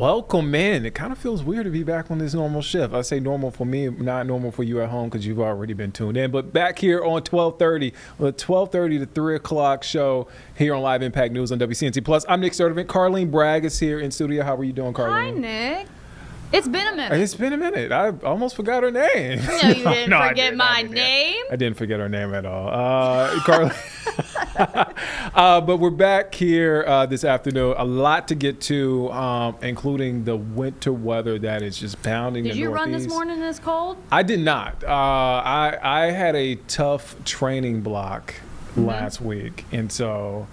Welcome in. It kind of feels weird to be back on this normal shift. I say normal for me, not normal for you at home because you've already been tuned in. But back here on 1230, the 1230 to 3 o'clock show here on Live Impact News on WCNC Plus. I'm Nick Sturdivant. Carlene Bragg is here in studio. How are you doing, Carlene? Hi, Nick. It's been a minute. It's been a minute. I almost forgot her name. No, you didn't forget my name. I didn't forget her name at all. Carlene. But we're back here this afternoon. A lot to get to, including the winter weather that is just pounding the Northeast. Did you run this morning in this cold? I did not. I had a tough training block last week, and so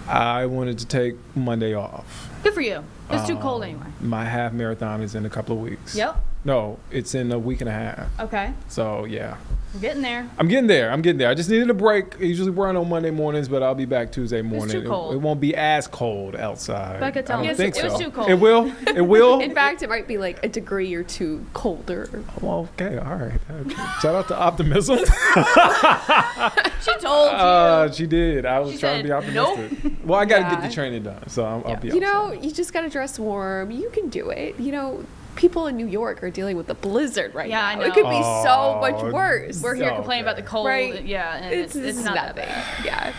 I wanted to take Monday off. Good for you. It's too cold anyway. My half marathon is in a couple of weeks. Yep. No, it's in a week and a half. Okay. So, yeah. I'm getting there. I'm getting there. I just needed a break. I usually run on Monday mornings, but I'll be back Tuesday morning. It's too cold. It won't be as cold outside. Becca, tell me. I don't think It was so. too cold. It will? It will? In fact, it might be like a degree or two colder. Well, okay. All right. Shout out to optimism. She told you. She did. I was She trying to be said, optimistic. nope. Well, I got to Yeah. get the training done, so I'll be outside. You know, you just got to dress warm. You can do it. You know, people in New York are dealing with a blizzard right Yeah, I now. know. It could be so Oh, much worse. We're here Okay. complaining about the cold. Right. Yeah, and It's it's not that nothing. bad. Yeah.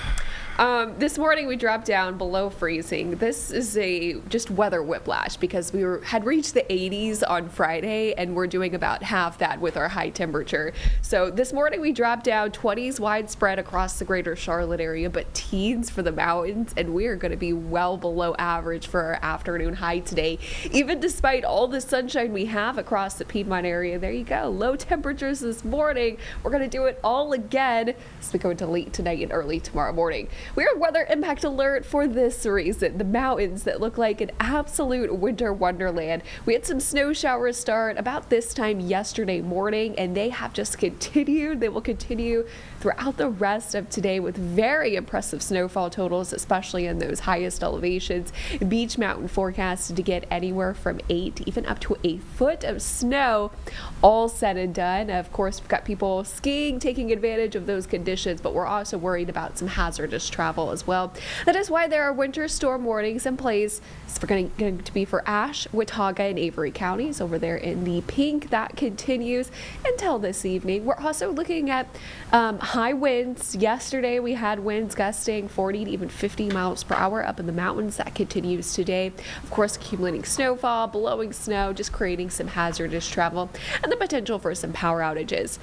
This morning we dropped down below freezing. This is just weather whiplash because we had reached the 80s on Friday and we're doing about half that with our high temperature. So this morning we dropped down 20s widespread across the greater Charlotte area, but teens for the mountains, and we are going to be well below average for our afternoon high today. Even despite all the sunshine we have across the Piedmont area, there you go. Low temperatures this morning. We're going to do it all again as we go into late tonight and early tomorrow morning. We're on weather impact alert for this reason. The mountains that look like an absolute winter wonderland. We had some snow showers start about this time yesterday morning, and they have just continued. They will continue throughout the rest of today with very impressive snowfall totals, especially in those highest elevations. Beach Mountain forecasted to get anywhere from 8 even up to a foot of snow, all said and done. Of course, we've got people skiing, taking advantage of those conditions, but we're also worried about some hazardous travel as well. That is why there are winter storm warnings in place. It's going to be for Ashe, Watauga, and Avery counties over there in the pink. That continues until this evening. We're also looking at high winds. Yesterday we had winds gusting 40 to even 50 miles per hour up in the mountains. That continues today. Of course, accumulating snowfall, blowing snow, just creating some hazardous travel and the potential for some power outages.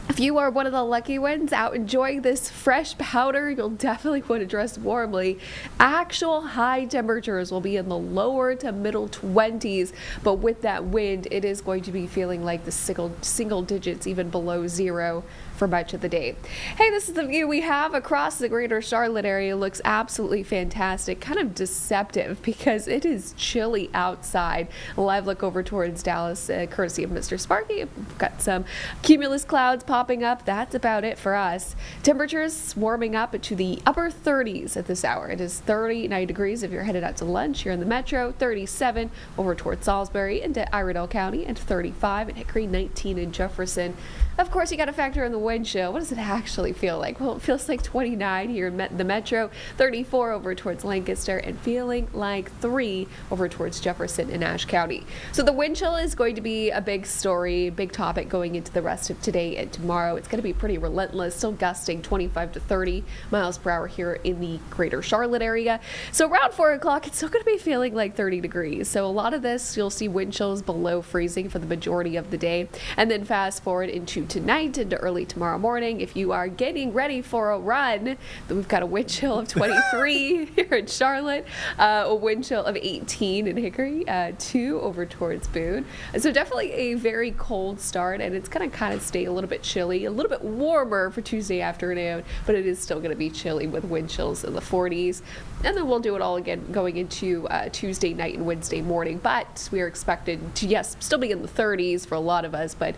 If you are one of the lucky ones out enjoying this fresh powder, you'll definitely want to dress warmly. Actual high temperatures will be in the lower to middle 20s, but with that wind, it is going to be feeling like the single digits, even below zero for much of the day. Hey, this is the view we have across the greater Charlotte area. It looks absolutely fantastic, kind of deceptive because it is chilly outside. A live look over towards Dallas, courtesy of Mr. Sparky. We've got some cumulus clouds popping up. That's about it for us. Temperatures warming up to the upper 30s at this hour. It is 39 degrees if you're headed out to lunch here in the metro, 37 over towards Salisbury into Iredell County, and 35 in Hickory, 19 in Jefferson. Of course, you got to factor in the wind chill. What does it actually feel like? Well, it feels like 29 here in the metro, 34 over towards Lancaster, and feeling like 3 over towards Jefferson and Ashe County. So the wind chill is going to be a big story, big topic going into the rest of today and tomorrow. It's going to be pretty relentless, still gusting 25 to 30 miles per hour here in the greater Charlotte area. So around 4 o'clock, it's still going to be feeling like 30 degrees. So a lot of this, you'll see wind chills below freezing for the majority of the day. And then fast forward into tonight into early tomorrow morning. If you are getting ready for a run, then we've got a wind chill of 23 here in Charlotte, a wind chill of 18 in Hickory, 2 over towards Boone. So definitely a very cold start, and it's going to kind of stay a little bit chilly, a little bit warmer for Tuesday afternoon, but it is still going to be chilly with wind chills in the 40s. And then we'll do it all again going into Tuesday night and Wednesday morning. But we are expected to, yes, still be in the 30s for a lot of us, but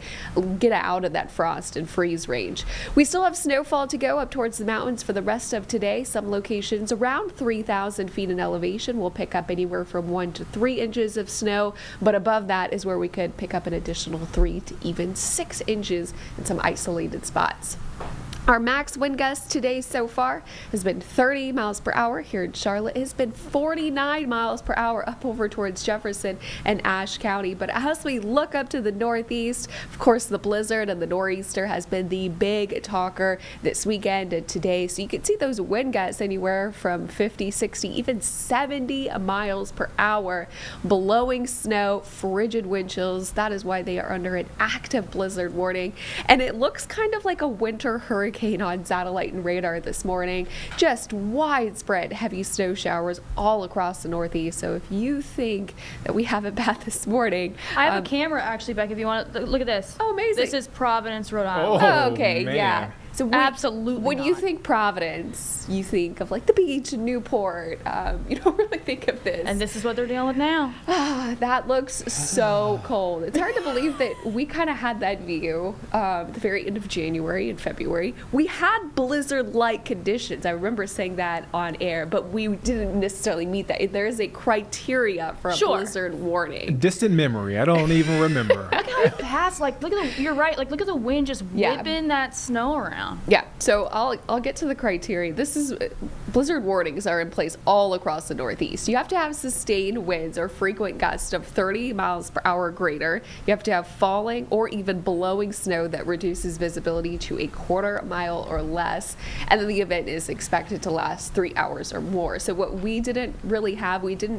get out of that frost and freeze range. We still have snowfall to go up towards the mountains for the rest of today. Some locations around 3,000 feet in elevation will pick up anywhere from 1 to 3 inches of snow, but above that is where we could pick up an additional 3 to even 6 inches in some isolated spots. Our max wind gust today so far has been 30 miles per hour here in Charlotte. It has been 49 miles per hour up over towards Jefferson and Ashe County. But as we look up to the northeast, of course, the blizzard and the nor'easter has been the big talker this weekend and today. So you can see those wind gusts anywhere from 50, 60, even 70 miles per hour, blowing snow, frigid wind chills. That is why they are under an active blizzard warning. And it looks kind of like a winter hurricane on satellite and radar this morning. Just widespread heavy snow showers all across the northeast. So if you think that we have it bad this morning, I have a camera actually, Beck, if you want to look at this. Oh, amazing. This is Providence, Rhode Island. Oh, okay, man. yeah. So Absolutely when you not. think Providence, you think of like the beach in Newport. You don't really think of this. And this is what they're dealing with now. That looks so cold. It's hard to believe that we kind of had that view at the very end of January and February. We had blizzard-like conditions. I remember saying that on air, but we didn't necessarily meet that. There is a criteria for a Sure. blizzard warning. Distant memory. I don't even remember. Look how fast, like, look at the, you're right, like, look at the wind just Yeah. whipping that snow around. Yeah, so I'll get to the criteria. This is blizzard warnings are in place all across the Northeast. You have to have sustained winds or frequent gusts of 30 miles per hour or greater. You have to have falling or even blowing snow that reduces visibility to a quarter mile or less. And then the event is expected to last 3 hours or more. So what we didn't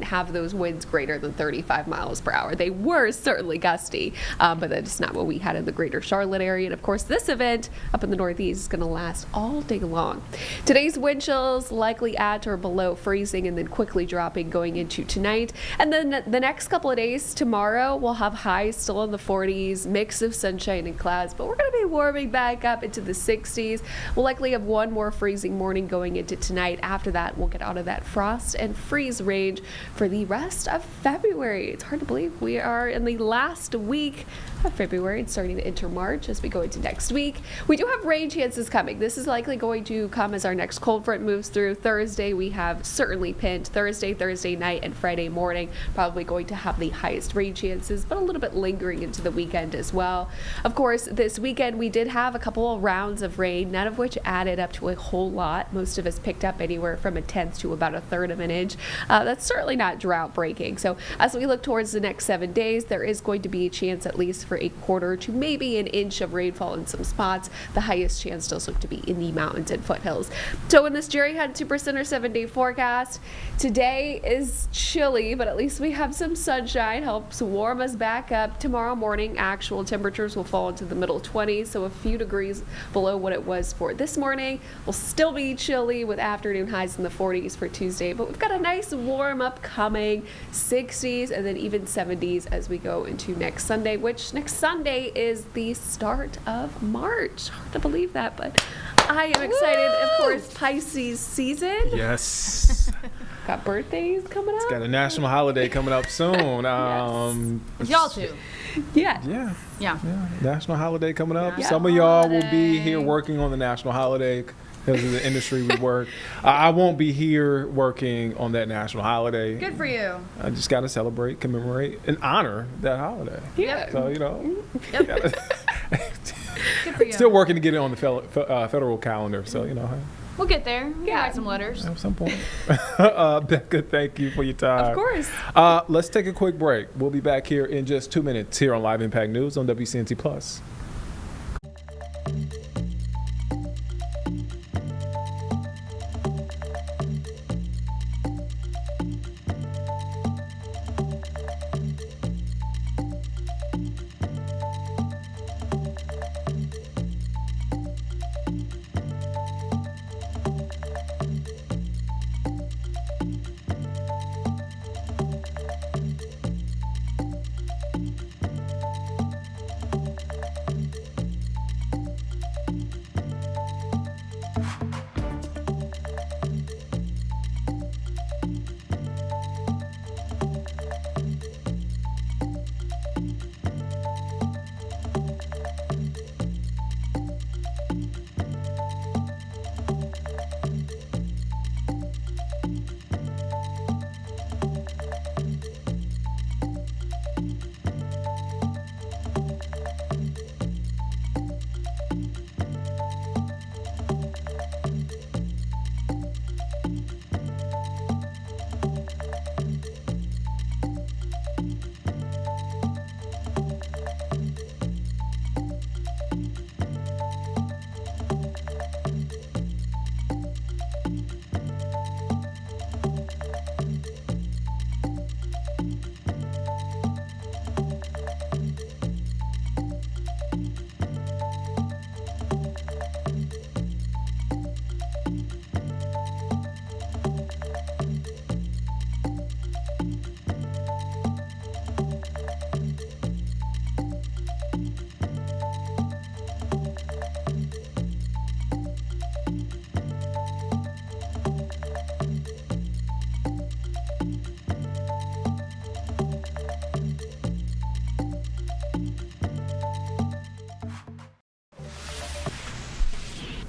have those winds greater than 35 miles per hour. They were certainly gusty, but that's not what we had in the greater Charlotte area. And of course, this event up in the Northeast is going to last all day long. Today's wind chills likely at or below freezing and then quickly dropping going into tonight. And then the next couple of days, tomorrow, we'll have highs still in the 40s, mix of sunshine and clouds, but we're going to be warming back up into the 60s. We'll likely have one more freezing morning going into tonight. After that, we'll get out of that frost and freeze range for the rest of February. It's hard to believe we are in the last week of February and starting to enter March as we go into next week. We do have rain chances coming. This is likely going to come as our next cold front moves through. Thursday, we have certainly pinned Thursday night, and Friday morning, probably going to have the highest rain chances, but a little bit lingering into the weekend as well. Of course, this weekend, we did have a couple of rounds of rain, none of which added up to a whole lot. Most of us picked up anywhere from a tenth to about a third of an inch. That's certainly not drought breaking. So as we look towards the next 7 days, there is going to be a chance at least for a quarter to maybe an inch of rainfall in some spots. The highest chance does look to be in the mountains and foothills. So in this Jerry Hunt 2% 7-day forecast, today is chilly, but at least we have some sunshine, helps warm us back up. Tomorrow morning, actual temperatures will fall into the middle 20s, so a few degrees below what it was for this morning. Will still be chilly with afternoon highs in the 40s for Tuesday, but we've got a nice warm up coming, 60s and then even 70s as we go into next Sunday, which next Sunday is the start of March. Hard to believe that, but I am excited. Of course, Pisces season. Yes. Got birthdays coming up. Got a national holiday coming up soon. Y'all too. Yeah. Yeah. Yeah. Yeah. National holiday coming up. Yeah. Some of y'all will be Holiday. here working on the national holiday because of the industry we work. I won't be here working on that national holiday. Good for you. I just got to celebrate, commemorate, and honor that holiday. Yeah. So, you know, Yep. Good for you. still working to get it on the federal calendar. So, you know, We'll get there. We'll Yeah. write some letters. at some point. Becca, thank you for your time. Of course. Let's take a quick break. We'll be back here in just 2 minutes here on Live Impact News on WCNC Plus.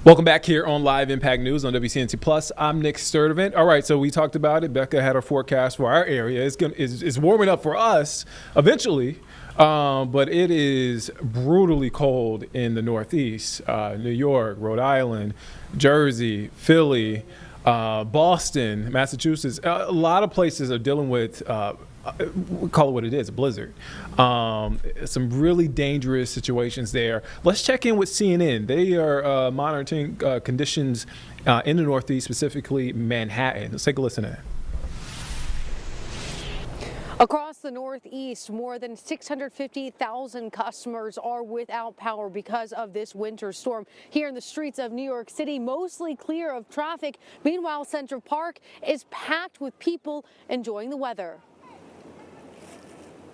Welcome back here on Live Impact News on WCNC Plus. I'm Nick Sturdivant. All right, so we talked about it. Becca had a forecast for our area. It's warming up for us eventually, but it is brutally cold in the Northeast. New York, Rhode Island, Jersey, Philly, Boston, Massachusetts. A lot of places are dealing with we call it what it is, a blizzard. Some really dangerous situations there. Let's check in with CNN. They are monitoring conditions in the Northeast, specifically Manhattan. Let's take a listen to that. Across the Northeast, more than 650,000 customers are without power because of this winter storm. Here in the streets of New York City, mostly clear of traffic. Meanwhile, Central Park is packed with people enjoying the weather.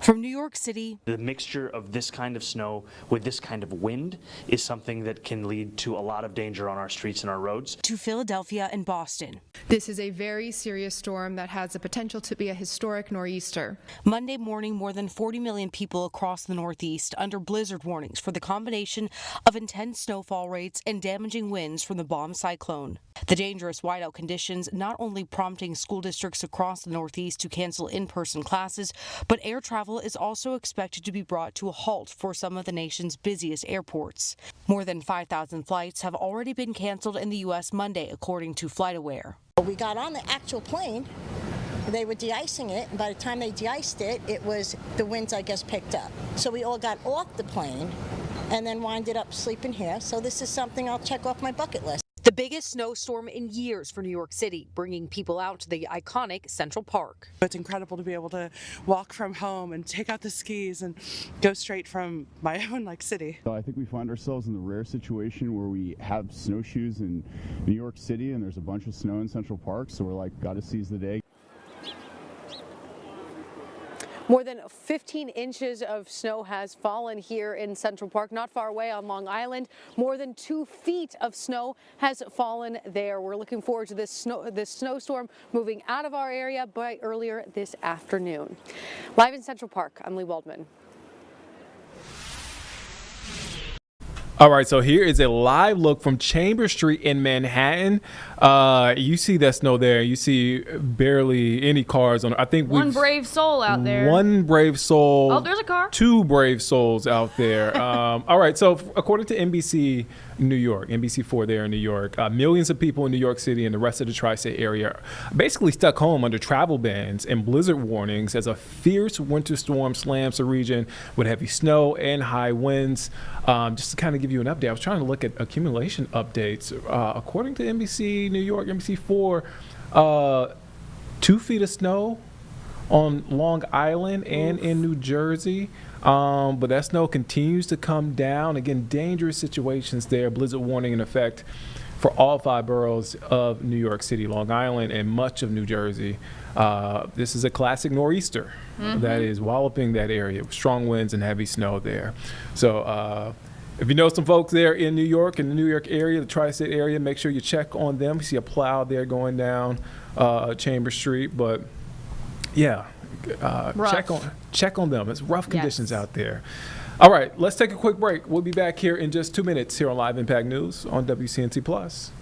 From New York City, the mixture of this kind of snow with this kind of wind is something that can lead to a lot of danger on our streets and our roads. To Philadelphia and Boston. This is a very serious storm that has the potential to be a historic nor'easter. Monday morning, more than 40 million people across the Northeast under blizzard warnings for the combination of intense snowfall rates and damaging winds from the bomb cyclone. The dangerous whiteout conditions not only prompting school districts across the Northeast to cancel in-person classes, but air travel is also expected to be brought to a halt for some of the nation's busiest airports. More than 5,000 flights have already been canceled in the U.S. Monday, according to FlightAware. We got on the actual plane. They were de-icing it, and by the time they de-iced it, the winds, I guess, picked up. So we all got off the plane and then winded up sleeping here. So this is something I'll check off my bucket list. The biggest snowstorm in years for New York City, bringing people out to the iconic Central Park. It's incredible to be able to walk from home and take out the skis and go straight from my own city. I think we find ourselves in the rare situation where we have snowshoes in New York City and there's a bunch of snow in Central Park, so we're gotta seize the day. More than 15 inches of snow has fallen here in Central Park, not far away on Long Island. More than 2 feet of snow has fallen there. We're looking forward to this snowstorm moving out of our area by earlier this afternoon. Live in Central Park, I'm Lee Waldman. All right, so here is a live look from Chambers Street in Manhattan. You see that snow there. You see barely any cars on. I think One brave soul out there. One brave soul. Oh, there's a car. 2 brave souls out there. All right, so according to NBC New York, NBC4 there in New York, millions of people in New York City and the rest of the tri-state area are basically stuck home under travel bans and blizzard warnings as a fierce winter storm slams the region with heavy snow and high winds. Just to kind of give you an update, I was trying to look at accumulation updates. According to NBC New York, NBC4, 2 feet of snow on Long Island and in New Jersey. But that snow continues to come down. Again, dangerous situations there. Blizzard warning in effect for all 5 boroughs of New York City, Long Island, and much of New Jersey. This is a classic nor'easter that is walloping that area with strong winds and heavy snow there. So if you know some folks there in New York, in the New York area, the tri-state area, make sure you check on them. You see a plow there going down Chambers Street, but yeah, check on them. It's rough conditions out there. All right, let's take a quick break. We'll be back here in just 2 minutes here on Live Impact News on WCNC Plus.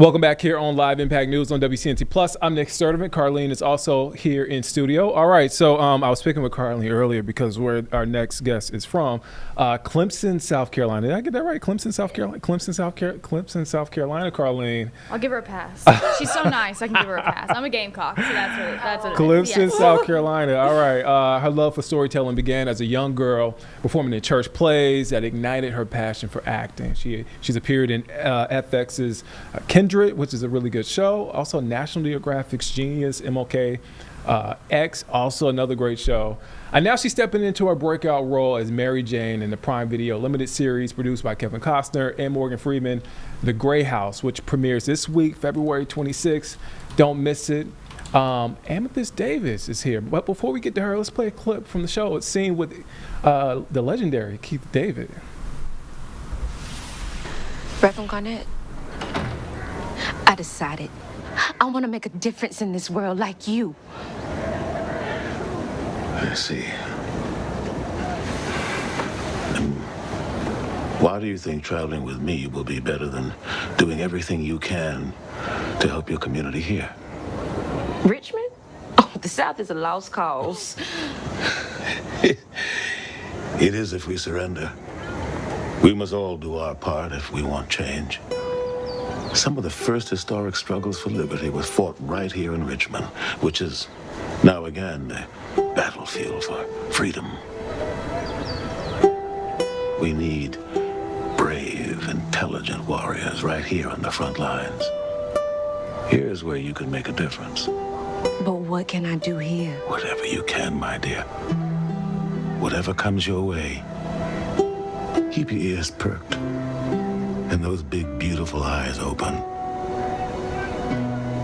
Welcome back here on Live Impact News on WCNC Plus. I'm Nick Sturdivant. Carlene is also here in studio. All right, so I was speaking with Carlene earlier because where our next guest is from, Clemson, South Carolina. Did I get that right? Clemson, South Carolina. Clemson, South Carolina. Carlene. I'll give her a pass. She's so nice. I can give her a pass. I'm a Gamecock, so that's what it is. Clemson, Yes. South Carolina. All right. Her love for storytelling began as a young girl performing in church plays that ignited her passion for acting. She's appeared in FX's Kindred, which is a really good show. Also, National Geographic's Genius, MLK X, also another great show. And now she's stepping into her breakout role as Mary Jane in the Prime Video limited series produced by Kevin Costner and Morgan Freeman, The Grey House, which premieres this week, February 26th. Don't miss it. Amethyst Davis is here. But before we get to her, let's play a clip from the show. It's seen with the legendary Keith David. Reverend Garnett, I decided I want to make a difference in this world like you. I see. And why do you think traveling with me will be better than doing everything you can to help your community here? Richmond? Oh, the South is a lost cause. It is if we surrender. We must all do our part if we want change. Some of the first historic struggles for liberty was fought right here in Richmond, which is now again the battlefield for freedom. We need brave, intelligent warriors right here on the front lines. Here's where you can make a difference. But what can I do here? Whatever you can, my dear. Whatever comes your way. Keep your ears perked and those big, beautiful eyes open.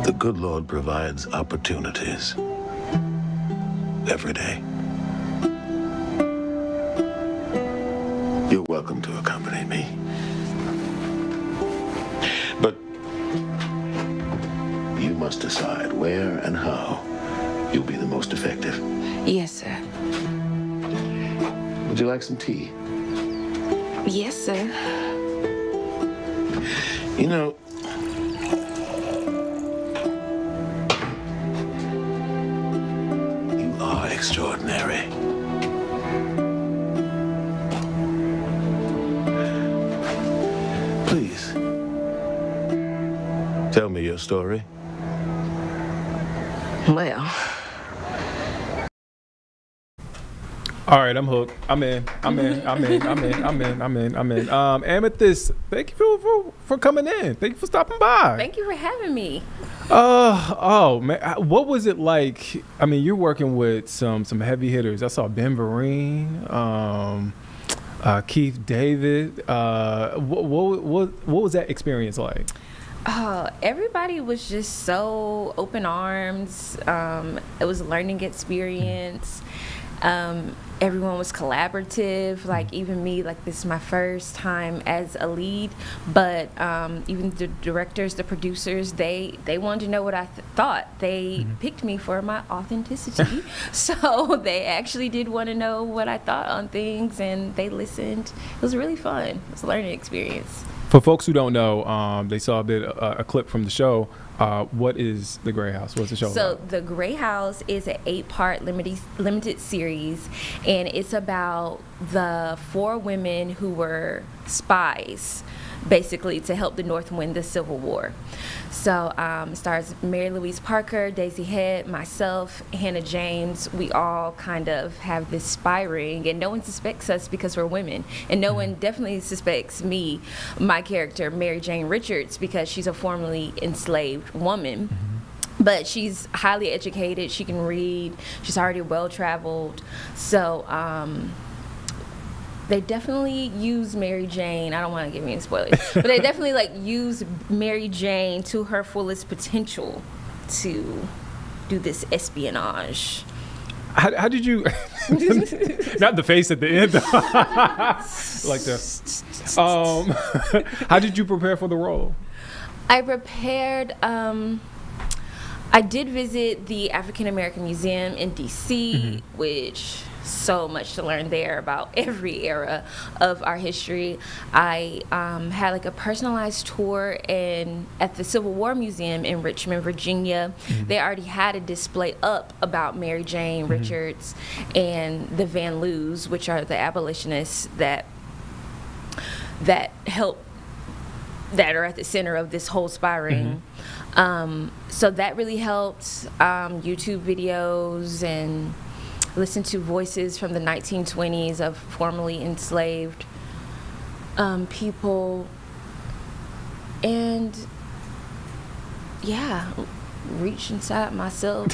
The good Lord provides opportunities every day. You're welcome to accompany me. But you must decide where and how you'll be the most effective. Yes, sir. Would you like some tea? Yes, sir. You know, you are extraordinary. Please, tell me your story. Well. All right, I'm hooked. I'm in. Amethyst, thank you for coming in. Thank you for stopping by. Thank you for having me. Oh man, what was it like? I mean, you're working with some heavy hitters. I saw Ben Vereen, Keith David. What was that experience like? Everybody was just so open arms. It was a learning experience. Everyone was collaborative, like even me, like this is my first time as a lead, but even the directors, the producers, they wanted to know what I thought. They picked me for my authenticity, so they actually did want to know what I thought on things, and they listened. It was really fun. It was a learning experience. For folks who don't know, they saw a clip from the show. What is The Grey House? What's the show So about? The Grey House is an 8-part limited series, and it's about the 4 women who were spies, basically, to help the North win the Civil War. So it stars Mary Louise Parker, Daisy Head, myself, Hannah James. We all kind of have this spy ring, and no one suspects us because we're women. And no one definitely suspects me, my character, Mary Jane Richards, because she's a formerly enslaved woman. But she's highly educated. She can read. She's already well-traveled. So they definitely use Mary Jane. I don't want to give any spoilers, but they definitely use Mary Jane to her fullest potential to do this espionage. How did you? Not the face at the end, like this. How did you prepare for the role? I prepared. I did visit the African American Museum in DC, which so much to learn there about every era of our history. I had like a personalized tour at the Civil War Museum in Richmond, Virginia. They already had a display up about Mary Jane Richards and the Van Loos, which are the abolitionists that are at the center of this whole spy ring. So that really helped. YouTube videos and listen to voices from the 1920s of formerly enslaved people. And yeah, reach inside myself.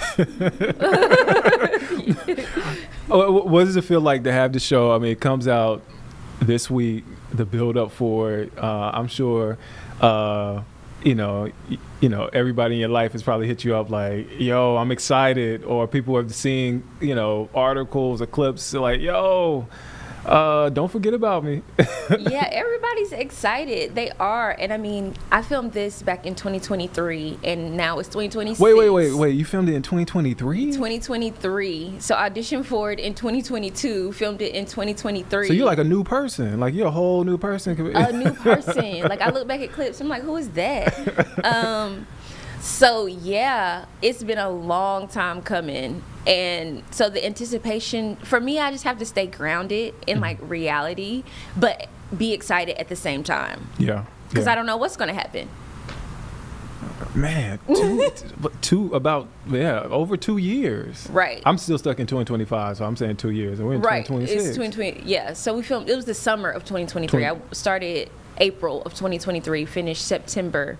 What does it feel like to have the show? I mean, it comes out this week, the build up for it. I'm sure, you know, everybody in your life has probably hit you up like, yo, I'm excited. Or people have seen, articles or clips like, yo, don't forget about me. Yeah, everybody's excited. They are. And I mean, I filmed this back in 2023 and now it's 2026. Wait. You filmed it in 2023? 2023. So auditioned for it in 2022, filmed it in 2023. So you're like a new person. Like you're a whole new person. A new person. Like I look back at clips, I'm like, who is that? So yeah, it's been a long time coming. And so the anticipation, for me, I just have to stay grounded in like reality, but be excited at the same time. Yeah. Because I don't know what's going to happen. Man, over 2 years. Right. I'm still stuck in 2025, so I'm saying 2 years. And we're in 2026. It's 2020. Yeah. So we filmed, it was the summer of 2023. I started April of 2023, finished September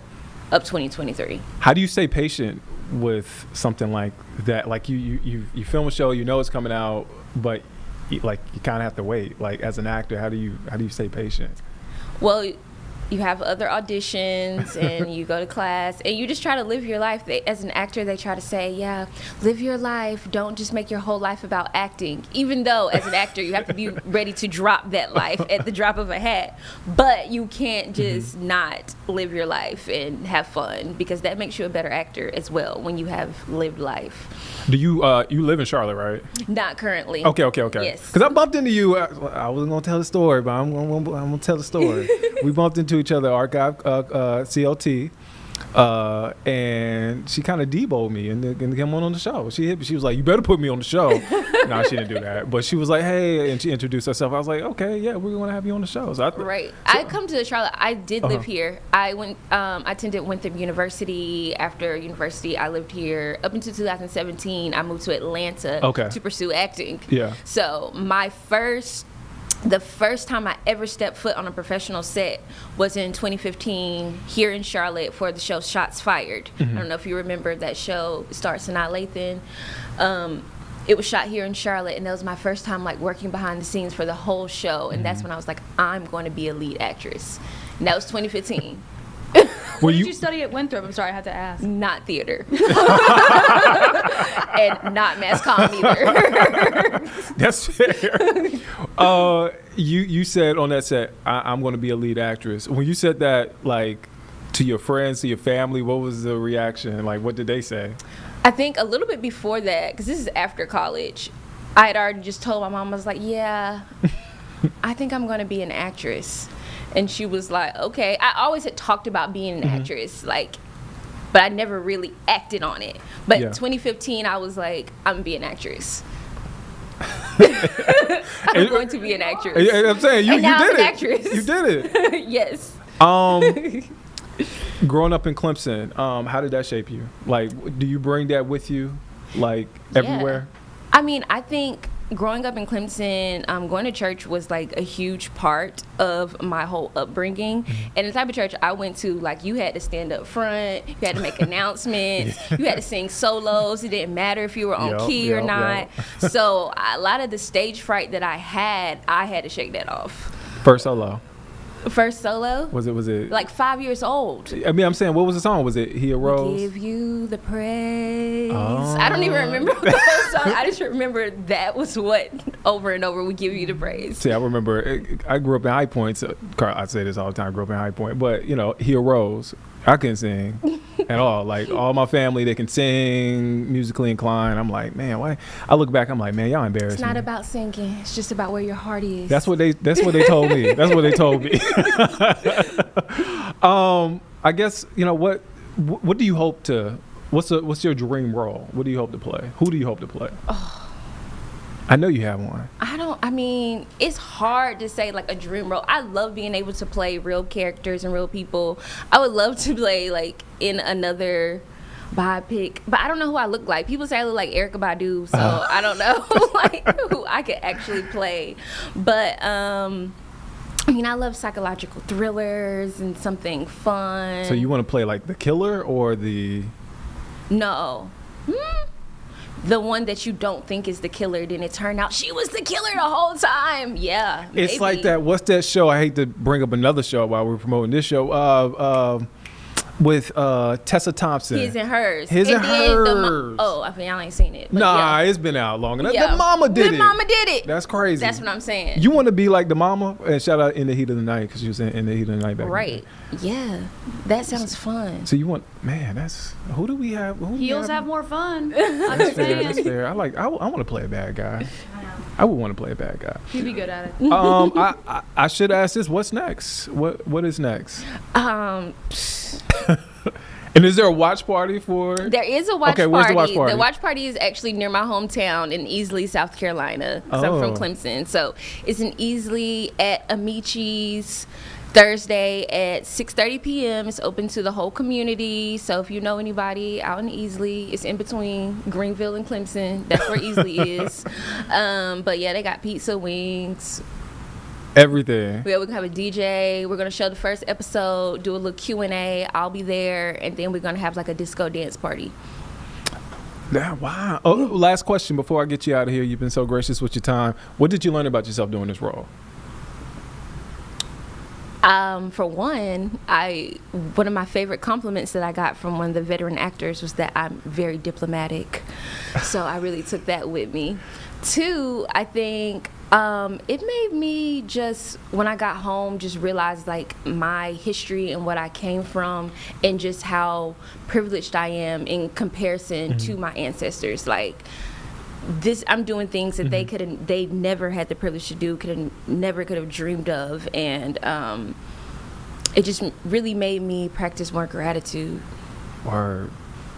of 2023. How do you stay patient with something like that? Like you film a show, it's coming out, but you kind of have to wait. Like as an actor, how do you stay patient? Well, you have other auditions and you go to class and you just try to live your life. As an actor, they try to say, yeah, live your life. Don't just make your whole life about acting. Even though as an actor, you have to be ready to drop that life at the drop of a hat. But you can't just not live your life and have fun, because that makes you a better actor as well when you have lived life. Do you live in Charlotte, right? Not currently. Okay. Yes. Because I bumped into you. I wasn't gonna tell the story, but I'm gonna tell the story. We bumped into each other, Archive CLT, and she kind of deboed me and came on the show. She was like, "You better put me on the show." No, she didn't do that, but she was like, "Hey," and she introduced herself. I was like, "Okay, yeah, we're gonna have you on the show." So I come to Charlotte. I did live here. I went. I attended Winthrop University. After university, I lived here up until 2017. I moved to Atlanta to pursue acting. Yeah. So the first time I ever stepped foot on a professional set was in 2015 here in Charlotte for the show Shots Fired. I don't know if you remember that show. It stars Sanaa Lathan. It was shot here in Charlotte, and that was my first time like working behind the scenes for the whole show. And that's when I was like, I'm going to be a lead actress. And that was 2015. What did you study at Winthrop? I'm sorry, I had to ask. Not theater. And not mass comm either. That's fair. You said on that set, I'm going to be a lead actress. When you said that, like, to your friends, to your family, what was the reaction? Like, what did they say? I think a little bit before that, because this is after college, I had already just told my mom, I was like, yeah, I think I'm going to be an actress. And she was like, okay. I always had talked about being an actress, like, but I never really acted on it. But in 2015, I was like, I'm going to be an actress. I'm going to be an actress. I'm saying, you did it. Actress. You did it. Yes. Growing up in Clemson, how did that shape you? Like, do you bring that with you, like, everywhere? I mean, I think growing up in Clemson, going to church was like a huge part of my whole upbringing. And the type of church I went to, like, you had to stand up front, you had to make announcements, you had to sing solos. It didn't matter if you were on key or not. So a lot of the stage fright that I had to shake that off. First solo? Was it like 5 years old? I mean, I'm saying, what was the song? Was it He Arose? Give you the praise. I don't even remember the whole song. I just remember that was what over and over would give you the praise. See, I remember I grew up in High Point. So, I say this all the time. I grew up in High Point, but He Arose. I couldn't sing. at all. Like all my family, they can sing, musically inclined. I'm like, man, why? I look back, I'm like, man, y'all embarrassed It's me. not about singing. It's just about where your heart is. That's what they told me. That's what they told me. I guess, you know, what do you hope to, what's your dream role? What do you hope to play? Who do you hope to play? Oh. I know you have one. I mean, it's hard to say like a dream role. I love being able to play real characters and real people. I would love to play like in another biopic, but I don't know who I look like. People say I look like Erykah Badu, so I don't know like who I could actually play. But I mean, I love psychological thrillers and something fun. So you want to play like the killer or the... No. The one that you don't think is the killer, then it turned out she was the killer the whole time. Yeah, It's maybe. like that. What's that show? I hate to bring up another show while we're promoting this show. With Tessa Thompson. His and Hers. His and then Hers. I mean, I ain't seen it. But Nah, yeah. it's been out long enough. Yeah. The mama did it. The mama did it. That's crazy. That's what I'm saying. You want to be like the mama? And shout out In the Heat of the Night, because she was in the Heat of the Night back Right. Yeah. That sounds fun. So you want, man, who do we have? Heels have more fun. I'm That's just fair. saying. That's fair. I want to play a bad guy. I would want to play a bad guy. He'd be good at it. I should ask this. What's next? What is next? And is there a watch party for? There is a watch okay, party. Where's the watch party? The watch party is actually near my hometown in Easley, South Carolina. 'Cause I'm from Clemson. So it's in Easley at Amici's Thursday at 6:30 p.m. It's open to the whole community. So if you know anybody out in Easley, it's in between Greenville and Clemson. That's where Easley is. But yeah, they got pizza, wings. Everything. Yeah, we're gonna have a DJ. We're gonna show the first episode, do a little Q&A. I'll be there, and then we're gonna have like a disco dance party. Yeah, wow. Oh, last question before I get you out of here. You've been so gracious with your time. What did you learn about yourself doing this role? For one of my favorite compliments that I got from one of the veteran actors was that I'm very diplomatic. So I really took that with me. Two, I think it made me just, when I got home, just realize like my history and what I came from and just how privileged I am in comparison to my ancestors. Like I'm doing things that they never had the privilege to do, never could have dreamed of, and it just really made me practice more gratitude. Word.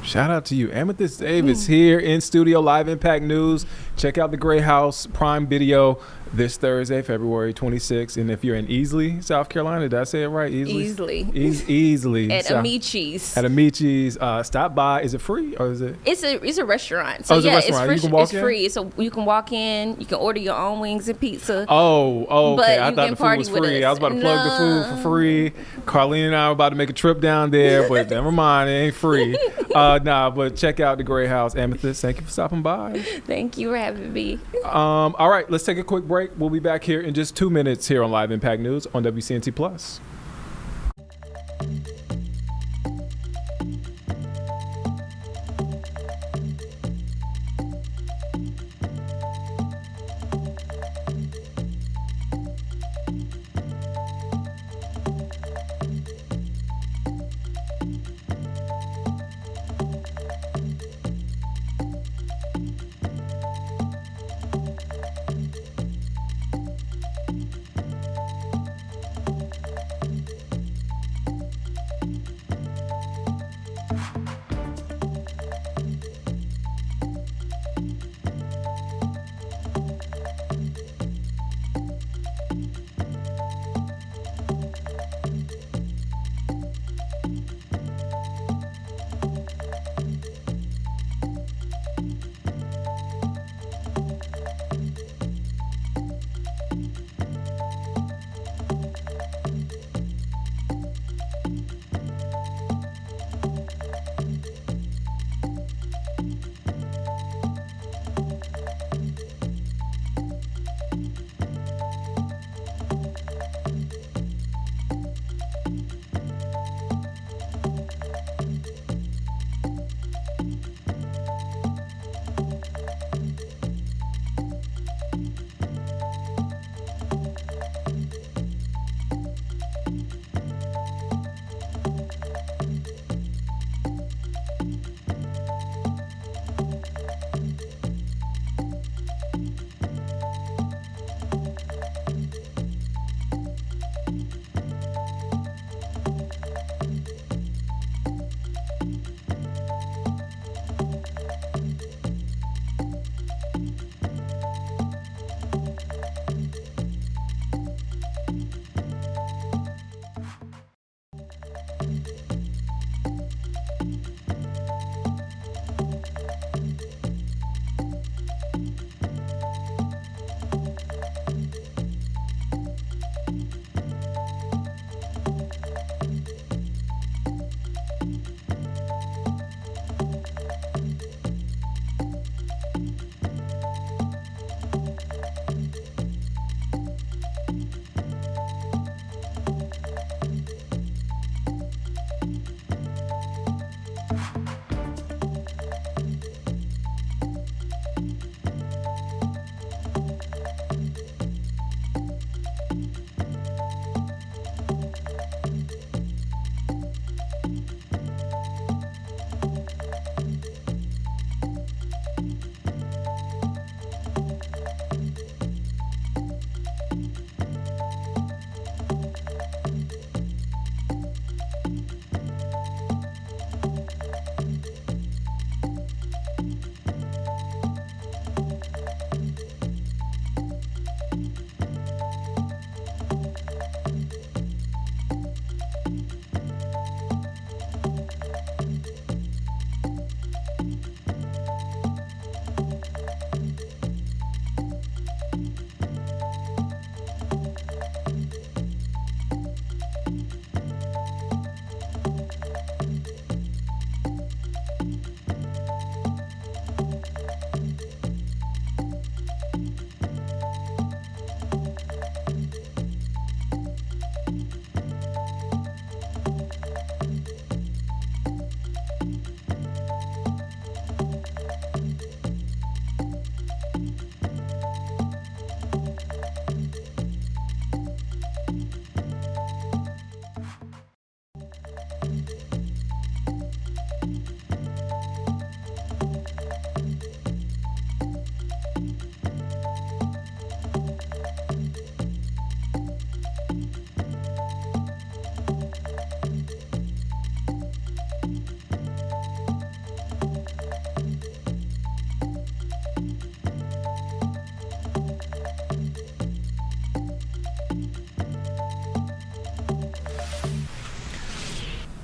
Shout out to you, Amethyst Davis, here in studio, Live Impact News. Check out the Gray House Prime Video this Thursday, February 26th. And if you're in Easley, South Carolina, did I say it right? Easley. Easley. At So, Amici's. At Amici's. Stop by. Is it free or is it? It's a restaurant. So it's a restaurant. It's You can walk in? free. So you can walk in. You can order your own wings and pizza. Oh, But okay. I you thought can the food party was with free. us. I was about to plug the food for free. Carlene and I were about to make a trip down there, but never mind. It ain't free. But check out the Gray House. Amethyst, thank you for stopping by. Thank you for having me. All right, let's take a quick break. We'll be back here in just 2 minutes here on Live Impact News on WCNC Plus.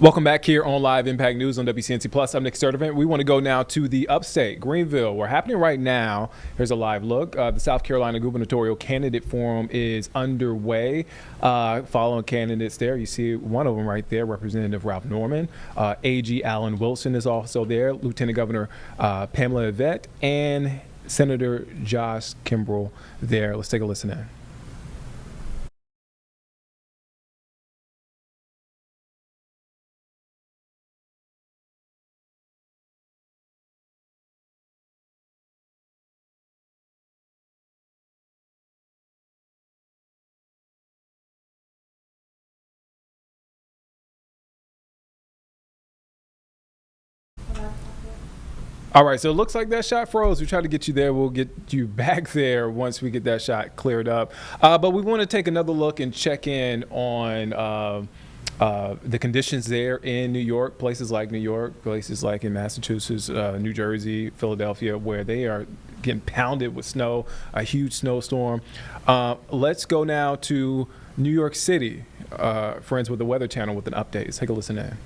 Welcome back here on Live Impact News on WCNC Plus. I'm Nick Sturdivant. We want to go now to the upstate, Greenville. We're happening right now. Here's a live look. The South Carolina Gubernatorial Candidate Forum is underway. Following candidates there, you see one of them right there, Representative Ralph Norman. AG Alan Wilson is also there, Lieutenant Governor Pamela Yvette, and Senator Josh Kimbrell there. Let's take a listen in. All right, so it looks like that shot froze. We tried to get you there. We'll get you back there once we get that shot cleared up. But we want to take another look and check in on the conditions there in New York, places like New York, places like in Massachusetts, New Jersey, Philadelphia, where they are getting pounded with snow, a huge snowstorm. Let's go now to New York City. Friends with the Weather Channel with an update. Let's take a listen in.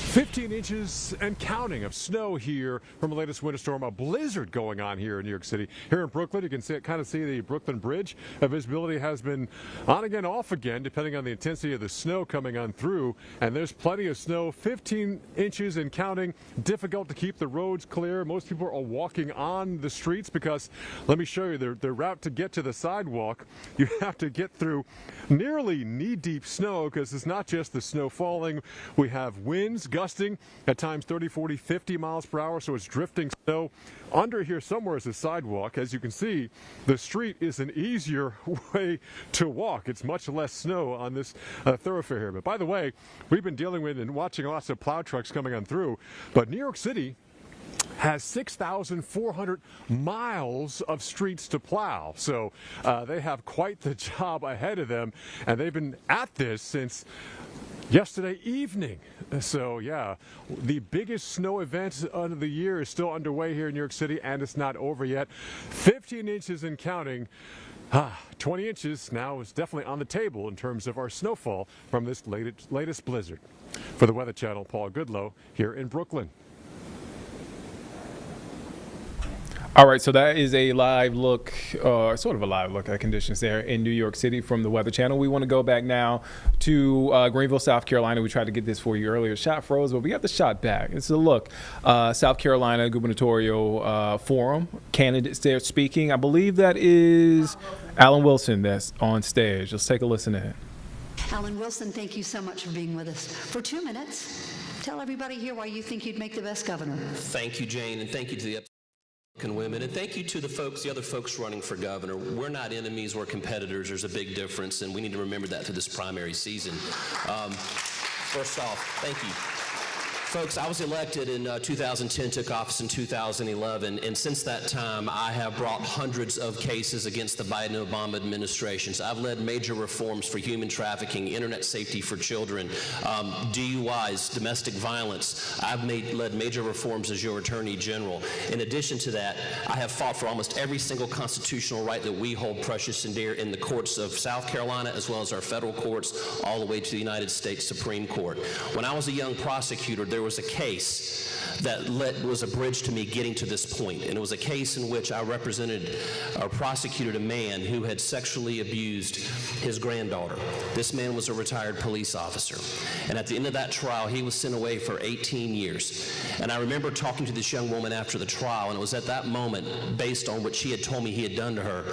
15 inches and counting of snow here from the latest winter storm. A blizzard going on here in New York City. Here in Brooklyn, you can kind of see the Brooklyn Bridge. Visibility has been on again, off again, depending on the intensity of the snow coming on through. And there's plenty of snow, 15 inches and counting. Difficult to keep the roads clear. Most people are walking on the streets because, let me show you, the route to get to the sidewalk, you have to get through nearly knee-deep snow because it's not just the snow falling. We have winds gusting at times 30, 40, 50 miles per hour, so it's drifting snow. Under here somewhere is a sidewalk. As you can see, the street is an easier way to walk. It's much less snow on this thoroughfare here. But by the way, we've been dealing with and watching lots of plow trucks coming on through, but New York City has 6,400 miles of streets to plow. So they have quite the job ahead of them, and they've been at this since yesterday evening. So yeah, the biggest snow event of the year is still underway here in New York City, and it's not over yet. 15 inches and counting. 20 inches now is definitely on the table in terms of our snowfall from this latest blizzard. For the Weather Channel, Paul Goodlow here in Brooklyn. All right, so that is a live look, sort of a live look at conditions there in New York City from the Weather Channel. We want to go back now to Greenville, South Carolina. We tried to get this for you earlier. Shot froze, but we got the shot back. It's a look. South Carolina Gubernatorial Forum. Candidates there speaking. I believe that is Alan Wilson that's on stage. Let's take a listen in. Alan Wilson, thank you so much for being with us. For 2 minutes, tell everybody here why you think you'd make the best governor. Thank you, Jane, and thank you to the women, and thank you to the other folks running for governor. We're not enemies, we're competitors. There's a big difference, and we need to remember that through this primary season. First off, thank you. Folks, I was elected in 2010, took office in 2011, and since that time, I have brought hundreds of cases against the Biden-Obama administrations. I've led major reforms for human trafficking, internet safety for children, DUIs, domestic violence. I've led major reforms as your Attorney General. In addition to that, I have fought for almost every single constitutional right that we hold precious and dear in the courts of South Carolina, as well as our federal courts, all the way to the United States Supreme Court. When I was a young prosecutor, there was a case that was a bridge to me getting to this point, and it was a case in which I represented or prosecuted a man who had sexually abused his granddaughter. This man was a retired police officer, and at the end of that trial, he was sent away for 18 years. And I remember talking to this young woman after the trial, and it was at that moment, based on what she had told me he had done to her,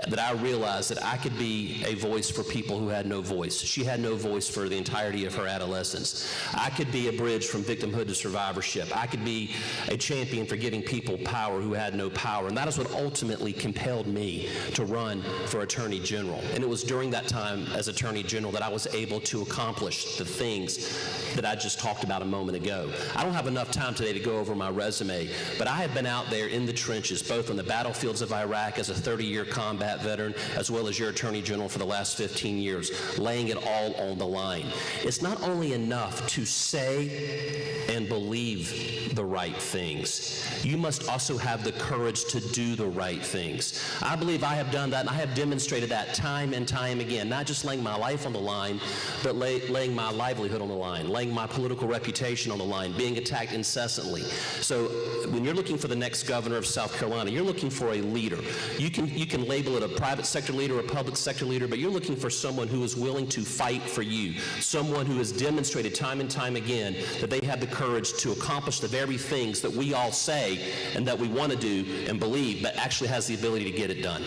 that I realized that I could be a voice for people who had no voice. She had no voice for the entirety of her adolescence. I could be a bridge from victimhood to survivorship. I could be a champion for giving people power who had no power. And that is what ultimately compelled me to run for Attorney General. And it was during that time as Attorney General that I was able to accomplish the things that I just talked about a moment ago. I don't have enough time today to go over my resume, but I have been out there in the trenches, both on the battlefields of Iraq as a 30-year combat veteran, as well as your Attorney General for the last 15 years, laying it all on the line. It's not only enough to say and believe the right things. You must also have the courage to do the right things. I believe I have done that, and I have demonstrated that time and time again, not just laying my life on the line, but laying my livelihood on the line, laying my political reputation on the line, being attacked incessantly. So when you're looking for the next governor of South Carolina, you're looking for a leader. You can label it a private sector leader or a public sector leader, but you're looking for someone who is willing to fight for you, someone who has demonstrated time and time again that they have the courage to accomplish the very things that we all say and that we want to do and believe, but actually has the ability to get it done.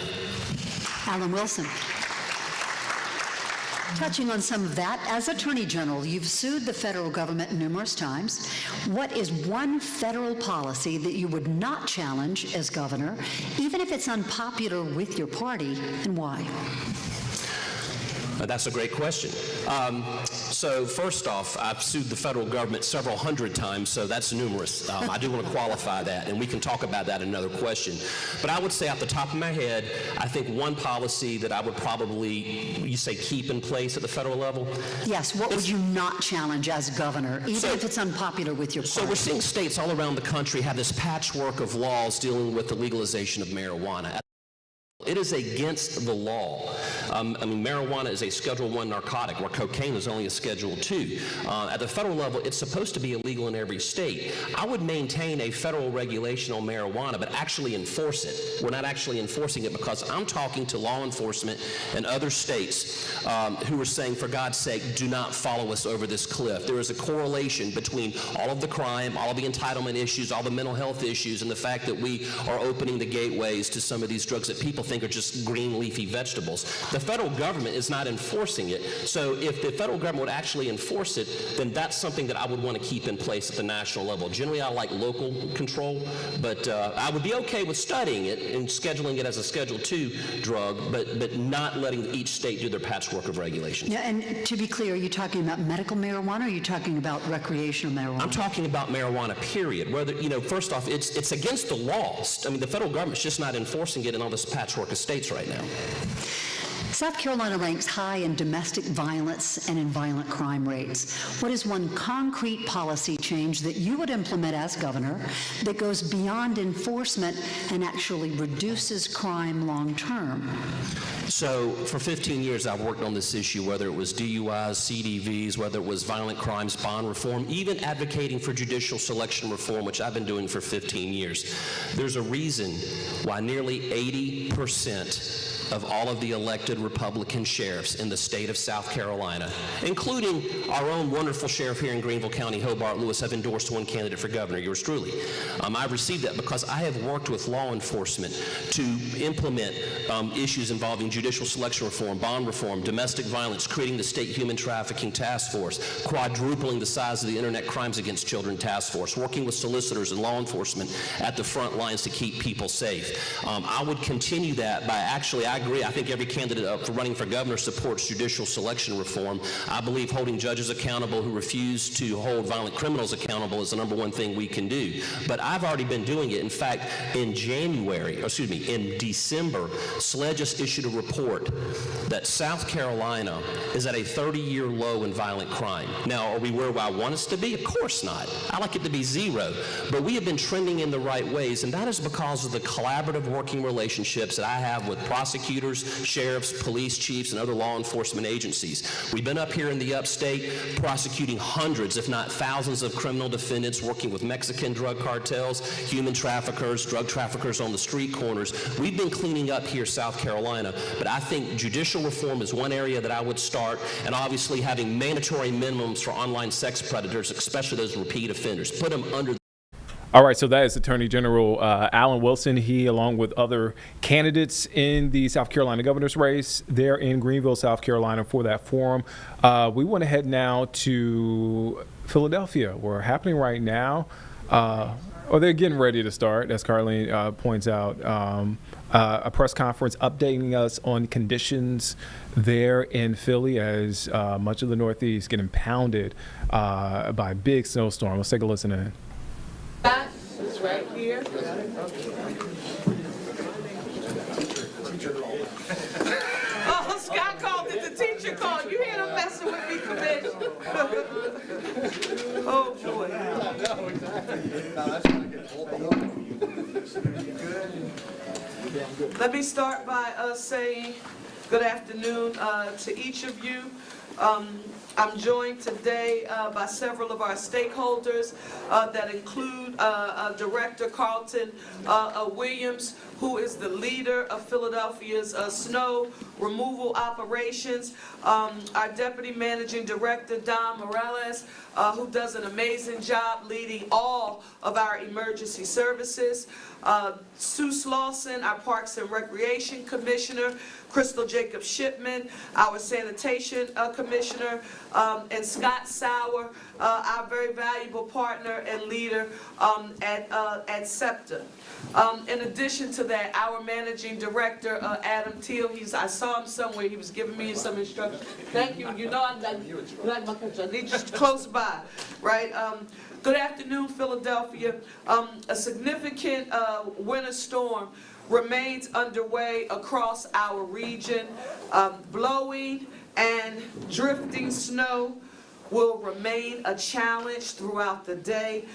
Alan Wilson. Touching on some of that, as Attorney General, you've sued the federal government numerous times. What is one federal policy that you would not challenge as governor, even if it's unpopular with your party, and why? That's a great question. So first off, I've sued the federal government several hundred times, so that's numerous. I do want to qualify that, and we can talk about that in another question. But I would say off the top of my head, I think one policy that I would probably, you say, keep in place at the federal level? Yes, what would you not challenge as governor, even if it's unpopular with your party? So we're seeing states all around the country have this patchwork of laws dealing with the legalization of marijuana. It is against the law. Marijuana is a Schedule I narcotic, where cocaine is only a Schedule II. At the federal level, it's supposed to be illegal in every state. I would maintain a federal regulation on marijuana, but actually enforce it. We're not actually enforcing it because I'm talking to law enforcement in other states who are saying, for God's sake, do not follow us over this cliff. There is a correlation between all of the crime, all of the entitlement issues, all the mental health issues, and the fact that we are opening the gateways to some of these drugs that people think are just green leafy vegetables. The federal government is not enforcing it. So if the federal government would actually enforce it, then that's something that I would want to keep in place at the national level. Generally, I like local control, but I would be okay with studying it and scheduling it as a Schedule II drug, but not letting each state do their patchwork of regulation. Yeah, and to be clear, are you talking about medical marijuana, or are you talking about recreational marijuana? I'm talking about marijuana, period. Whether, first off, it's against the laws. The federal government's just not enforcing it in all this patchwork of states right now. South Carolina ranks high in domestic violence and in violent crime rates. What is one concrete policy change that you would implement as governor that goes beyond enforcement and actually reduces crime long term? So for 15 years, I've worked on this issue, whether it was DUIs, CDVs, whether it was violent crimes, bond reform, even advocating for judicial selection reform, which I've been doing for 15 years. There's a reason why nearly 80% of all of the elected Republican sheriffs in the state of South Carolina, including our own wonderful sheriff here in Greenville County, Hobart Lewis, have endorsed one candidate for governor, yours truly. I've received that because I have worked with law enforcement to implement issues involving judicial selection reform, bond reform, domestic violence, creating the state human trafficking task force, quadrupling the size of the Internet Crimes Against Children task force, working with solicitors and law enforcement at the front lines to keep people safe. I would continue that by I agree. I think every candidate for running for governor supports judicial selection reform. I believe holding judges accountable who refuse to hold violent criminals accountable is the number one thing we can do. But I've already been doing it. In fact, in December, SLED just issued a report that South Carolina is at a 30-year low in violent crime. Now, are we where I want us to be? Of course not. I like it to be zero. But we have been trending in the right ways, and that is because of the collaborative working relationships that I have with prosecutors, sheriffs, police chiefs, and other law enforcement agencies. We've been up here in the upstate prosecuting hundreds, if not thousands, of criminal defendants, working with Mexican drug cartels, human traffickers, drug traffickers on the street corners. We've been cleaning up here, South Carolina, but I think judicial reform is one area that I would start, and obviously having mandatory minimums for online sex predators, especially those repeat offenders. Put them under. All right, so that is Attorney General Alan Wilson. He, along with other candidates in the South Carolina governor's race, they're in Greenville, South Carolina for that forum. We want to head now to Philadelphia. We're happening right now. or they're getting ready to start, as Carlene points out. A press conference updating us on conditions there in Philly as much of the Northeast getting pounded by a big snowstorm. Let's take a listen in. It's right here. Oh, Scott called it. The teacher called. You hear them messing with me, Commissioner? Oh, boy. Let me start by saying good afternoon to each of you. I'm joined today by several of our stakeholders that include Director Carlton Williams, who is the leader of Philadelphia's snow removal operations, our Deputy Managing Director, Don Morales, who does an amazing job leading all of our emergency services, Sue Slauson, our Parks and Recreation Commissioner, Crystal Jacob Shipman, our Sanitation Commissioner, and Scott Sauer, our very valuable partner and leader at SEPTA. In addition to that, our Managing Director, Adam Teal, I saw him somewhere, he was giving me some instructions. Thank you, you know I like my picture, I need you close by, right? Good afternoon, Philadelphia. A significant winter storm remains underway across our region. Blowing and drifting snow will remain a challenge throughout the day,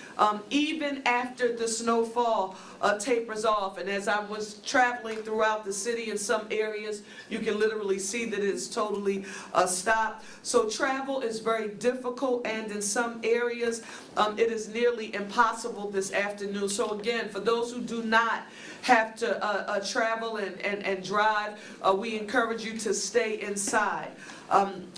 even after the snowfall tapers off. And as I was traveling throughout the city in some areas, you can literally see that it is totally stopped. So travel is very difficult, and in some areas, it is nearly impossible this afternoon. So again, for those who do not have to travel and drive, we encourage you to stay inside.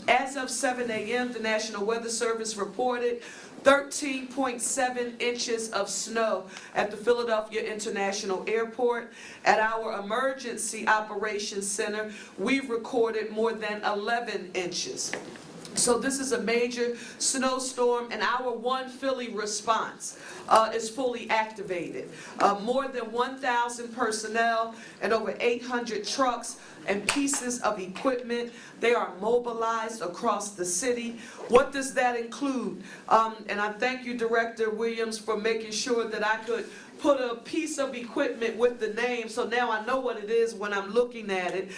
As of 7 a.m., the National Weather Service reported 13.7 inches of snow at the Philadelphia International Airport. At our Emergency Operations Center, we've recorded more than 11 inches. So this is a major snowstorm, and our One Philly response is fully activated. More than 1,000 personnel and over 800 trucks and pieces of equipment, they are mobilized across the city. What does that include? And I thank you, Director Williams, for making sure that I could put a piece of equipment with the name, so now I know what it is when I'm looking at it.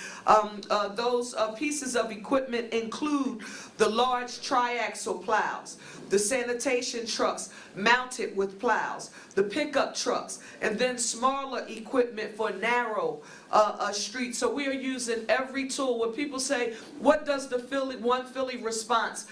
Those pieces of equipment include the large triaxle plows, the sanitation trucks mounted with plows, the pickup trucks, and then smaller equipment for narrow streets. So we are using every tool. When people say, what does the One Philly response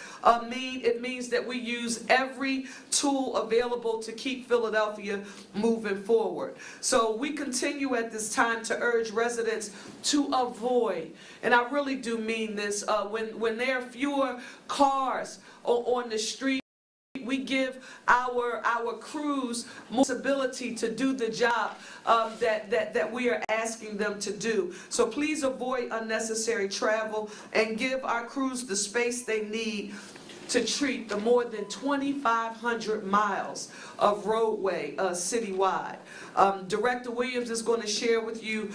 mean? It means that we use every tool available to keep Philadelphia moving forward. So we continue at this time to urge residents to avoid, and I really do mean this, when there are fewer cars on the street, we give our crews more ability to do the job that we are asking them to do. So please avoid unnecessary travel and give our crews the space they need to treat the more than 2,500 miles of roadway citywide. Director Williams is going to share with you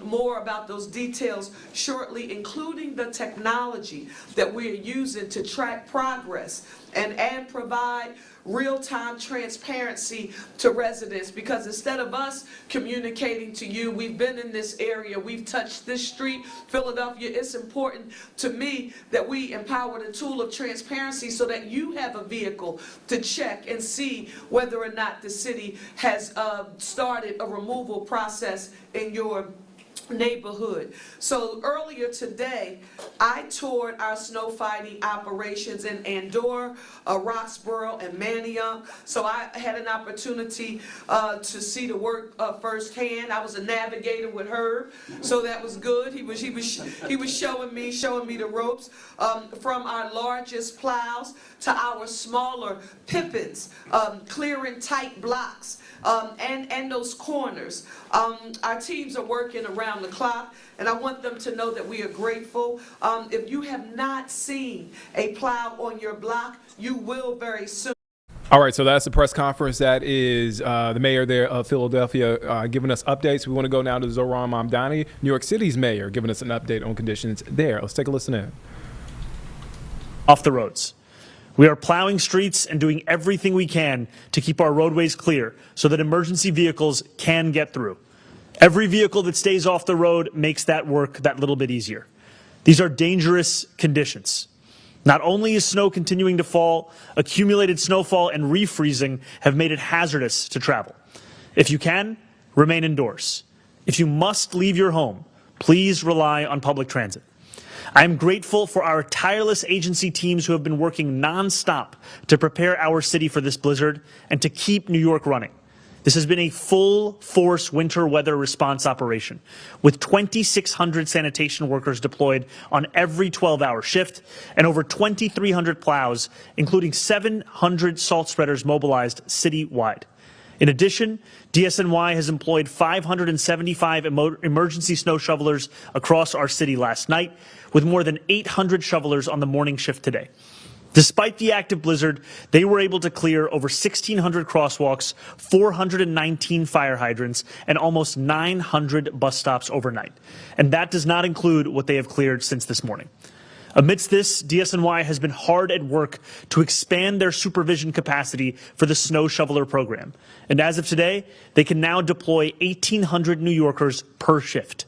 more about those details shortly, including the technology that we are using to track progress and provide real-time transparency to residents, because instead of us communicating to you, we've been in this area, we've touched this street, Philadelphia, it's important to me that we empower the tool of transparency so that you have a vehicle to check and see whether or not the city has started a removal process in your neighborhood. So earlier today, I toured our snow fighting operations in Andorra, Roxborough, and Manayunk. So I had an opportunity to see the work firsthand. I was a navigator with Herb, so that was good. He was showing me the ropes, from our largest plows to our smaller pippins, clearing tight blocks, and those corners. Our teams are working around the clock, and I want them to know that we are grateful. If you have not seen a plow on your block, you will very soon. All right, so that's the press conference. That is the mayor there of Philadelphia giving us updates. We want to go now to Zohran Mamdani, New York City's mayor, giving us an update on conditions there. Let's take a listen in. Off the roads. We are plowing streets and doing everything we can to keep our roadways clear so that emergency vehicles can get through. Every vehicle that stays off the road makes that work that little bit easier. These are dangerous conditions. Not only is snow continuing to fall, accumulated snowfall and refreezing have made it hazardous to travel. If you can, remain indoors. If you must leave your home, please rely on public transit. I am grateful for our tireless agency teams who have been working nonstop to prepare our city for this blizzard and to keep New York running. This has been a full-force winter weather response operation, with 2,600 sanitation workers deployed on every 12-hour shift and over 2,300 plows, including 700 salt spreaders mobilized citywide. In addition, DSNY has employed 575 emergency snow shovelers across our city last night, with more than 800 shovelers on the morning shift today. Despite the active blizzard, they were able to clear over 1,600 crosswalks, 419 fire hydrants, and almost 900 bus stops overnight. And that does not include what they have cleared since this morning. Amidst this, DSNY has been hard at work to expand their supervision capacity for the snow shoveler program. And as of today, they can now deploy 1,800 New Yorkers per shift.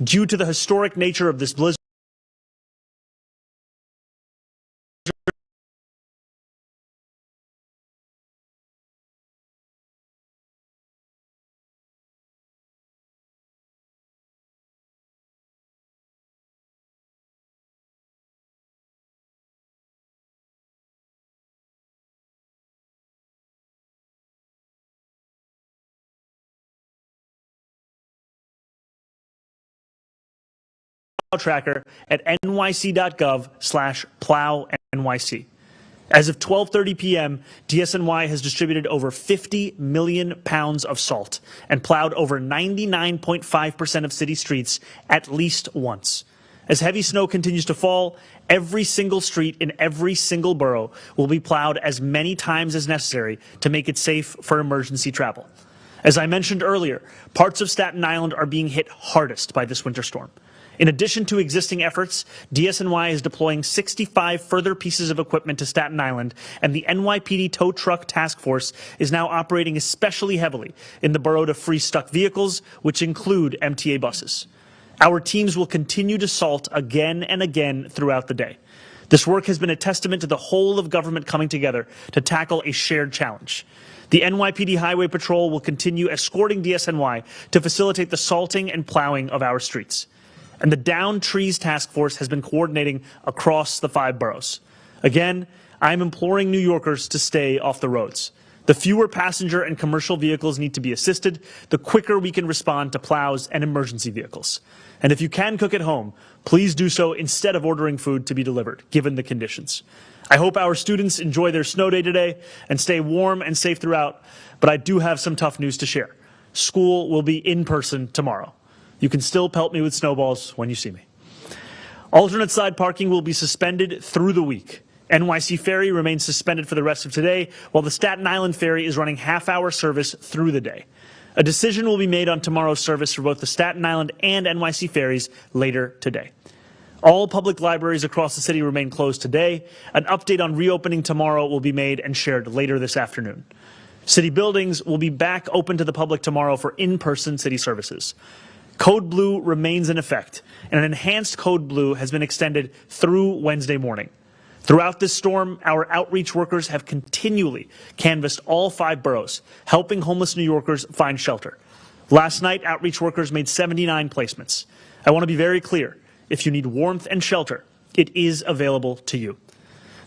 Due to the historic nature of this blizzard, tracker at nyc.gov/plownyc. As of 12:30 p.m., DSNY has distributed over 50 million pounds of salt and plowed over 99.5% of city streets at least once. As heavy snow continues to fall, every single street in every single borough will be plowed as many times as necessary to make it safe for emergency travel. As I mentioned earlier, parts of Staten Island are being hit hardest by this winter storm. In addition to existing efforts, DSNY is deploying 65 further pieces of equipment to Staten Island, and the NYPD Tow Truck Task Force is now operating especially heavily in the borough to free stuck vehicles, which include MTA buses. Our teams will continue to salt again and again throughout the day. This work has been a testament to the whole of government coming together to tackle a shared challenge. The NYPD Highway Patrol will continue escorting DSNY to facilitate the salting and plowing of our streets. And the Down Trees Task Force has been coordinating across the 5 boroughs. Again, I'm imploring New Yorkers to stay off the roads. The fewer passenger and commercial vehicles need to be assisted, the quicker we can respond to plows and emergency vehicles. And if you can cook at home, please do so instead of ordering food to be delivered, given the conditions. I hope our students enjoy their snow day today and stay warm and safe throughout, but I do have some tough news to share. School will be in person tomorrow. You can still pelt me with snowballs when you see me. Alternate side parking will be suspended through the week. NYC Ferry remains suspended for the rest of today, while the Staten Island Ferry is running half-hour service through the day. A decision will be made on tomorrow's service for both the Staten Island and NYC ferries later today. All public libraries across the city remain closed today. An update on reopening tomorrow will be made and shared later this afternoon. City buildings will be back open to the public tomorrow for in-person city services. Code Blue remains in effect, and an enhanced Code Blue has been extended through Wednesday morning. Throughout this storm, our outreach workers have continually canvassed all 5 boroughs, helping homeless New Yorkers find shelter. Last night, outreach workers made 79 placements. I want to be very clear. If you need warmth and shelter, it is available to you.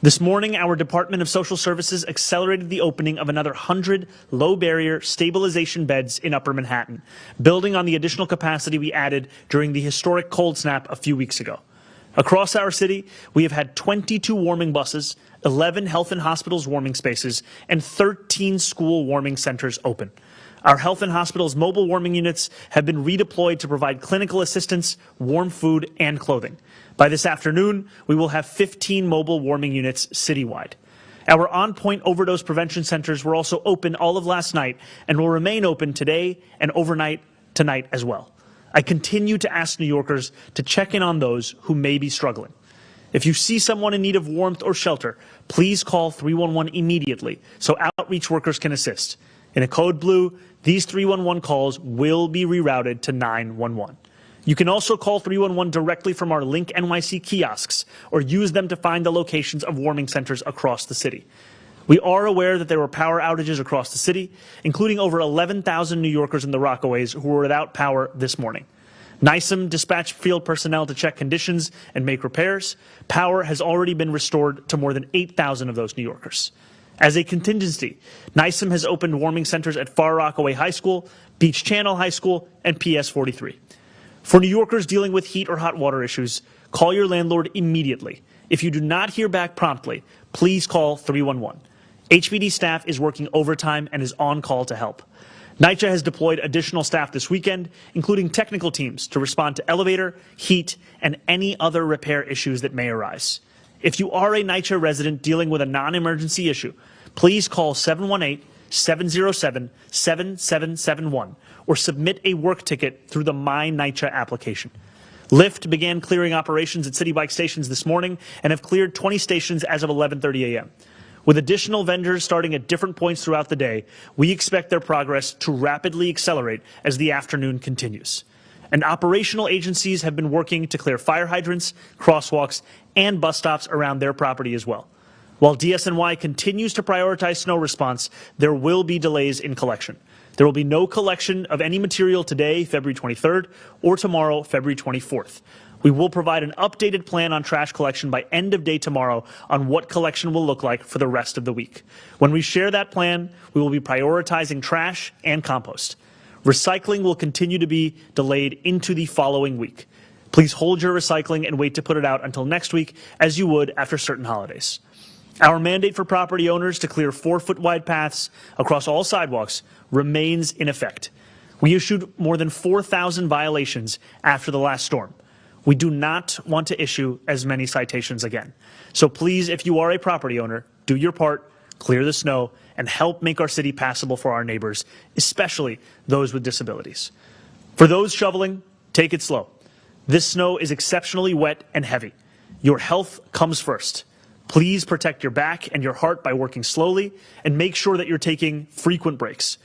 This morning, our Department of Social Services accelerated the opening of another 100 low-barrier stabilization beds in Upper Manhattan, building on the additional capacity we added during the historic cold snap a few weeks ago. Across our city, we have had 22 warming buses, 11 health and hospitals warming spaces, and 13 school warming centers open. Our health and hospitals mobile warming units have been redeployed to provide clinical assistance, warm food, and clothing. By this afternoon, we will have 15 mobile warming units citywide. Our on-point overdose prevention centers were also open all of last night and will remain open today and overnight tonight as well. I continue to ask New Yorkers to check in on those who may be struggling. If you see someone in need of warmth or shelter, please call 311 immediately so outreach workers can assist. In a code blue, these 311 calls will be rerouted to 911. You can also call 311 directly from our Link NYC kiosks or use them to find the locations of warming centers across the city. We are aware that there were power outages across the city, including over 11,000 New Yorkers in the Rockaways who were without power this morning. NYSEM dispatched field personnel to check conditions and make repairs. Power has already been restored to more than 8,000 of those New Yorkers. As a contingency, NYSEM has opened warming centers at Far Rockaway High School, Beach Channel High School, and PS 43. For New Yorkers dealing with heat or hot water issues, call your landlord immediately. If you do not hear back promptly, please call 311. HVD staff is working overtime and is on call to help. NYCHA has deployed additional staff this weekend, including technical teams, to respond to elevator, heat, and any other repair issues that may arise. If you are a NYCHA resident dealing with a non-emergency issue, please call 718-707-7771 or submit a work ticket through the My NYCHA application. Lyft began clearing operations at City Bike stations this morning and have cleared 20 stations as of 11:30 a.m. With additional vendors starting at different points throughout the day, we expect their progress to rapidly accelerate as the afternoon continues. And operational agencies have been working to clear fire hydrants, crosswalks, and bus stops around their property as well. While DSNY continues to prioritize snow response, there will be delays in collection. There will be no collection of any material today, February 23rd, or tomorrow, February 24th. We will provide an updated plan on trash collection by end of day tomorrow on what collection will look like for the rest of the week. When we share that plan, we will be prioritizing trash and compost. Recycling will continue to be delayed into the following week. Please hold your recycling and wait to put it out until next week, as you would after certain holidays. Our mandate for property owners to clear 4-foot wide paths across all sidewalks remains in effect. We issued more than 4,000 violations after the last storm. We do not want to issue as many citations again. So please, if you are a property owner, do your part, clear the snow, and help make our city passable for our neighbors, especially those with disabilities. For those shoveling, take it slow. This snow is exceptionally wet and heavy. Your health comes first. Please protect your back and your heart by working slowly and make sure that you're taking frequent breaks.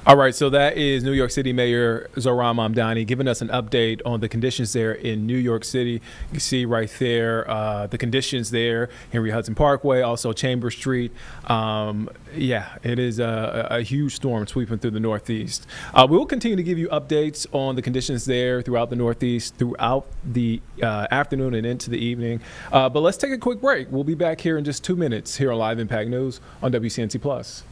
All right, so that is New York City Mayor Zohran Mamdani giving us an update on the conditions there in New York City. You can see right there the conditions there, Henry Hudson Parkway, also Chambers Street. Yeah, it is a huge storm sweeping through the Northeast. We will continue to give you updates on the conditions there throughout the Northeast, throughout the afternoon and into the evening. But let's take a quick break. We'll be back here in just 2 minutes here on Live Impact News on WCNC Plus.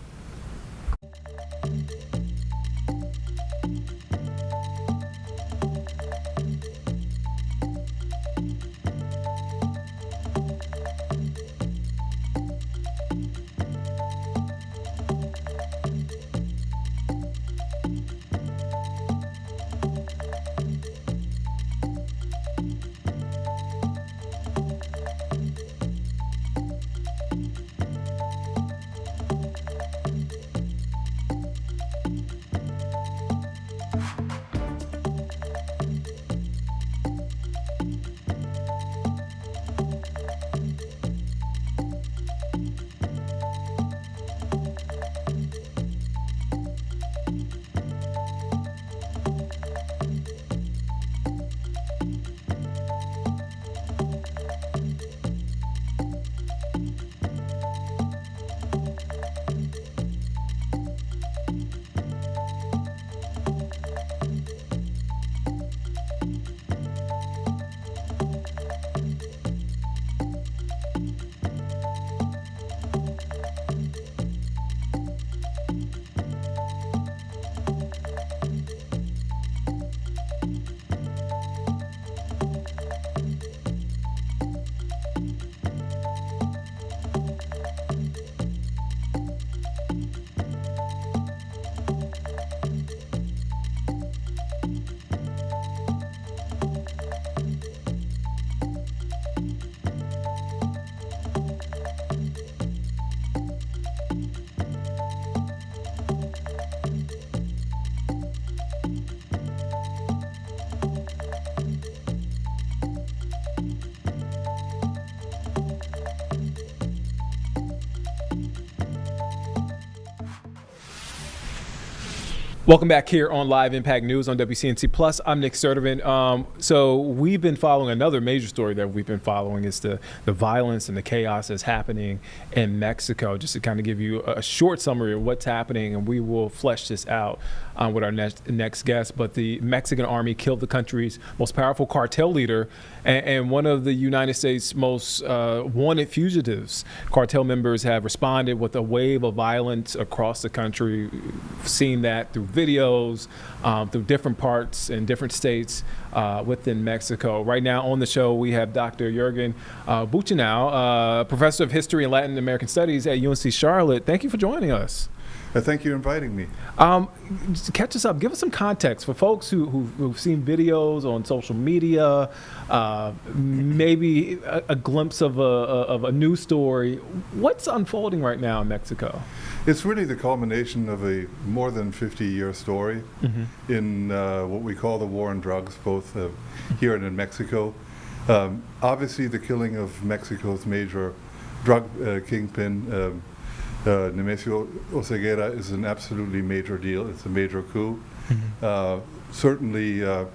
Welcome back here on Live Impact News on WCNC Plus. I'm Nick Sturtevant. So we've been following another major story that we've been following is the violence and the chaos that's happening in Mexico. Just to kind of give you a short summary of what's happening, and we will flesh this out with our next guest. But the Mexican army killed the country's most powerful cartel leader and one of the United States' most wanted fugitives. Cartel members have responded with a wave of violence across the country. We've seen that through videos, through different parts in different states within Mexico. Right now on the show, we have Dr. Jürgen Buchenau, professor of history and Latin American studies at UNC Charlotte. Thank you for joining us. Thank you for inviting me. Just catch us up. Give us some context for folks who've seen videos on social media, maybe a glimpse of a news story. What's unfolding right now in Mexico? It's really the culmination of a more than 50-year story in what we call the war on drugs, both here and in Mexico. Obviously, the killing of Mexico's major drug kingpin, Nemesio Oseguera, is an absolutely major deal. It's a major coup. Certainly,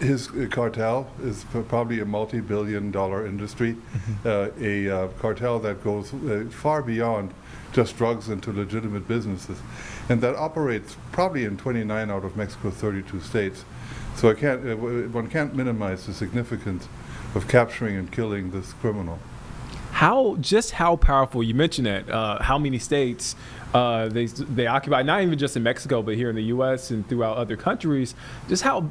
his cartel is probably a multi-billion-dollar industry, a cartel that goes far beyond just drugs into legitimate businesses, and that operates probably in 29 out of Mexico's 32 states. So one can't minimize the significance of capturing and killing this criminal. How powerful, you mentioned that, how many states they occupy, not even just in Mexico, but here in the U.S. and throughout other countries. Just how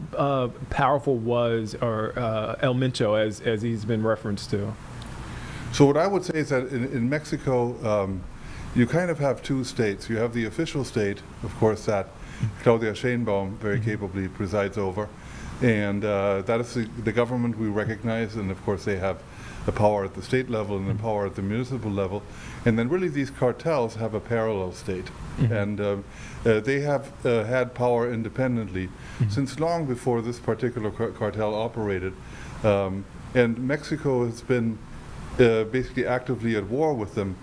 powerful was El Mencho, as he's been referenced to? So what I would say is that in Mexico, you kind of have two states. You have the official state, of course, that Claudia Sheinbaum very capably presides over, and that is the government we recognize, and of course they have the power at the state level and the power at the municipal level. And then really these cartels have a parallel state. And they have had power independently since long before this particular cartel operated. And Mexico has been basically actively at war with them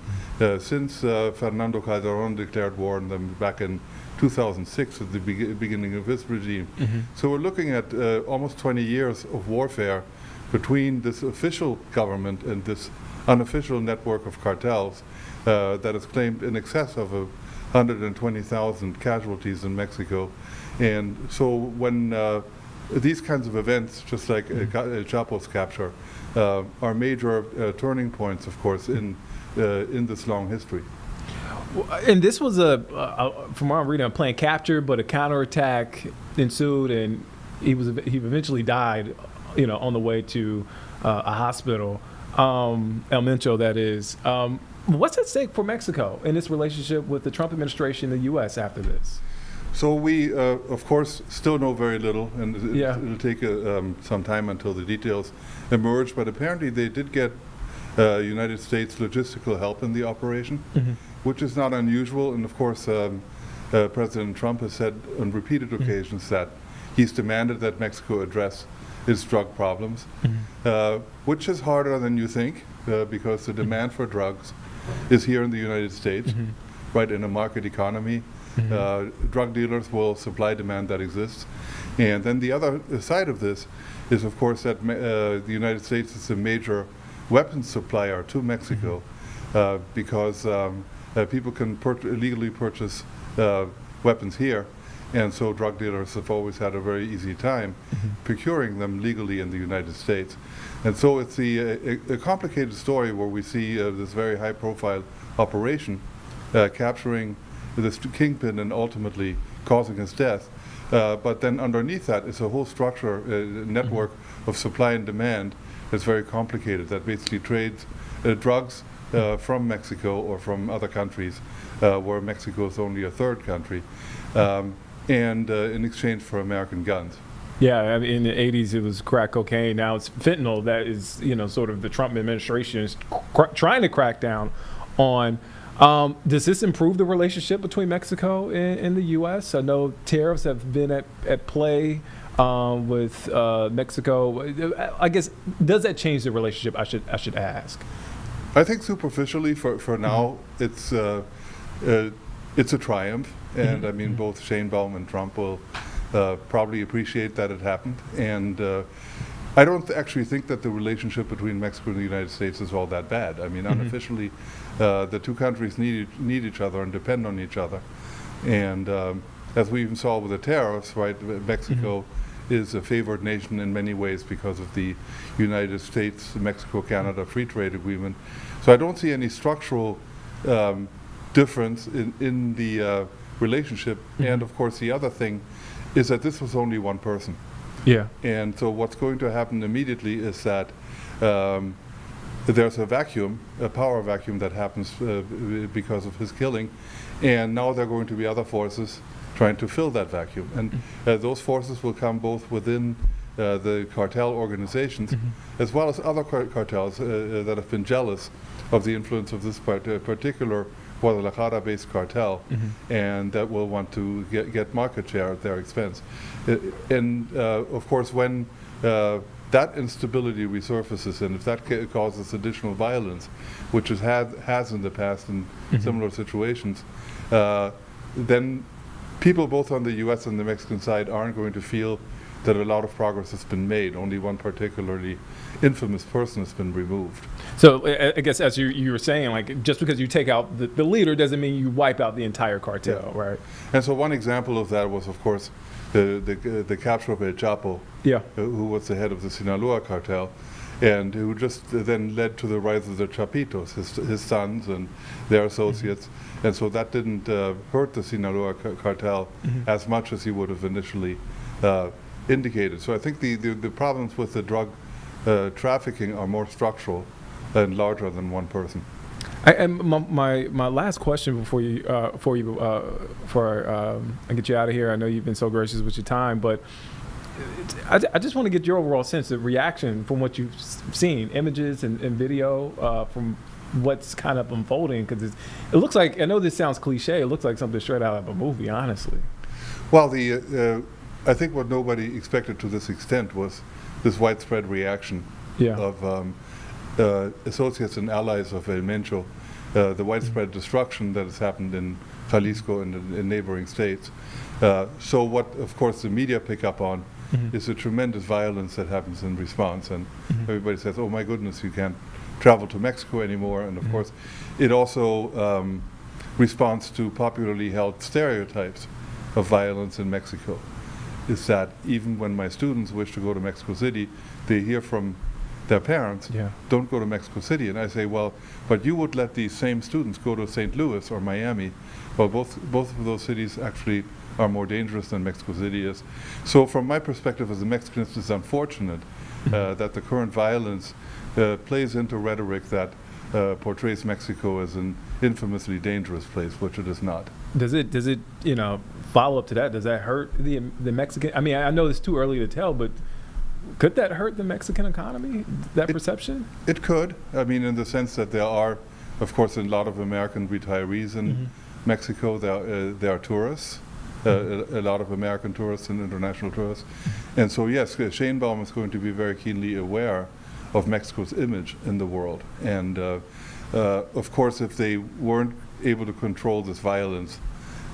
since Fernando Calderón declared war on them back in 2006 at the beginning of his regime. So we're looking at almost 20 years of warfare between this official government and this unofficial network of cartels that has claimed in excess of 120,000 casualties in Mexico. And so when these kinds of events, just like Chapo's capture, are major turning points, of course, in this long history. And this was from what I'm reading, a planned capture, but a counterattack ensued, and he eventually died, on the way to a hospital. El Mencho, that is. What's at stake for Mexico in its relationship with the Trump administration and the U.S. after this? So we, of course, still know very little, and it'll take some time until the details emerge. But apparently they did get United States logistical help in the operation, which is not unusual. And of course, President Trump has said on repeated occasions that he's demanded that Mexico address its drug problems, which is harder than you think, because the demand for drugs is here in the United States, right, in a market economy. Drug dealers will supply demand that exists. And then the other side of this is, of course, that the United States is a major weapons supplier to Mexico, because people can illegally purchase weapons here. And so drug dealers have always had a very easy time procuring them legally in the United States. And so it's a complicated story where we see this very high-profile operation capturing this kingpin and ultimately causing his death. But then underneath that is a whole structure, network of supply and demand that's very complicated, that basically trades drugs from Mexico or from other countries, where Mexico is only a third country, and in exchange for American guns. Yeah, I mean, in the 80s it was crack cocaine. Now it's fentanyl that is, sort of the Trump administration is trying to crack down on. Does this improve the relationship between Mexico and the U.S.? I know tariffs have been at play with Mexico. I guess, does that change the relationship? I should ask. I think superficially, for now, it's a triumph, And I mean, both Sheinbaum and Trump will probably appreciate that it happened. And I don't actually think that the relationship between Mexico and the United States is all that bad. I mean, unofficially, the two countries need each other and depend on each other. And as we even saw with the tariffs, right, Mexico is a favored nation in many ways because of the United States, Mexico-Canada Free Trade Agreement. So I don't see any structural difference in the relationship. And of course, the other thing is that this was only one person. Yeah. And so what's going to happen immediately is that there's a vacuum, a power vacuum that happens because of his killing. And now there are going to be other forces trying to fill that vacuum. And those forces will come both within the cartel organizations as well as other cartels that have been jealous of the influence of this particular Guadalajara-based cartel, and that will want to get market share at their expense. And of course, when that instability resurfaces, and if that causes additional violence, which it has in the past in similar situations, then people both on the U.S. and the Mexican side aren't going to feel that a lot of progress has been made. Only one particularly infamous person has been removed. So I guess as you were saying, like, just because you take out the leader doesn't mean you wipe out the entire cartel, right? And so one example of that was, of course, the capture of El Chapo, who was the head of the Sinaloa cartel, and who just then led to the rise of the Chapitos, his sons and their associates. And so that didn't hurt the Sinaloa cartel as much as he would have initially indicated. So I think the problems with the drug trafficking are more structural and larger than one person. And my last question before I get you out of here. I know you've been so gracious with your time, but I just want to get your overall sense of reaction from what you've seen, images and video from what's kind of unfolding, because it looks like, I know this sounds cliche, it looks like something straight out of a movie, honestly. Well, I think what nobody expected to this extent was this widespread reaction of associates and allies of El Mencho, the widespread destruction that has happened in Jalisco and in neighboring states. So what, of course, the media pick up on is the tremendous violence that happens in response. And everybody says, oh my goodness, you can't travel to Mexico anymore. And of course, it also responds to popularly held stereotypes of violence in Mexico. Is that even when my students wish to go to Mexico City, they hear from their parents, don't go to Mexico City. And I say, well, but you would let these same students go to St. Louis or Miami. Well, both of those cities actually are more dangerous than Mexico City is. So from my perspective as a Mexican, it's unfortunate that the current violence plays into rhetoric that portrays Mexico as an infamously dangerous place, which it is not. Does it follow up to that? Does that hurt the Mexican? I mean, I know it's too early to tell, but could that hurt the Mexican economy, that perception? It could. I mean, in the sense that there are, of course, a lot of American retirees in Mexico. There are tourists, a lot of American tourists and international tourists. And so, yes, Sheinbaum is going to be very keenly aware of Mexico's image in the world. And, of course, if they weren't able to control this violence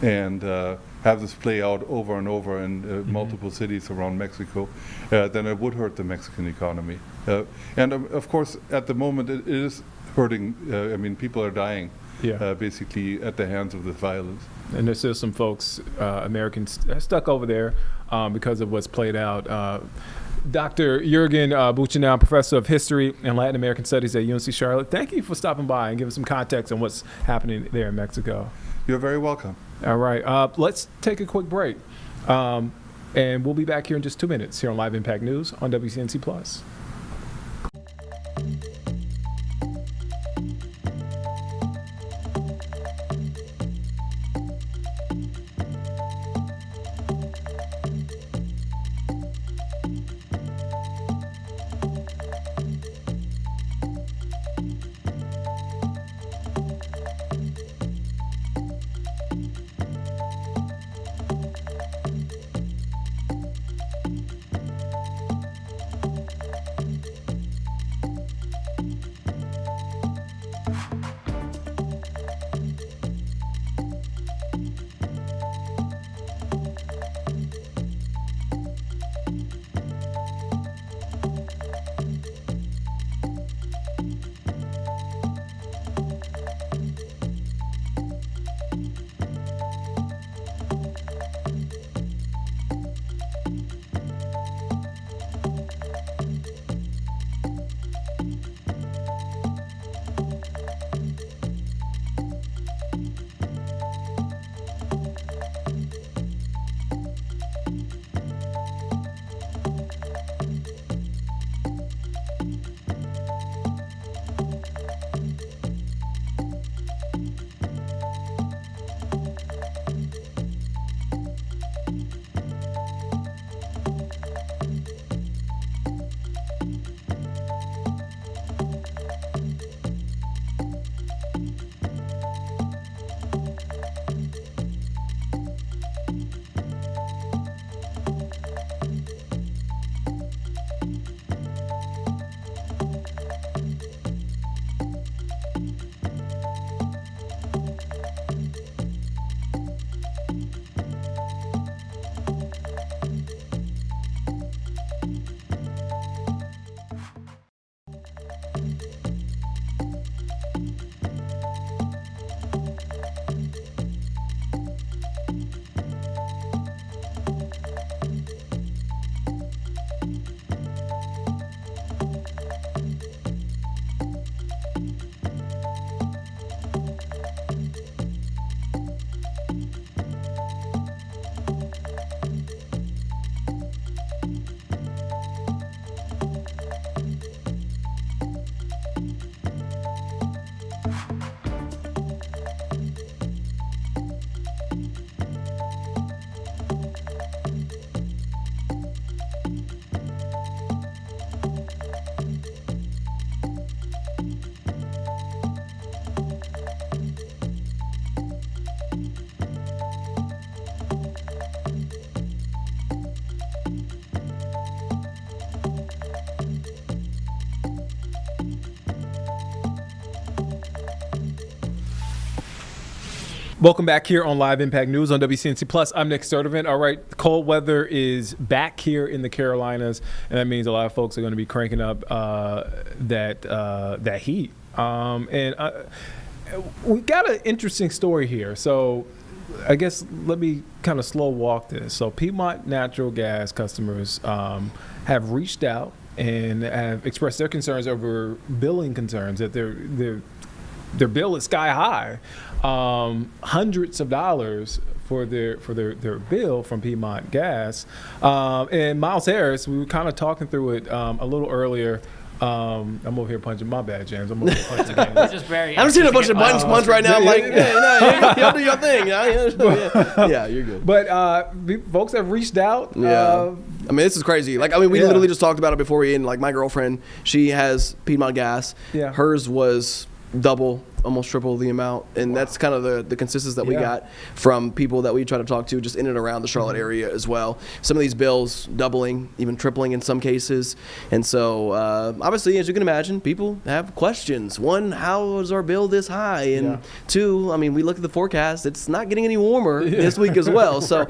and have this play out over and over in multiple cities around Mexico, then it would hurt the Mexican economy. And of course, at the moment, it is hurting. I mean, people are dying, basically, at the hands of this violence. And there's still some folks, Americans, stuck over there because of what's played out. Dr. Jürgen Buchenau, Professor of History and Latin American Studies at UNC Charlotte, thank you for stopping by and giving some context on what's happening there in Mexico. You're very welcome. All right. Let's take a quick break. And we'll be back here in just 2 minutes here on Live Impact News on WCNC Plus. Welcome back here on Live Impact News on WCNC Plus. I'm Nick Sturdivant. All right, cold weather is back here in the Carolinas, and that means a lot of folks are going to be cranking up that heat. We got an interesting story here. So I guess let me kind of slow walk this. So Piedmont Natural Gas customers have reached out and have expressed their concerns over billing concerns, that their bill is sky high, hundreds of dollars for their bill from Piedmont Gas. And Miles Harris, we were kind of talking through it a little earlier. I'm over here punching. My bad, James. I'm over here punching. I'm seeing a bunch of buttons punch right now. I'm like, y'all do your thing. Yeah, you're good. But folks have reached out. Yeah. I mean, this is crazy. Like, I mean, we literally just talked about it before we end. Like, my girlfriend, she has Piedmont Gas. Yeah. Hers was double, almost triple the amount, and that's kind of the consensus that we got from people that we try to talk to just in and around the Charlotte area as well. Some of these bills doubling, even tripling in some cases. And so obviously, as you can imagine, people have questions. One, how is our bill this high? And two, I mean, we look at the forecast, it's not getting any warmer this week as well. So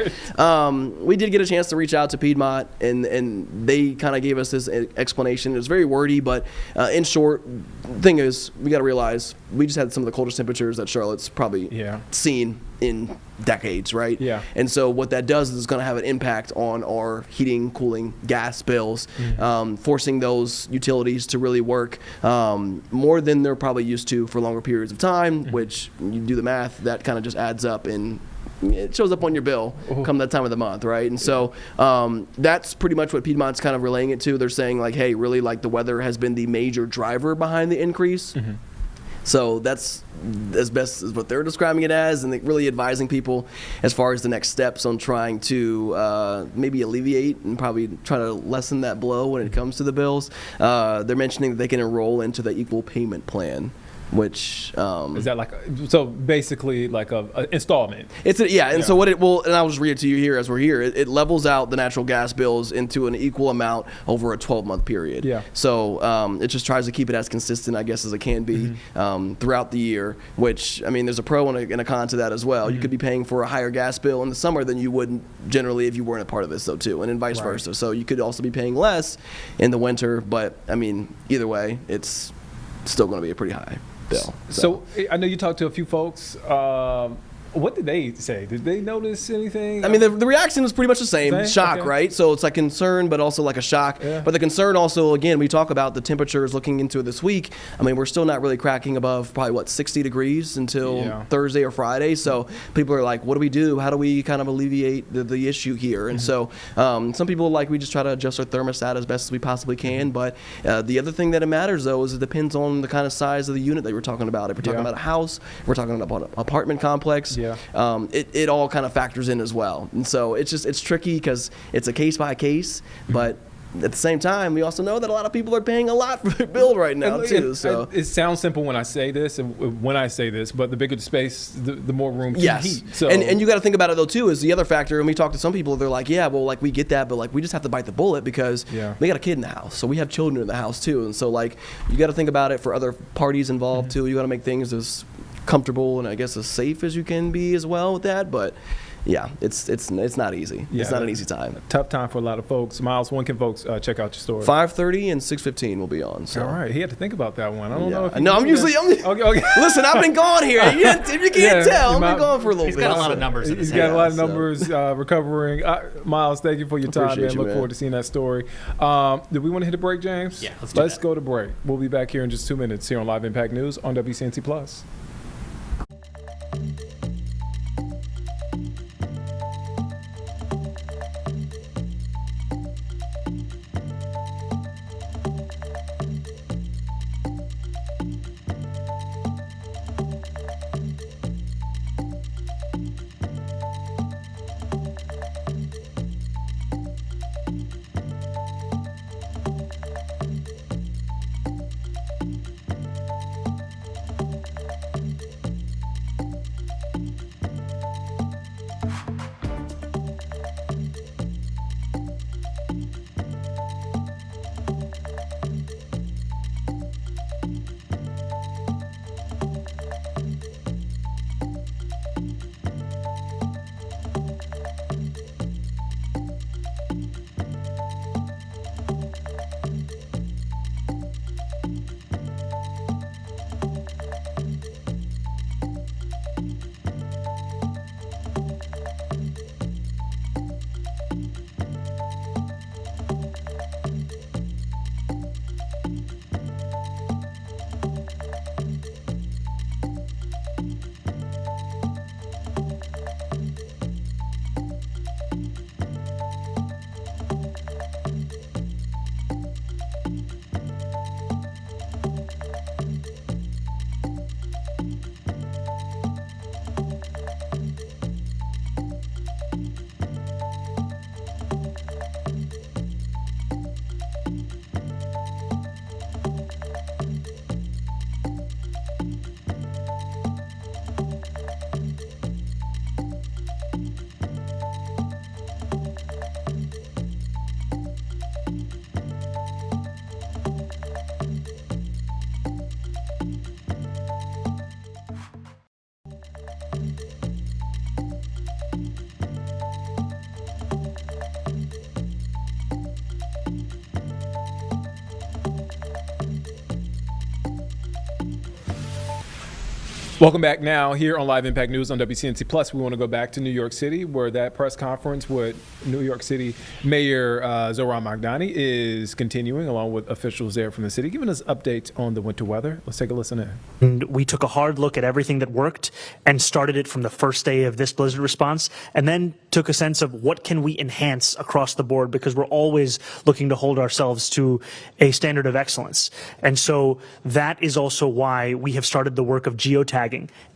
we did get a chance to reach out to Piedmont, and they kind of gave us this explanation. It was very wordy, but in short, the thing is, we got to realize we just had some of the coldest temperatures that Charlotte's probably seen in decades, right? Yeah. And so what that does is it's going to have an impact on our heating, cooling, gas bills, forcing those utilities to really work more than they're probably used to for longer periods of time, which you do the math, that kind of just adds up and it shows up on your bill come that time of the month, right? And so that's pretty much what Piedmont's kind of relaying it to. They're saying like, hey, really, like the weather has been the major driver behind the increase. So that's as best as what they're describing it as, and really advising people as far as the next steps on trying to maybe alleviate and probably try to lessen that blow when it comes to the bills. They're mentioning that they can enroll into the equal payment plan, which is that like so basically like a installment. It's and so what it will, and I'll just read it to you here as we're here. It levels out the natural gas bills into an equal amount over a 12-month period. So it just tries to keep it as consistent, I guess, as it can be throughout the year. Which, I mean, there's a pro and a con to that as well. You could be paying for a higher gas bill in the summer than you would generally if you weren't a part of this, though, too, and then vice versa. So you could also be paying less in the winter, but I mean, either way, it's still going to be a pretty high bill. So I know you talked to a few folks. What did they say? Did they notice anything? I mean, the reaction is pretty much the same. Shock, right? So it's like concern, but also like a shock. But the concern also, again, we talk about the temperatures looking into this week. I mean, we're still not really cracking above probably, 60 degrees until Thursday or Friday. So people are like, what do we do? How do we kind of alleviate the issue here? And so some people are like, we just try to adjust our thermostat as best as we possibly can. But the other thing that it matters, though, is it depends on the kind of size of the unit that we're talking about. If we're talking about a house, if we're talking about an apartment complex, it all kind of factors in as well. And so it's tricky because it's a case by case, but at the same time, we also know that a lot of people are paying a lot for their bill right now too. So it sounds simple when I say this, but the bigger the space, the more room to heat. So and you got to think about it though too. Is the other factor, and we talk to some people, they're like, yeah, well, like we get that, but like we just have to bite the bullet because we got a kid in the house, so we have children in the house too, and so like you got to think about it for other parties involved too. You got to make things as comfortable and I guess as safe as you can be as well with that, but yeah, it's not easy. It's not an easy time. Tough time for a lot of folks. Miles, when can folks check out your story? 5:30 and 6:15 will be on. So. All right, he had to think about that one. I don't know if I'm usually okay. Listen, I've been gone here. If you can't tell, I've been gone for a little bit. He's got a lot of numbers. He's got a lot of numbers recovering. Miles, thank you for your time, man. Look forward to seeing that story. Do we want to hit a break, James? Yeah, let's go to break. We'll be back here in just 2 minutes here on Live Impact News on WCNC Plus. Welcome back now here on Live Impact News on WCNC Plus. We want to go back to New York City, where that press conference with New York City Mayor Zohran Mamdani is continuing, along with officials there from the city, giving us updates on the winter weather. Let's take a listen in. And we took a hard look at everything that worked and started it from the first day of this blizzard response, and then took a sense of what can we enhance across the board, because we're always looking to hold ourselves to a standard of excellence. And so that is also why we have started the work of geotagging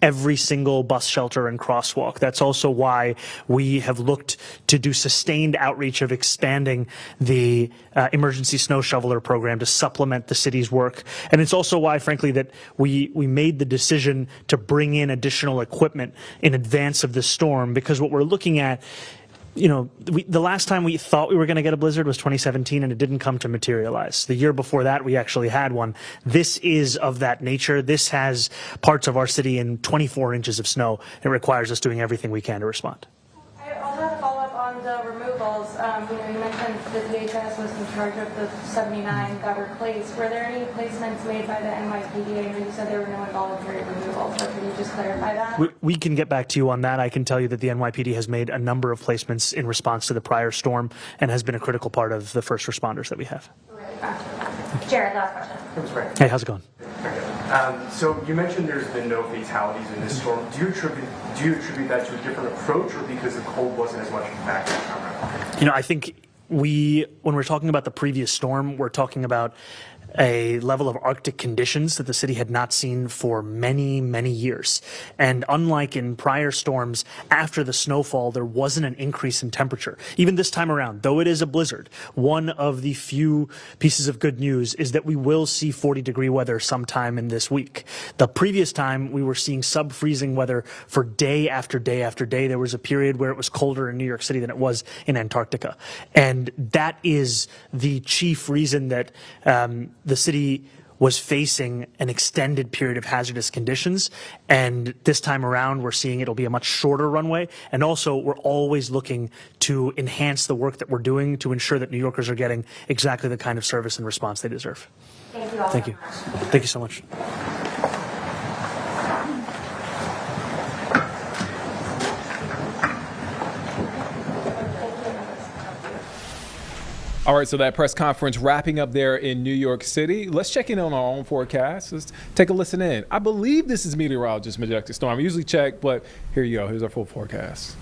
every single bus shelter and crosswalk. That's also why we have looked to do sustained outreach of expanding the emergency snow shoveler program to supplement the city's work. And it's also why, frankly, that we made the decision to bring in additional equipment in advance of the storm, because what we're looking at, the last time we thought we were going to get a blizzard was 2017, and it didn't come to materialize. The year before that, we actually had one. This is of that nature. This has parts of our city in 24 inches of snow. It requires us doing everything we can to respond. I also have a follow-up on the removals. You mentioned the DHS was in charge of the 79 got replaced. Were there any placements made by the NYPD? I know you said there were no involuntary removals, but can you just clarify that? We can get back to you on that. I can tell you that the NYPD has made a number of placements in response to the prior storm and has been a critical part of the first responders that we have. Jared, last question. Thanks, Brad. Hey, how's it going? So you mentioned there's been no fatalities in this storm. Do you attribute that to a different approach, or because the cold wasn't as much of a factor this time around? I think when we're talking about the previous storm, we're talking about a level of Arctic conditions that the city had not seen for many, many years. And unlike in prior storms, after the snowfall, there wasn't an increase in temperature. Even this time around, though it is a blizzard, one of the few pieces of good news is that we will see 40-degree weather sometime in this week. The previous time, we were seeing sub-freezing weather for day after day after day. There was a period where it was colder in New York City than it was in Antarctica. And that is the chief reason that the city was facing an extended period of hazardous conditions. And this time around, we're seeing it'll be a much shorter runway. And also, we're always looking to enhance the work that we're doing to ensure that New Yorkers are getting exactly the kind of service and response they deserve. Thank you all. Thank you. Thank you so much. All right, so that press conference wrapping up there in New York City. Let's check in on our own forecast. Let's take a listen in. I believe this is meteorologist Majestic Storm. I usually check, but here you go. Here's our full forecast.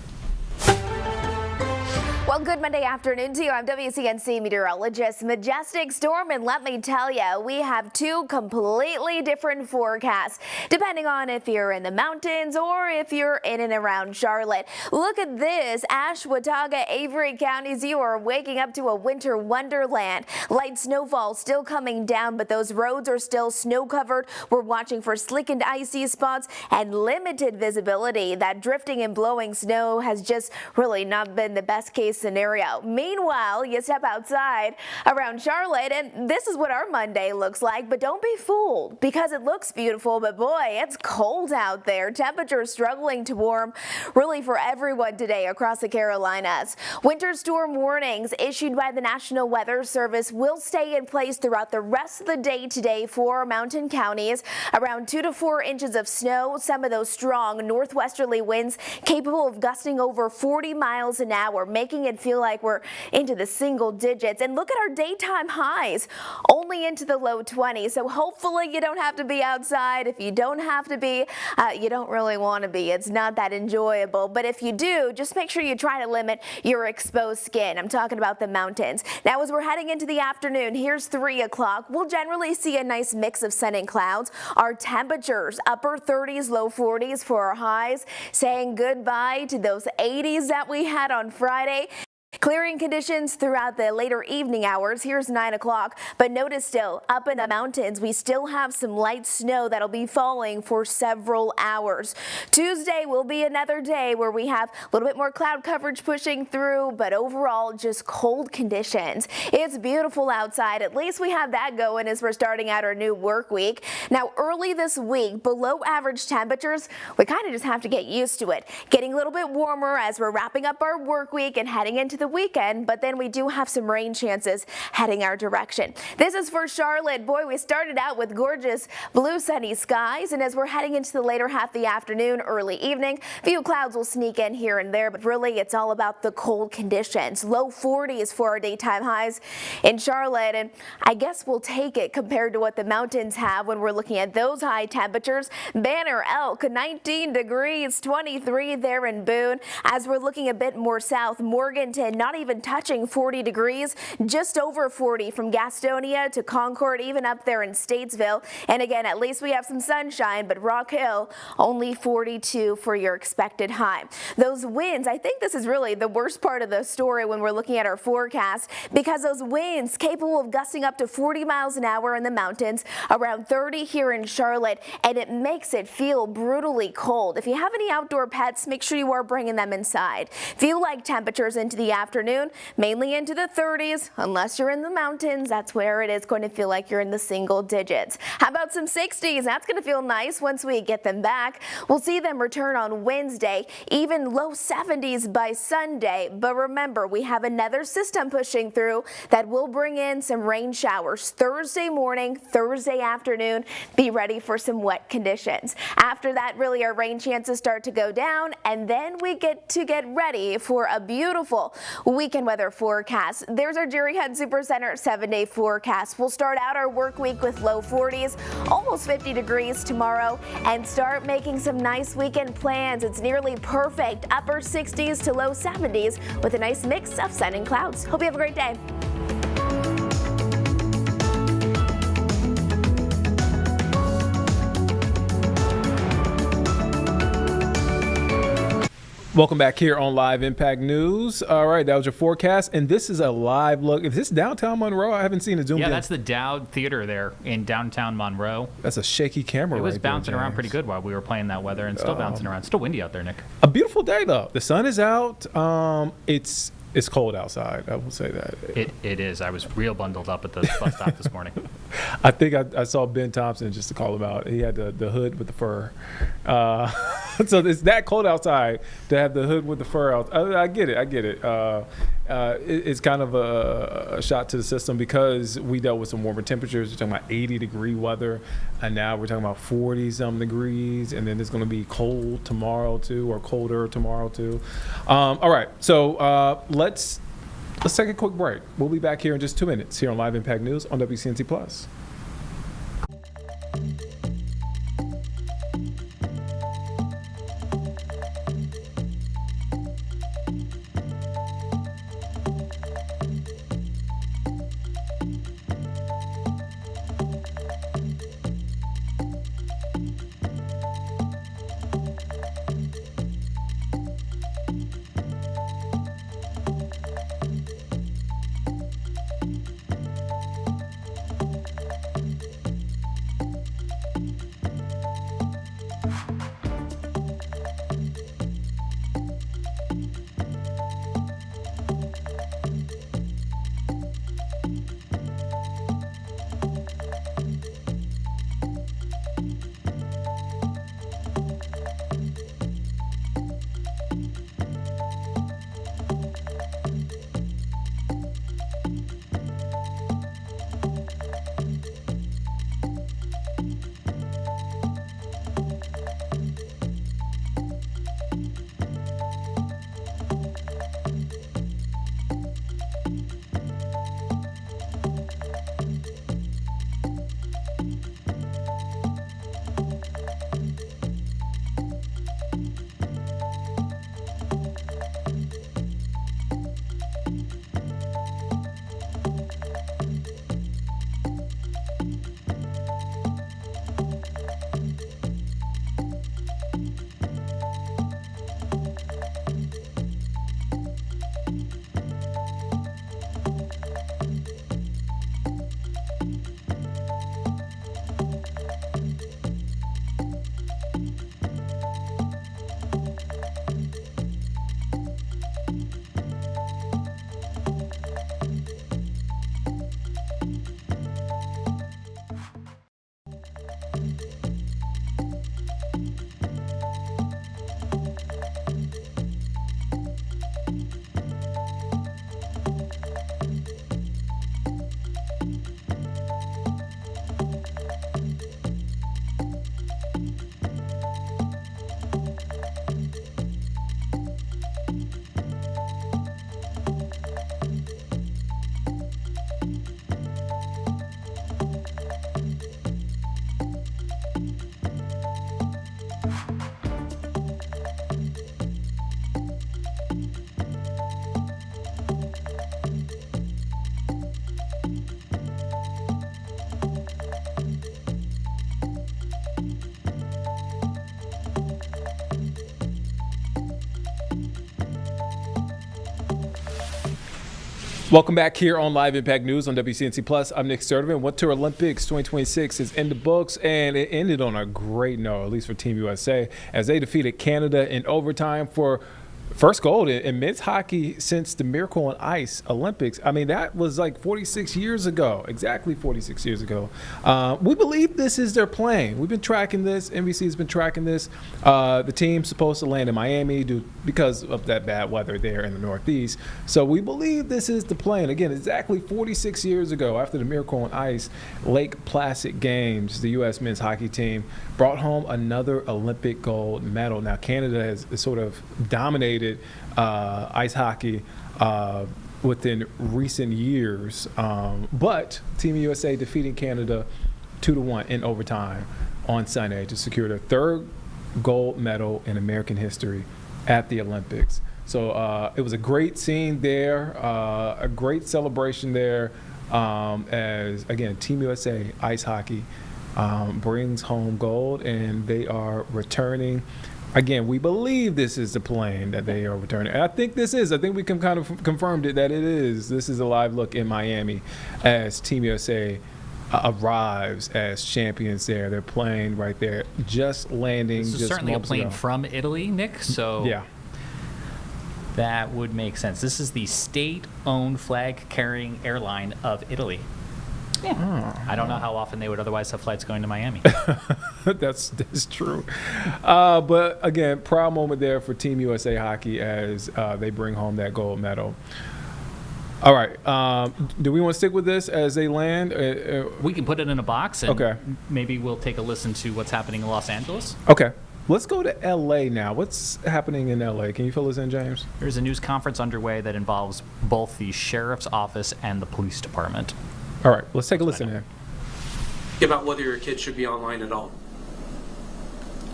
Well, good Monday afternoon to you. I'm WCNC meteorologist Majestic Storm, and let me tell you, we have two completely different forecasts, depending on if you're in the mountains or if you're in and around Charlotte. Look at this. Ashwaubenon, Avery counties, you are waking up to a winter wonderland. Light snowfall still coming down, but those roads are still snow-covered. We're watching for slick and icy spots and limited visibility. That drifting and blowing snow has just really not been the best case scenario. Meanwhile, you step outside around Charlotte and this is what our Monday looks like, but don't be fooled because it looks beautiful, but boy, it's cold out there. Temperatures struggling to warm really for everyone today across the Carolinas. Winter storm warnings issued by the National Weather Service will stay in place throughout the rest of the day today for mountain counties. Around 2 to 4 inches of snow, some of those strong northwesterly winds capable of gusting over 40 miles an hour, making it feel like we're into the single digits. And look at our daytime highs, only into the low 20s. So hopefully you don't have to be outside. If you don't have to be, you don't really want to be. It's not that enjoyable. But if you do, just make sure you try to limit your exposed skin. I'm talking about the mountains. Now, as we're heading into the afternoon, here's 3 o'clock. We'll generally see a nice mix of sun and clouds. Our temperatures, upper 30s, low 40s for our highs, saying goodbye to those 80s that we had on Friday. Clearing conditions throughout the later evening hours. Here's 9 o'clock, but notice still up in the mountains, we still have some light snow that'll be falling for several hours. Tuesday will be another day where we have a little bit more cloud coverage pushing through, but overall just cold conditions. It's beautiful outside. At least we have that going as we're starting out our new work week. Now, early this week, below average temperatures, we kind of just have to get used to it. Getting a little bit warmer as we're wrapping up our work week and heading into into the weekend, but then we do have some rain chances heading our direction. This is for Charlotte. Boy, we started out with gorgeous blue sunny skies, and as we're heading into the later half of the afternoon, early evening, a few clouds will sneak in here and there, but really it's all about the cold conditions. Low 40s for our daytime highs in Charlotte, and I guess we'll take it compared to what the mountains have when we're looking at those high temperatures. Banner Elk, 19 degrees, 23 there in Boone. As we're looking a bit more south, Morganton not even touching 40 degrees, just over 40 from Gastonia to Concord, even up there in Statesville. And again, at least we have some sunshine, but Rock Hill only 42 for your expected high. Those winds, I think this is really the worst part of the story when we're looking at our forecast, because those winds capable of gusting up to 40 miles an hour in the mountains, around 30 here in Charlotte, and it makes it feel brutally cold. If you have any outdoor pets, make sure you are bringing them inside. Feel like temperatures into the afternoon, mainly into the 30s, unless you're in the mountains. That's where it is going to feel like you're in the single digits. How about some 60s? That's going to feel nice once we get them back. We'll see them return on Wednesday, even low 70s by Sunday. But remember, we have another system pushing through that will bring in some rain showers Thursday morning, Thursday afternoon. Be ready for some wet conditions. After that, really our rain chances start to go down, and then we get ready for a beautiful weekend weather forecast. There's our Jerry Hunt Supercenter 7-day forecast. We'll start out our work week with low 40s, almost 50 degrees tomorrow, and start making some nice weekend plans. It's nearly perfect, upper 60s to low 70s with a nice mix of sun and clouds. Hope you have a great day. Welcome back here on Live Impact News. All right, that was your forecast, and this is a live look. Is this downtown Monroe? I haven't seen it zoomed in. Yeah, that's the Dowd Theater there in downtown Monroe. That's a shaky camera. It was right bouncing there, around pretty good while we were playing that weather, and still bouncing around. Still windy out there, Nick. A beautiful day though. The sun is out. It's cold outside. I will say that. It is. I was real bundled up at the bus stop this morning. I think I saw Ben Thompson, just to call him out. He had the hood with the fur. So it's that cold outside to have the hood with the fur out. I get it. It's kind of a shot to the system because we dealt with some warmer temperatures. We're talking about 80-degree weather, and now we're talking about 40-some degrees, and then it's going to be cold tomorrow too, or colder tomorrow too. All right, so let's take a quick break. We'll be back here in just 2 minutes here on Live Impact News on WCNC Plus. Welcome back here on Live Impact News on WCNC Plus. I'm Nick Sturdivant. Winter Olympics 2026 is in the books, and it ended on a great note, at least for Team USA, as they defeated Canada in overtime for first gold in men's hockey since the Miracle on Ice Olympics. I mean, that was like 46 years ago, exactly 46 years ago. We believe this is their plan. We've been tracking this. NBC has been tracking this. The team's supposed to land in Miami because of that bad weather there in the Northeast. So we believe this is the plan. Again, exactly 46 years ago, after the Miracle on Ice Lake Placid Games, the U.S. men's hockey team brought home another Olympic gold medal. Now, Canada has sort of dominated ice hockey within recent years, but Team USA defeating Canada 2-1 in overtime on Sunday to secure their third gold medal in American history at the Olympics. So it was a great scene there, a great celebration there, as again Team USA ice hockey brings home gold, and they are returning. Again, we believe this is the plan that they are returning. And I think this is. I think we can kind of confirmed it that it is. This is a live look in Miami as Team USA arrives as champions there. They're playing right there, just landing. This is just certainly a plane ago. from Italy, Nick. So yeah, that would make sense. This is the state-owned flag-carrying airline of Italy. Yeah. I don't know how often they would otherwise have flights going to Miami. That's true. But again, proud moment there for Team USA hockey as they bring home that gold medal. All right. Do we want to stick with this as they land? We can put it in a box, and okay. Maybe we'll take a listen to what's happening in Los Angeles. Okay. Let's go to L.A. now. What's happening in L.A.? Can you fill us in, James? There's a news conference underway that involves both the sheriff's office and the police department. All right, let's take a listen here. About whether your kid should be online at all.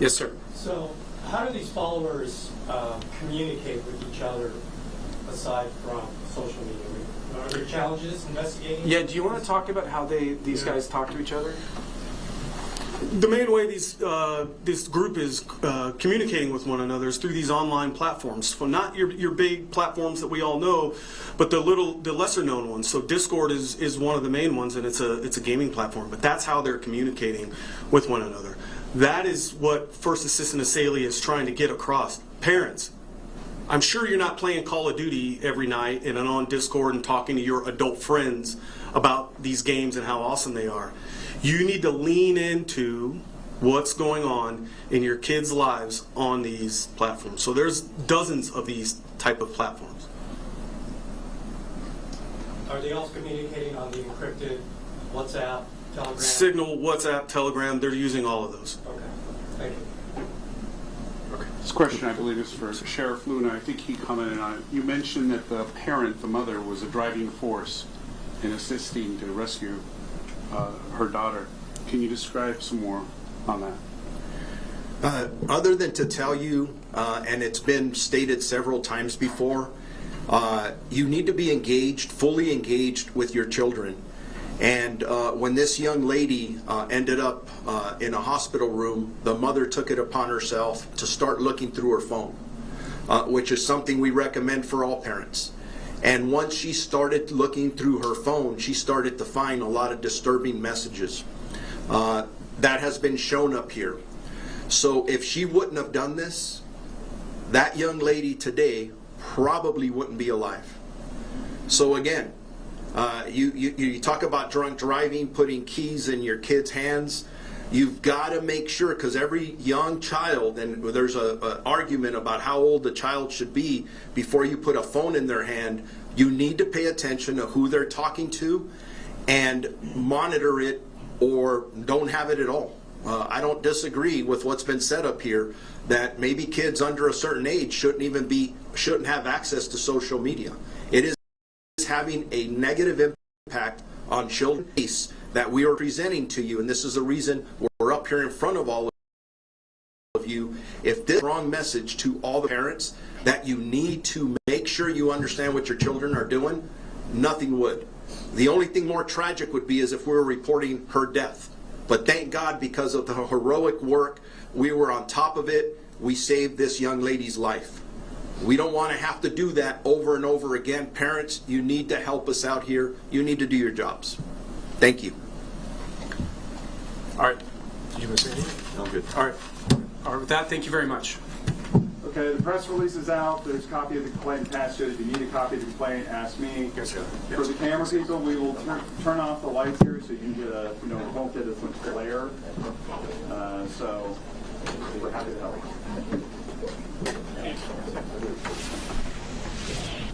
Yes, sir. So, how do these followers communicate with each other aside from social media? Are there challenges investigating? Yeah, do you want to talk about how these guys talk to each other? The main way this group is communicating with one another is through these online platforms. So not your big platforms that we all know, but the lesser known ones. So Discord is one of the main ones, and it's a gaming platform. But that's how they're communicating with one another. That is what First Assistant Assailee is trying to get across. Parents, I'm sure you're not playing Call of Duty every night and on Discord and talking to your adult friends about these games and how awesome they are. You need to lean into what's going on in your kids' lives on these platforms. So there's dozens of these type of platforms. Are they also communicating on the encrypted WhatsApp, Telegram? Signal, WhatsApp, Telegram, they're using all of those. Okay, thank you. This question, I believe, is for Sheriff Luna. I think he commented on it. You mentioned that the parent, the mother, was a driving force in assisting to rescue her daughter. Can you describe some more on that? Other than to tell you, and it's been stated several times before, you need to be engaged, fully engaged with your children. And when this young lady ended up in a hospital room, the mother took it upon herself to start looking through her phone, which is something we recommend for all parents. And once she started looking through her phone, she started to find a lot of disturbing messages. That has been shown up here. So if she wouldn't have done this, that young lady today probably wouldn't be alive. So again, you talk about drunk driving, putting keys in your kids' hands. You've got to make sure, because every young child, and there's an argument about how old the child should be before you put a phone in their hand. You need to pay attention to who they're talking to and monitor it, or don't have it at all. I don't disagree with what's been said up here that maybe kids under a certain age shouldn't have access to social media. It is having a negative impact on children that we are presenting to you, and this is the reason we're up here in front of all of you. If this is a strong message to all the parents that you need to make sure you understand what your children are doing, nothing would. The only thing more tragic would be is if we were reporting her death. But thank God, because of the heroic work, we were on top of it. We saved this young lady's life. We don't want to have to do that over and over again. Parents, you need to help us out here. You need to do your jobs. Thank you. All right. Did you want to say anything? No, good. All right. With that, thank you very much. Okay, the press release is out. There's a copy of the complaint attached to it. If you need a copy of the complaint, ask me. Yes, sir. For the camera people, we will turn off the lights here so you can get a, you know, it won't get as much glare. So we're happy to help.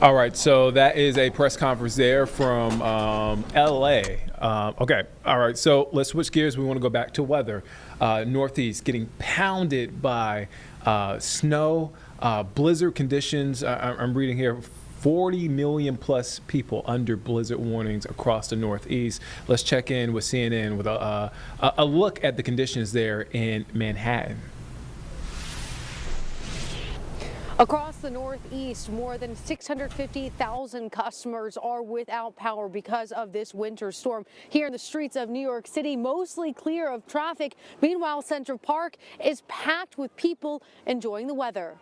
All right, so that is a press conference there from LA. Okay, all right, so let's switch gears. We want to go back to weather. Northeast getting pounded by snow, blizzard conditions. I'm reading here 40 million plus people under blizzard warnings across the Northeast. Let's check in with CNN with a look at the conditions there in Manhattan. Across the Northeast, more than 650,000 customers are without power because of this winter storm. Here in the streets of New York City, mostly clear of traffic. Meanwhile, Central Park is packed with people enjoying the weather.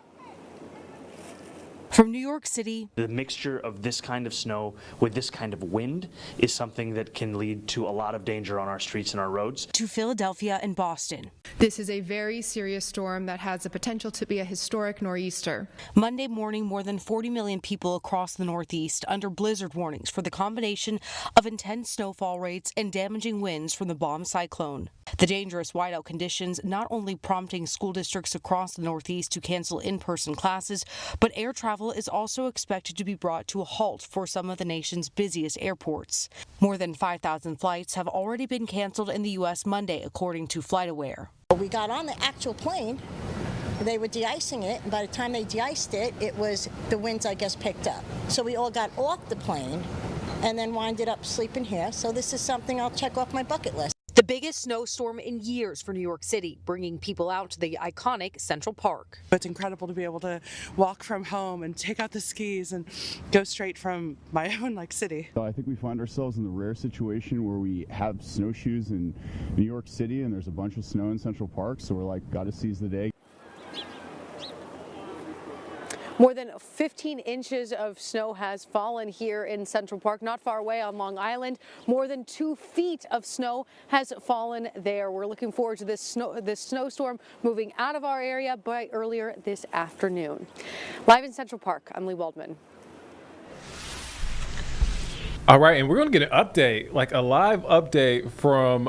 From New York City, the mixture of this kind of snow with this kind of wind is something that can lead to a lot of danger on our streets and our roads. To Philadelphia and Boston. This is a very serious storm that has the potential to be a historic nor'easter. Monday morning, more than 40 million people across the Northeast under blizzard warnings for the combination of intense snowfall rates and damaging winds from the bomb cyclone. The dangerous whiteout conditions not only prompting school districts across the Northeast to cancel in-person classes, but air travel is also expected to be brought to a halt for some of the nation's busiest airports. More than 5,000 flights have already been canceled in the U.S. Monday, according to FlightAware. We got on the actual plane. They were de-icing it, and by the time they de-iced it, it was the winds, I guess, picked up. So we all got off the plane and then winded up sleeping here. So this is something I'll check off my bucket list. The biggest snowstorm in years for New York City, bringing people out to the iconic Central Park. It's incredible to be able to walk from home and take out the skis and go straight from my own city. I think we find ourselves in the rare situation where we have snowshoes in New York City and there's a bunch of snow in Central Park, so we're got to seize the day. More than 15 inches of snow has fallen here in Central Park, not far away on Long Island. More than 2 feet of snow has fallen there. We're looking forward to this snowstorm moving out of our area by earlier this afternoon. Live in Central Park, I'm Lee Waldman. All right, and we're going to get an update, a live update from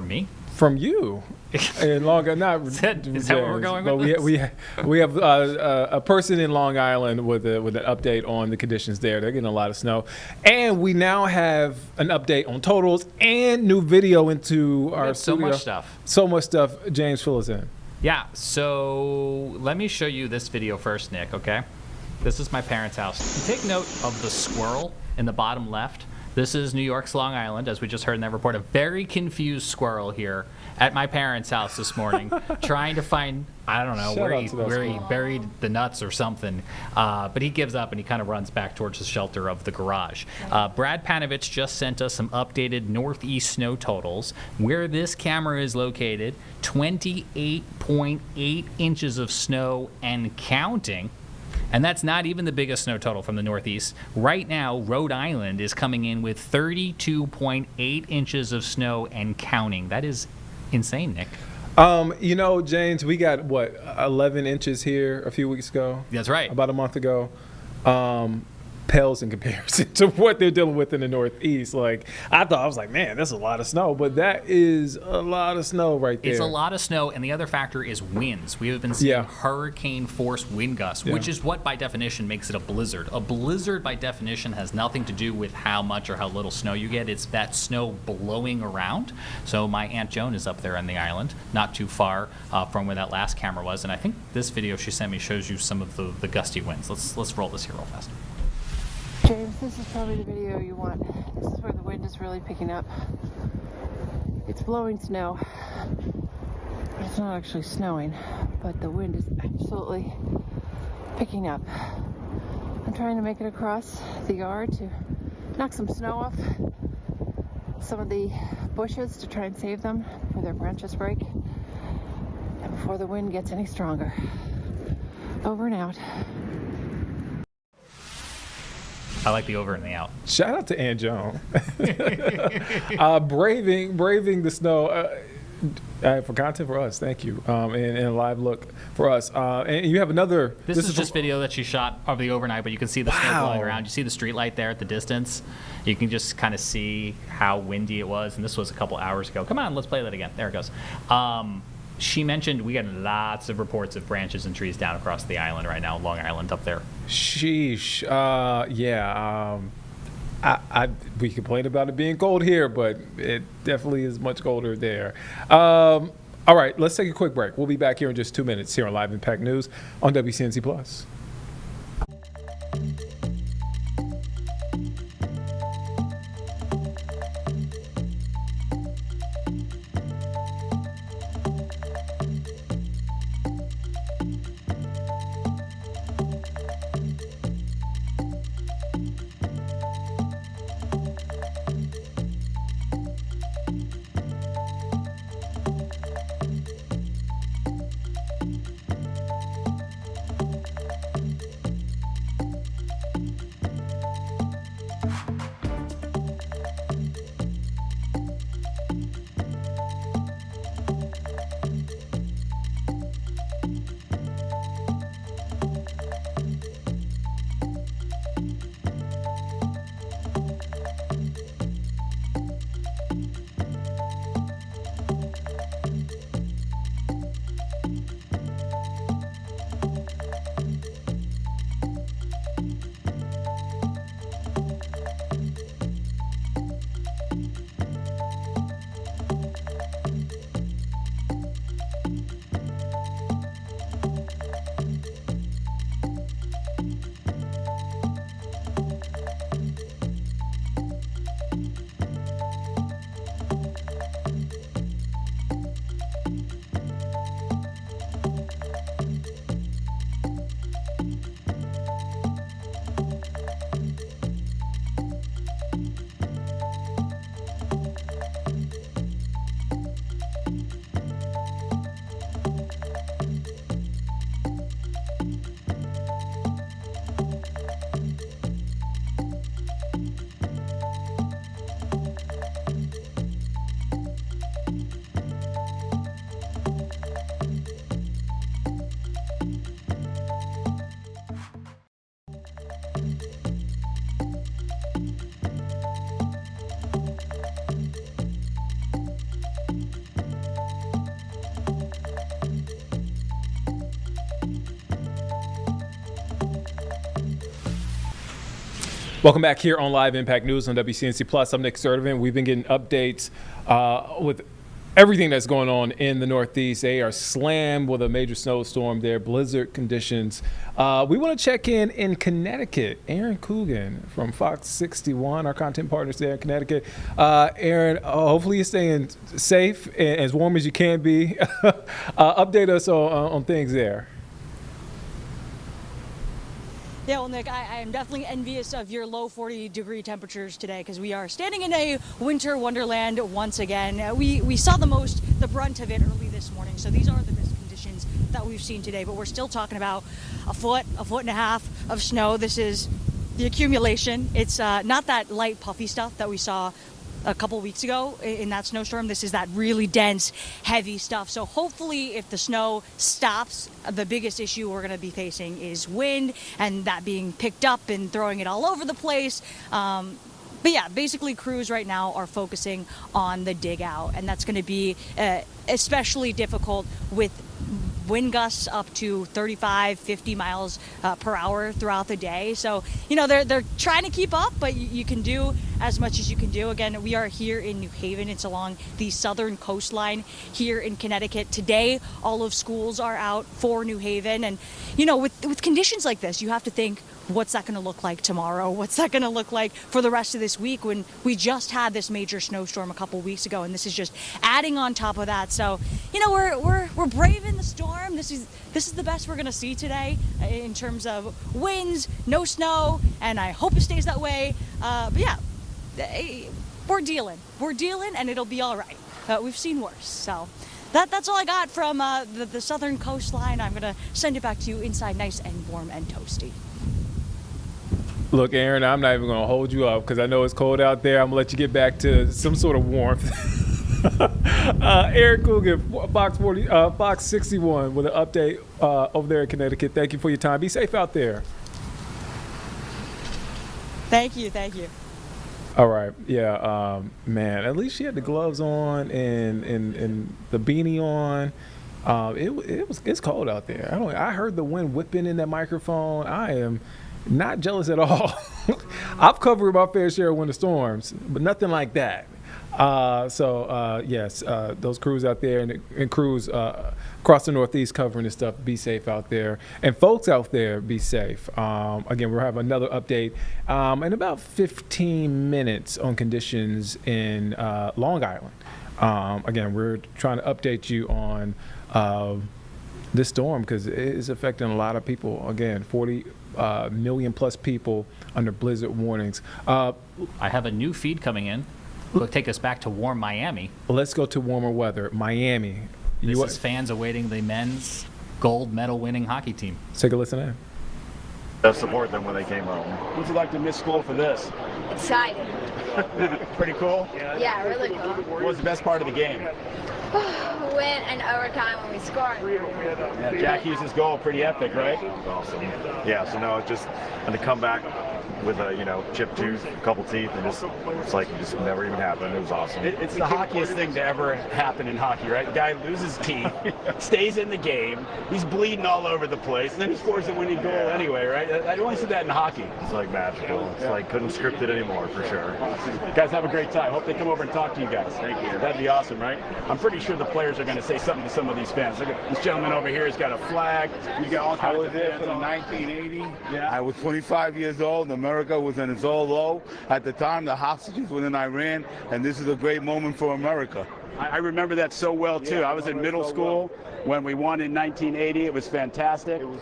me? From you. In Long Island, is that where we're going with this? We have a person in Long Island with an update on the conditions there. They're getting a lot of snow, and we now have an update on totals and new video into our studio. So much stuff. James, fill us in. Yeah. So let me show you this video first, Nick. Okay. This is my parents' house. Take note of the squirrel in the bottom left. This is New York's Long Island, as we just heard in that report. A very confused squirrel here at my parents' house this morning, trying to find, I don't know, where he buried the nuts or something. But he gives up and he kind of runs back towards the shelter of the garage. Brad Panovich just sent us some updated Northeast snow totals. Where this camera is located, 28.8 inches of snow and counting. And that's not even the biggest snow total from the Northeast. Right now, Rhode Island is coming in with 32.8 inches of snow and counting. That is insane, Nick. James, we got 11 inches here a few weeks ago. That's right. About a month ago. Pales in comparison to what they're dealing with in the Northeast. I was like, man, that's a lot of snow, but that is a lot of snow right there. It's a lot of snow, and the other factor is winds. We have been seeing hurricane-force wind gusts, which is what, by definition, makes it a blizzard. A blizzard, by definition, has nothing to do with how much or how little snow you get. It's that snow blowing around. So my Aunt Joan is up there on the island, not too far from where that last camera was, and I think this video she sent me shows you some of the gusty winds. Let's roll this here real fast. James, this is probably the video you want. This is where the wind is really picking up. It's blowing snow. It's not actually snowing, but the wind is absolutely picking up. I'm trying to make it across the yard to knock some snow off some of the bushes to try and save them before their branches break and before the wind gets any stronger. Over and out. I like the over and the out. Shout out to Ann Joan. Braving the snow. For content for us, thank you, and a live look for us. And you have another. This is just video that she shot of the overnight, but you can see the snow blowing around. You see the street light there at the distance. You can just kind of see how windy it was, and this was a couple hours ago. Come on, let's play that again. There it goes. She mentioned we got lots of reports of branches and trees down across the island right now, Long Island up there. Sheesh. Yeah. We complain about it being cold here, but it definitely is much colder there. All right, let's take a quick break. We'll be back here in just 2 minutes here on Live Impact News on WCNC Plus. Welcome back here on Live Impact News on WCNC Plus. I'm Nick Sturdivant. We've been getting updates with everything that's going on in the Northeast. They are slammed with a major snowstorm there, blizzard conditions. We want to check in Connecticut. Aaron Coogan from Fox 61, our content partners there in Connecticut. Aaron, hopefully you're staying safe and as warm as you can be. Update us on things there. Yeah, well, Nick, I am definitely envious of your low 40-degree temperatures today because we are standing in a winter wonderland once again. We saw the brunt of it early this morning, so these are the best conditions that we've seen today, but we're still talking about a foot and a half of snow. This is the accumulation. It's not that light puffy stuff that we saw a couple weeks ago in that snowstorm. This is that really dense, heavy stuff. So hopefully if the snow stops, the biggest issue we're going to be facing is wind and that being picked up and throwing it all over the place. But yeah, basically crews right now are focusing on the dig out, and that's going to be especially difficult with wind gusts up to 35, 50 miles per hour throughout the day. So, you know, they're trying to keep up, but you can do as much as you can do. Again, we are here in New Haven. It's along the southern coastline here in Connecticut. Today, all of schools are out for New Haven. And, you know, with conditions like this, you have to think, what's that going to look like tomorrow? What's that going to look like for the rest of this week when we just had this major snowstorm a couple weeks ago, and this is just adding on top of that. So, you know, we're braving the storm. This is the best we're going to see today in terms of winds, no snow, and I hope it stays that way. But yeah, we're dealing, and it'll be all right. We've seen worse. So That's all I got from the southern coastline. I'm going to send it back to you inside nice and warm and toasty. Look, Aaron, I'm not even going to hold you up because I know it's cold out there. I'm going to let you get back to some sort of warmth. Aaron Coogan, Fox 61 with an update over there in Connecticut. Thank you for your time. Be safe out there. Thank you. All right. Yeah, man, at least she had the gloves on and the beanie on. It's cold out there. I heard the wind whipping in that microphone. I am not jealous at all. I've covered my fair share of winter storms, but nothing like that. Yes, those crews out there and crews across the Northeast covering this stuff, be safe out there. And folks out there, be safe. Again, we'll have another update in about 15 minutes on conditions in Long Island. Again, we're trying to update you on this storm because it is affecting a lot of people. Again, 40 million plus people under blizzard warnings. I have a new feed coming in. Will take us back to warm Miami. Let's go to warmer weather. Miami. This is fans awaiting the men's gold medal winning hockey team. Let's take a listen in. Best support them when they came home. What's it like to miss school for this? Excited. Pretty cool? Yeah, really cool. What was the best part of the game? Win and overtime when we scored. Yeah, Jack Hughes' goal, pretty epic, right? Awesome. Yeah, so no, it's just, and to come back with a, chipped tooth, a couple teeth, and it's like it just never even happened. It was awesome. It's the hockiest thing to ever happen in hockey, right? The guy loses teeth, stays in the game, he's bleeding all over the place, and then he scores the winning goal anyway, right? I only see that in hockey. It's like magical. It's like couldn't script it anymore, for sure. Guys, have a great time. Hope they come over and talk to you guys. Thank you. That'd be awesome, right? I'm pretty sure the players are going to say something to some of these fans. Look at this gentleman over here. He's got a flag. You got all kinds of fans. I was there for the 1980. Yeah. I was 25 years old. America was in its all low. At the time, the hostages were in Iran, and this is a great moment for America. I remember that so well, too. Yeah, I was in middle school when we won in 1980. It was fantastic. It was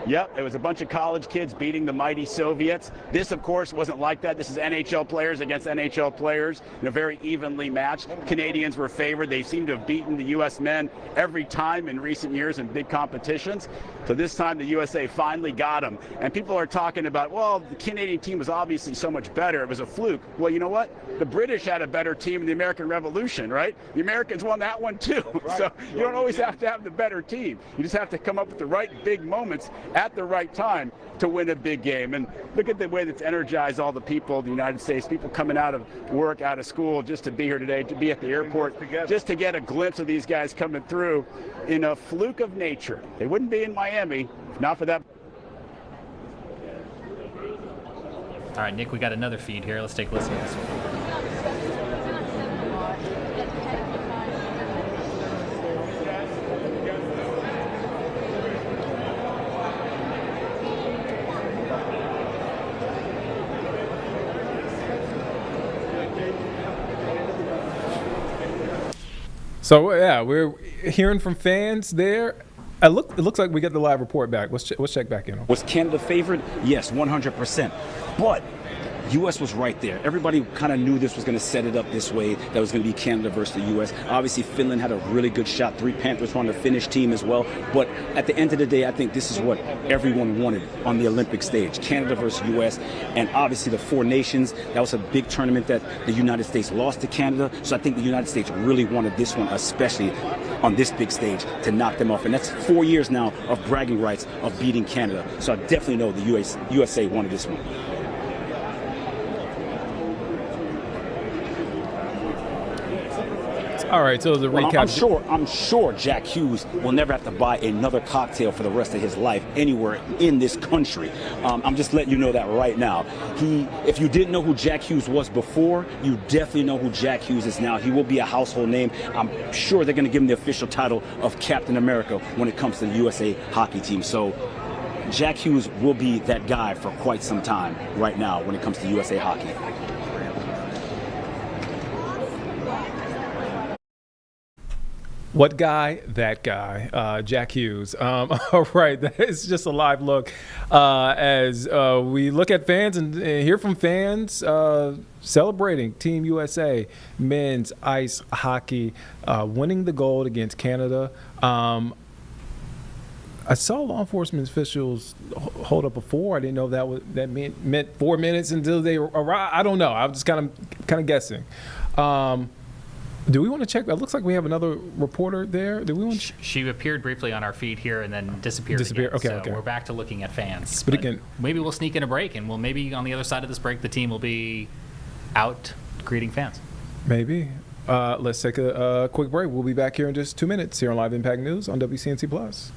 it was a bunch of college kids beating the mighty Soviets. This, of course, wasn't like that. This is NHL players against NHL players, very evenly matched. Canadians were favored. They seem to have beaten the U.S. men every time in recent years in big competitions. So this time the USA finally got them. And people are talking about, well, the Canadian team was obviously so much better. It was a fluke. Well, you know what? The British had a better team in the American Revolution, right? The Americans won that one too. Right. So you don't always have to have the better team. You just have to come up with the right big moments at the right time to win a big game. And look at the way that's energized all the people of the United States, people coming out of work, out of school, just to be here today, to be at the airport, just to get a glimpse of these guys coming through in a fluke of nature. They wouldn't be in Miami if not for that. All right, Nick, we got another feed here. Let's take a listen to this one. So yeah, we're hearing from fans there. It looks like we get the live report back. Let's check back in. Was Canada favored? Yes, 100%. But U.S. was right there. Everybody kind of knew this was going to set it up this way, that was going to be Canada versus the U.S. Obviously, Finland had a really good shot. 3 Panthers were on the Finnish team as well. But at the end of the day, I think this is what everyone wanted on the Olympic stage, Canada versus U.S. And obviously the 4 nations, that was a big tournament that the United States lost to Canada. So I think the United States really wanted this one, especially on this big stage, to knock them off. And that's 4 years now of bragging rights of beating Canada. So I definitely know the USA wanted this one. All right, so the recap. I'm sure Jack Hughes will never have to buy another cocktail for the rest of his life anywhere in this country. I'm just letting you know that right now. If you didn't know who Jack Hughes was before, you definitely know who Jack Hughes is now. He will be a household name. I'm sure they're going to give him the official title of Captain America when it comes to the USA hockey team. So Jack Hughes will be that guy for quite some time right now when it comes to USA hockey. What guy? That guy, Jack Hughes. All right, that is just a live look as we look at fans and hear from fans celebrating Team USA men's ice hockey winning the gold against Canada. I saw law enforcement officials hold up a 4. I didn't know that meant 4 minutes until they arrived. I don't know. I was just kind of guessing. Do we want to check? It looks like we have another reporter there. Do we want? She appeared briefly on our feed here and then disappeared. Again. Okay, so okay. We're back to looking at fans. But again, maybe we'll sneak in a break, and maybe on the other side of this break, the team will be out greeting fans. Maybe. Let's take a quick break. We'll be back here in just 2 minutes here on Live Impact News on WCNC Plus.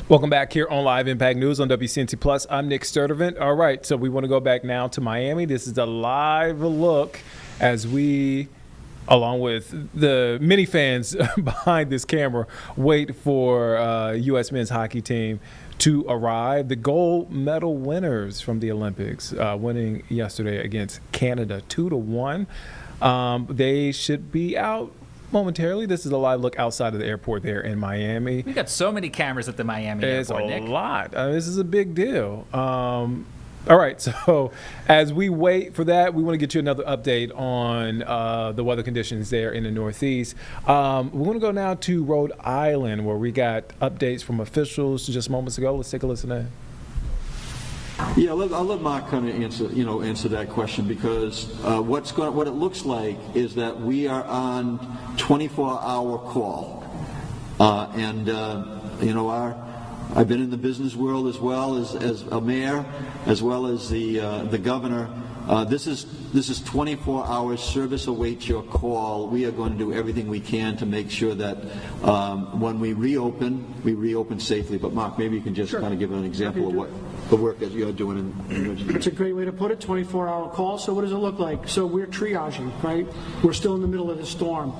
Welcome back here on Live Impact News on WCNC Plus. I'm Nick Sturdivant. All right, so we want to go back now to Miami. This is a live look as we, along with the many fans behind this camera, wait for U.S. men's hockey team to arrive. The gold medal winners from the Olympics, winning yesterday against Canada 2-1. They should be out momentarily. This is a live look outside of the airport there in Miami. We got so many cameras at the Miami airport, Nick. It's a lot. This is a big deal. All right, so as we wait for that, we want to get you another update on the weather conditions there in the Northeast. We want to go now to Rhode Island, where we got updates from officials just moments ago. Let's take a listen in. Yeah, I'll let Mark kind of answer that question, because what it looks like is that we are on 24-hour call, I've been in the business world as well as a mayor, as well as the governor. This is 24 hours. Service awaits your call. We are going to do everything we can to make sure that when we reopen safely. But Mark, maybe you can just kind of give an example of what the work that you're doing. That's a great way to put it. 24-hour call. So what does it look like? So we're triaging, right? We're still in the middle of the storm.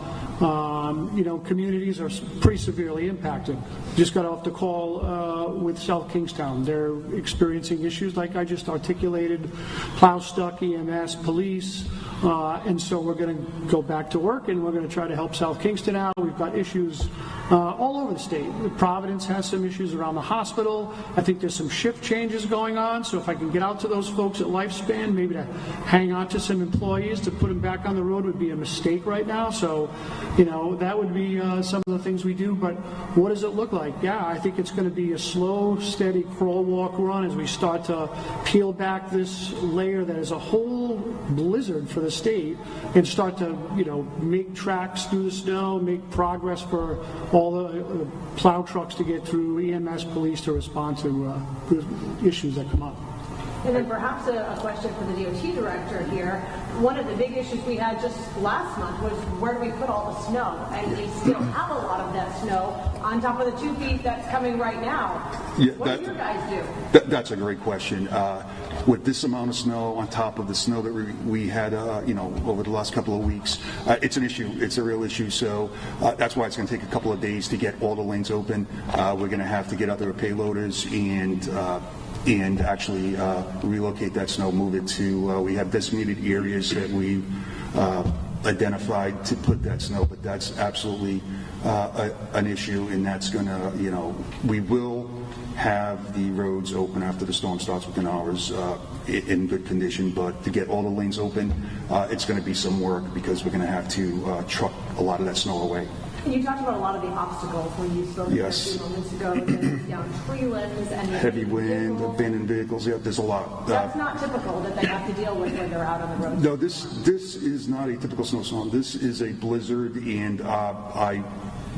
Communities are pretty severely impacted. Just got off the call with South Kingstown. They're experiencing issues like I just articulated: plow stuck, EMS, police, and so we're going to go back to work and we're going to try to help South Kingston out. We've got issues all over the state. Providence has some issues around the hospital. I think there's some shift changes going on, so if I can get out to those folks at Lifespan, maybe to hang on to some employees to put them back on the road would be a mistake right now. So, that would be some of the things we do. But what does it look like? Yeah, I think it's going to be a slow, steady crawl, walk, run as we start to peel back this layer that is a whole blizzard for the state and start to, make tracks through the snow, make progress for all the plow trucks to get through, EMS, police to respond to issues that come up. And then perhaps a question for the DOT director here. One of the big issues we had just last month was where do we put all the snow? And we still have a lot of that snow on top of the 2 feet that's coming right now. Yeah, what do you guys do? That's a great question. With this amount of snow on top of the snow that we had, over the last couple of weeks, it's an issue. It's a real issue. So that's why it's going to take a couple of days to get all the lanes open. We're going to have to get out there with payloaders and actually relocate that snow, move it to, we have designated areas that we identified to put that snow, but that's absolutely an issue, and that's going to, we will have the roads open after the storm starts within hours in good condition, but to get all the lanes open, it's going to be some work because we're going to have to truck a lot of that snow away. And you talked about a lot of the obstacles when you spoke a few moments ago, down tree limbs and heavy wind, abandoned vehicles. Yeah, there's a lot. That's not typical that they have to deal with when they're out on the road. No, this is not a typical snowstorm. This is a blizzard, and I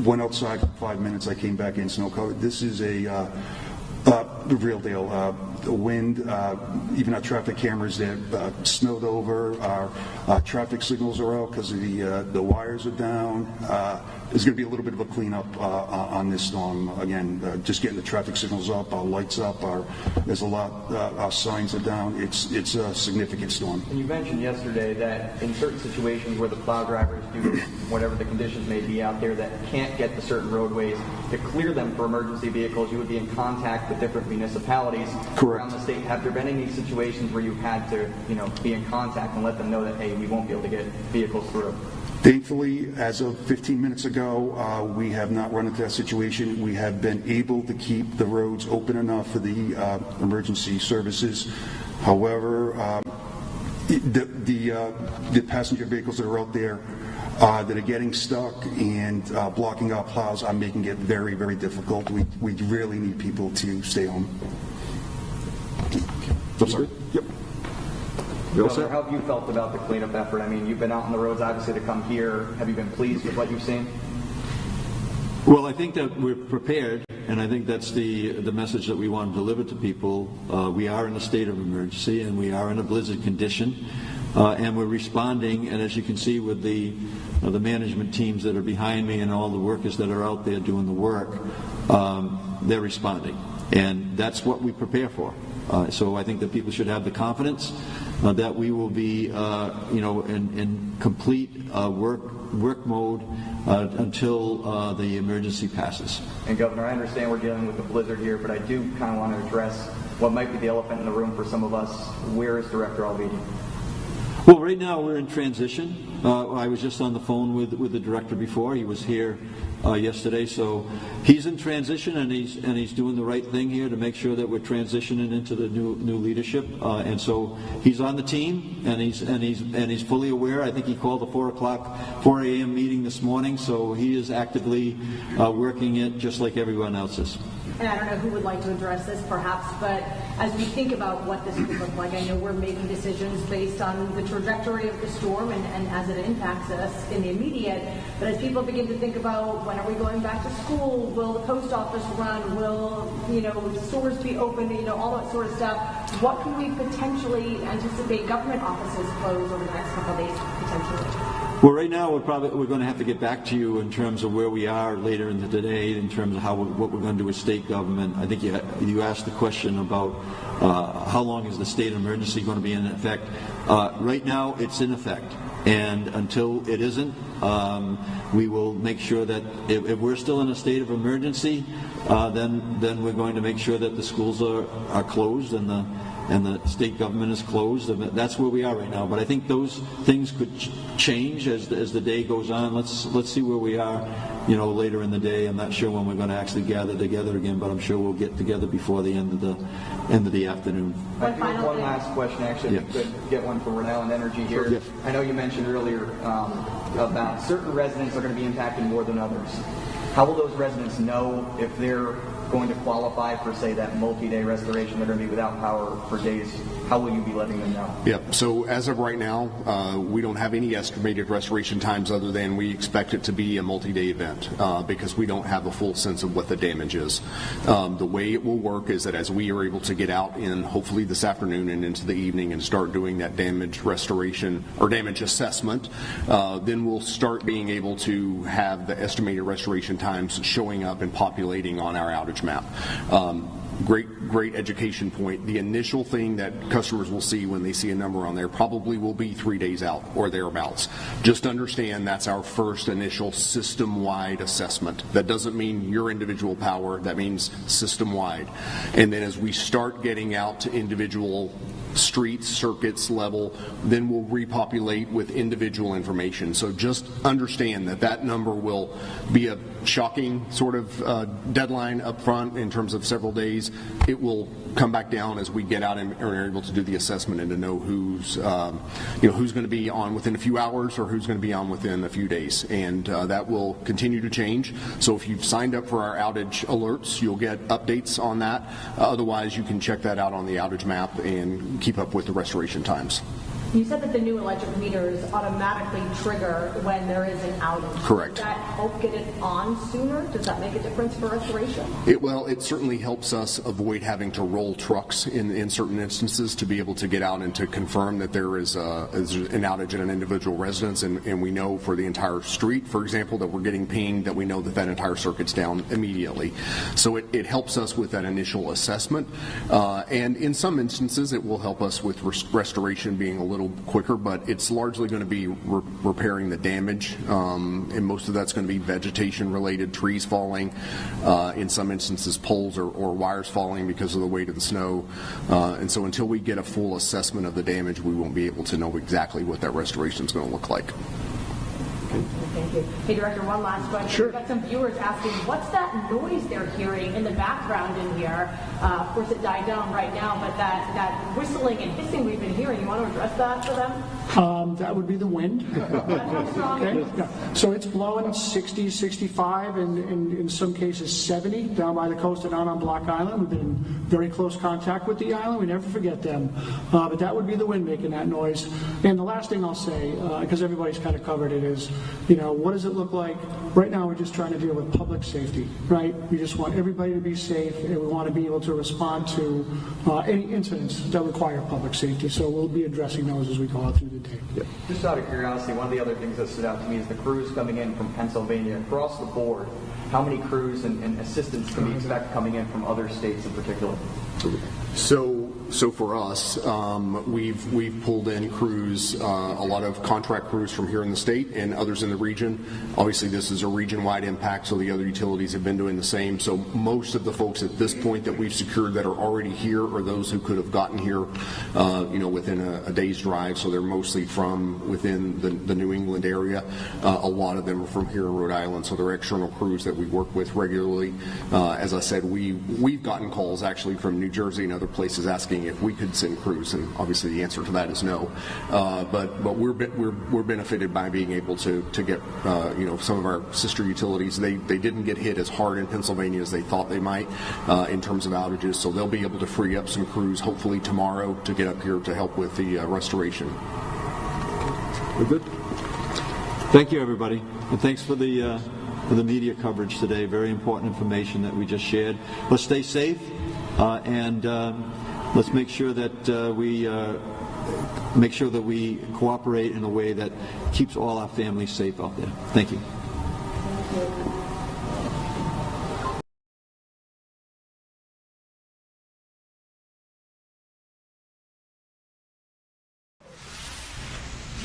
went outside for 5 minutes. I came back in snow covered. This is a real deal. The wind, even our traffic cameras that snowed over, our traffic signals are out because the wires are down. There's going to be a little bit of a cleanup on this storm. Again, just getting the traffic signals up, our lights up, there's a lot, our signs are down. It's a significant storm. And you mentioned yesterday that in certain situations where the plow drivers do whatever the conditions may be out there that can't get to certain roadways, to clear them for emergency vehicles, you would be in contact with different municipalities around the state. Have there been any situations where you've had to, be in contact and let them know that, hey, we won't be able to get vehicles through? Thankfully, as of 15 minutes ago, we have not run into that situation. We have been able to keep the roads open enough for the emergency services. However, the passenger vehicles that are out there that are getting stuck and blocking our plows are making it very, very difficult. We really need people to stay home. That's good? Yep. Governor, how have you felt about the cleanup effort? I mean, you've been out on the roads, obviously, to come here. Have you been pleased with what you've seen? Well, I think that we're prepared, and I think that's the message that we want to deliver to people. We are in a state of emergency, and we are in a blizzard condition, and we're responding. And as you can see with the management teams that are behind me and all the workers that are out there doing the work, they're responding, and that's what we prepare for. So I think that people should have the confidence that we will be, in complete work mode until the emergency passes. And Governor, I understand we're dealing with the blizzard here, but I do kind of want to address what might be the elephant in the room for some of us. Where is Director Alvedi? Well, right now we're in transition. I was just on the phone with the director before. He was here yesterday, so he's in transition, and he's doing the right thing here to make sure that we're transitioning into the new leadership. And so he's on the team, and he's fully aware. I think he called the 4 a.m. meeting this morning, so he is actively working it just like everyone else is. And I don't know who would like to address this, perhaps, but as we think about what this could look like, I know we're making decisions based on the trajectory of the storm and as it impacts us in the immediate, but as people begin to think about when are we going back to school, will the post office run, will, stores be open, all that sort of stuff, what can we potentially anticipate government offices close over the next couple of days, potentially? Well, right now we're going to have to get back to you in terms of where we are later in the day, in terms of what we're going to do with state government. I think you asked the question about how long is the state of emergency going to be in effect. Right now, it's in effect, and until it isn't, we will make sure that if we're still in a state of emergency, then we're going to make sure that the schools are closed and and the state government is closed. And that's where we are right now. But I think those things could change as the day goes on. Let's see where we are, later in the day. I'm not sure when we're going to actually gather together again, but I'm sure we'll get together before the end of the afternoon. One last question, actually, if we could get one for Rhode Island Energy here. Yes. I know you mentioned earlier about certain residents are going to be impacted more than others. How will those residents know if they're going to qualify for, say, that multi-day restoration? They're going to be without power for days. How will you be letting them know? Yep. So as of right now, we don't have any estimated restoration times other than we expect it to be a multi-day event because we don't have a full sense of what the damage is. The way it will work is that as we are able to get out in hopefully this afternoon and into the evening and start doing that damage restoration or damage assessment, then we'll start being able to have the estimated restoration times showing up and populating on our outage map. Great education point. The initial thing that customers will see when they see a number on there probably will be 3 days out or thereabouts. Just understand that's our first initial system-wide assessment. That doesn't mean your individual power, that means system-wide. And then as we start getting out to individual streets, circuits level, then we'll repopulate with individual information. So just understand that number will be a shocking sort of deadline up front in terms of several days. It will come back down as we get out and are able to do the assessment and to know who's going to be on within a few hours or who's going to be on within a few days. And that will continue to change. So if you've signed up for our outage alerts, you'll get updates on that. Otherwise, you can check that out on the outage map and keep up with the restoration times. You said that the new electric meters automatically trigger when there is an outage. Correct. Does that help get it on sooner? Does that make a difference for restoration? It certainly helps us avoid having to roll trucks in certain instances to be able to get out and to confirm that there is an outage at an individual residence, and we know for the entire street, for example, that we're getting pinged, that we know that entire circuit's down immediately. So it helps us with that initial assessment, and in some instances it will help us with restoration being a little quicker, but it's largely going to be repairing the damage, and most of that's going to be vegetation related, trees falling, in some instances poles or wires falling because of the weight of the snow, and so until we get a full assessment of the damage, we won't be able to know exactly what that restoration is going to look like. Thank you. Hey, Director, one last question. Sure. We've got some viewers asking, what's that noise they're hearing in the background in here? Of course, it died down right now, but that whistling and hissing we've been hearing, you want to address that for them? That would be the wind. Okay. Yeah. So it's blowing 60, 65, and in some cases 70 down by the coast and down on Block Island. We've been in very close contact with the island. We never forget them. But that would be the wind making that noise. And the last thing I'll say, because everybody's kind of covered it, is, what does it look like? Right now we're just trying to deal with public safety, right? We just want everybody to be safe, and we want to be able to respond to any incidents that require public safety. So we'll be addressing those as we go out through the day. Yep. Just out of curiosity, one of the other things that stood out to me is the crews coming in from Pennsylvania across the board. How many crews and assistance can we expect coming in from other states in particular? So for us, we've pulled in crews, a lot of contract crews from here in the state and others in the region. Obviously, this is a region-wide impact, so the other utilities have been doing the same. So most of the folks at this point that we've secured that are already here are those who could have gotten here, within a day's drive. So they're mostly from within the New England area. A lot of them are from here in Rhode Island, so they're external crews that we work with regularly. As I said, we've gotten calls actually from New Jersey and other places asking if we could send crews, and obviously the answer to that is no. But we're benefited by being able to get some of our sister utilities. They didn't get hit as hard in Pennsylvania as they thought they might in terms of outages, so they'll be able to free up some crews hopefully tomorrow to get up here to help with the restoration. We're good. Thank you, everybody, and thanks for the media coverage today. Very important information that we just shared. Let's stay safe, and let's make sure that we cooperate in a way that keeps all our families safe out there. Thank you.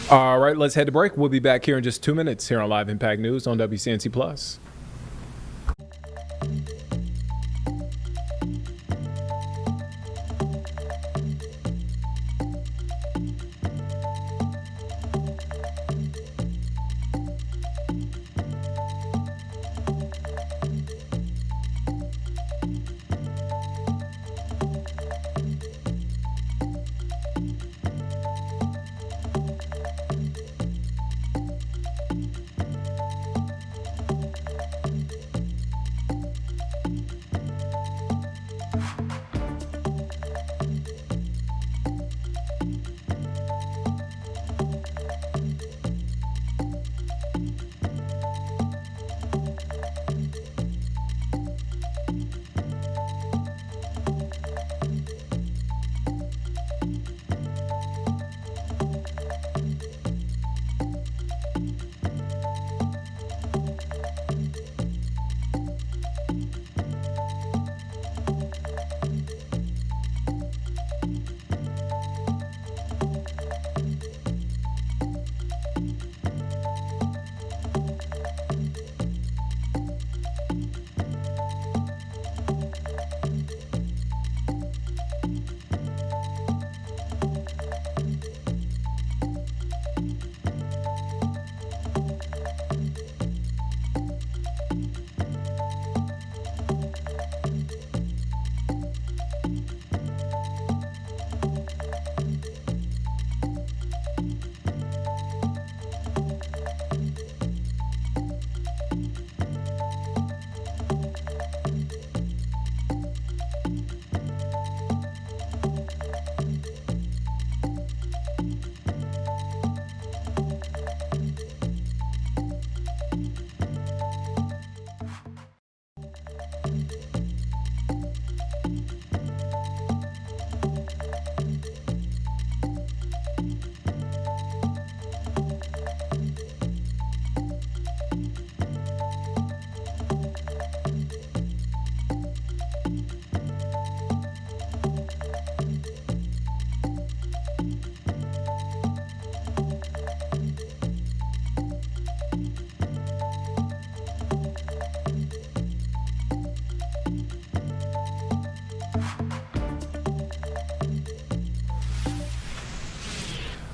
All right, let's head to break. We'll be back here in just 2 minutes here on Live Impact News on WCNC Plus.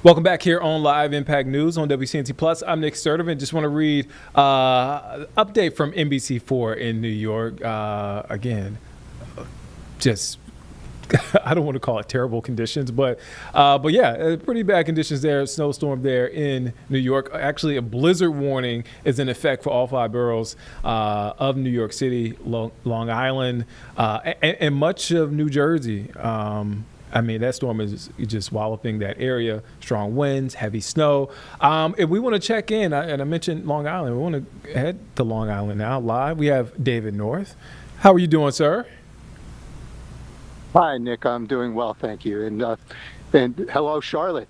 Welcome back here on Live Impact News on WCNC Plus. I'm Nick Sturdivant. Just want to read update from NBC4 in New York. Again, just I don't want to call it terrible conditions, but yeah, pretty bad conditions there. Snowstorm there in New York. Actually, a blizzard warning is in effect for all 5 boroughs of New York City, Long Island, and much of New Jersey. I mean, that storm is just walloping that area. Strong winds, heavy snow. If we want to check in, and I mentioned Long Island, we want to head to Long Island now live. We have David North. How are you doing, sir? Hi, Nick. I'm doing well, thank you. And hello, Charlotte.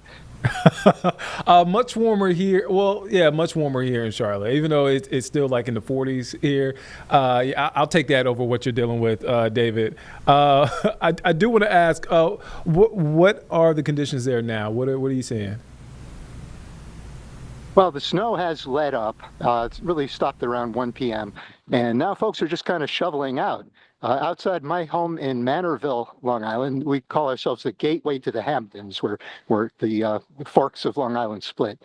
Much warmer here. Well, yeah, much warmer here in Charlotte, even though it's still like in the 40s here. Yeah, I'll take that over what you're dealing with, David. I do want to ask, what are the conditions there now? What are you seeing? Well, the snow has let up. It's really stopped around 1 p.m. And now folks are just kind of shoveling out. Outside my home in Manorville, Long Island, we call ourselves the gateway to the Hamptons, where the forks of Long Island split.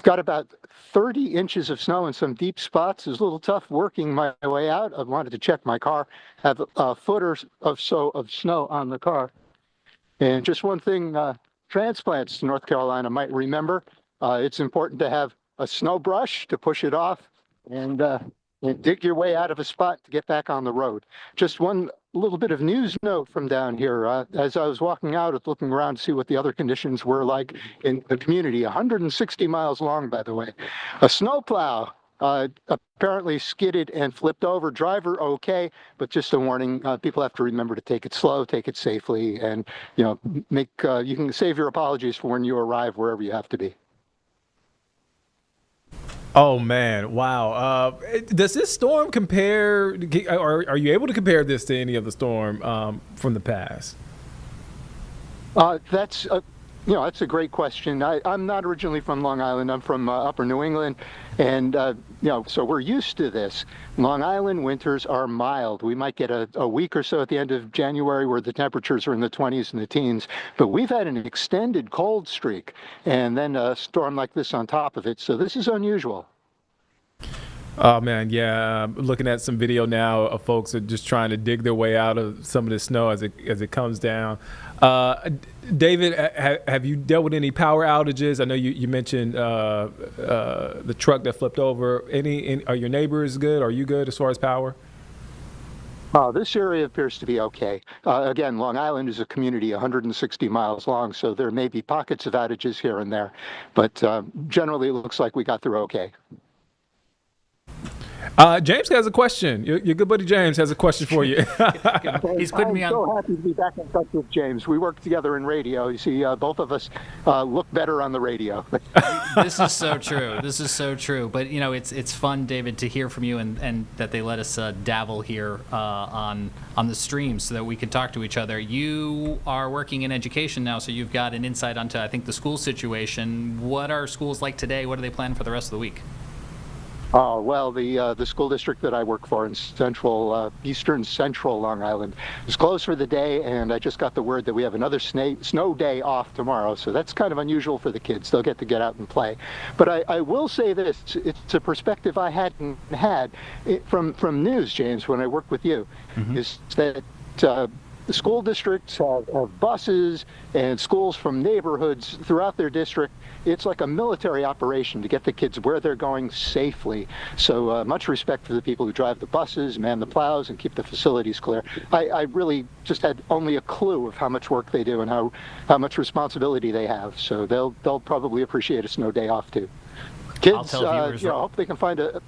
Got about 30 inches of snow in some deep spots. It was a little tough working my way out. I wanted to check my car, have a foot or so of snow on the car. And just one thing, transplants to North Carolina might remember, it's important to have a snow brush to push it off and dig your way out of a spot to get back on the road. Just one little bit of news note from down here. As I was walking out, looking around to see what the other conditions were like in the community, 160 miles long, by the way. A snowplow apparently skidded and flipped over. Driver okay, but just a warning, people have to remember to take it slow, take it safely, and you can save your apologies for when you arrive wherever you have to be. Oh man, wow. Does this storm compare, or are you able to compare this to any other storm from the past? That's a great question. I'm not originally from Long Island. I'm from Upper New England, and so we're used to this. Long Island winters are mild. We might get a week or so at the end of January where the temperatures are in the 20s and the teens, but we've had an extended cold streak, and then a storm like this on top of it. So this is unusual. Oh man, yeah. I'm looking at some video now of folks that are just trying to dig their way out of some of the snow as it comes down. David, have you dealt with any power outages? I know you mentioned the truck that flipped over. Are your neighbors good? Are you good as far as power? This area appears to be okay. Again, Long Island is a community 160 miles long, so there may be pockets of outages here and there, but generally it looks like we got through okay. James has a question. Your good buddy James has a question for you. He's putting me on. I'm so happy to be back in touch with James. We work together in radio. You see, both of us look better on the radio. This is so true. This is so true. But it's fun, David, to hear from you and that they let us dabble here on the stream so that we can talk to each other. You are working in education now, so you've got an insight onto, I think, the school situation. What are schools like today? What are they planning for the rest of the week? Oh, well, the school district that I work for in eastern central Long Island is closed for the day, and I just got the word that we have another snow day off tomorrow, so that's kind of unusual for the kids. They'll get to get out and play. But I will say this, it's a perspective I hadn't had from news, James, when I worked with you, is that the school districts have buses and schools from neighborhoods throughout their district. It's like a military operation to get the kids where they're going safely. So much respect for the people who drive the buses, man the plows, and keep the facilities clear. I really just had only a clue of how much work they do and how much responsibility they have. So they'll probably appreciate a snow day off too. Kids, hope they can find a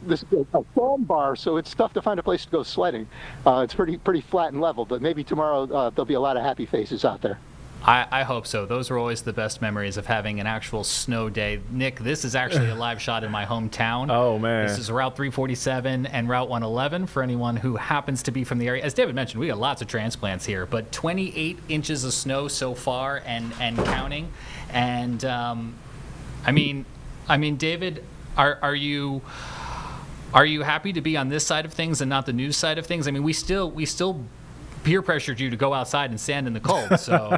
sandbar, so it's tough to find a place to go sledding. It's pretty flat and level, but maybe tomorrow there'll be a lot of happy faces out there. I hope so. Those are always the best memories of having an actual snow day. Nick, this is actually a live shot in my hometown. Oh, man. This is Route 347 and Route 111 for anyone who happens to be from the area. As David mentioned, we got lots of transplants here, but 28 inches of snow so far and counting. And, I mean, David, are you happy to be on this side of things and not the news side of things? I mean, we still peer pressured you to go outside and stand in the cold. So,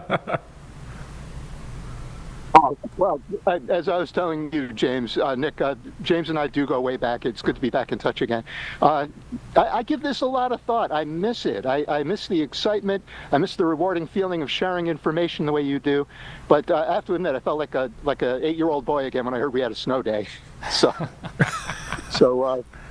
Well, as I was telling you, James, Nick, James and I do go way back. It's good to be back in touch again. I give this a lot of thought. I miss it. I miss the excitement. I miss the rewarding feeling of sharing information the way you do. But I have to admit, I felt like a 8-year-old boy again when I heard we had a snow day. So,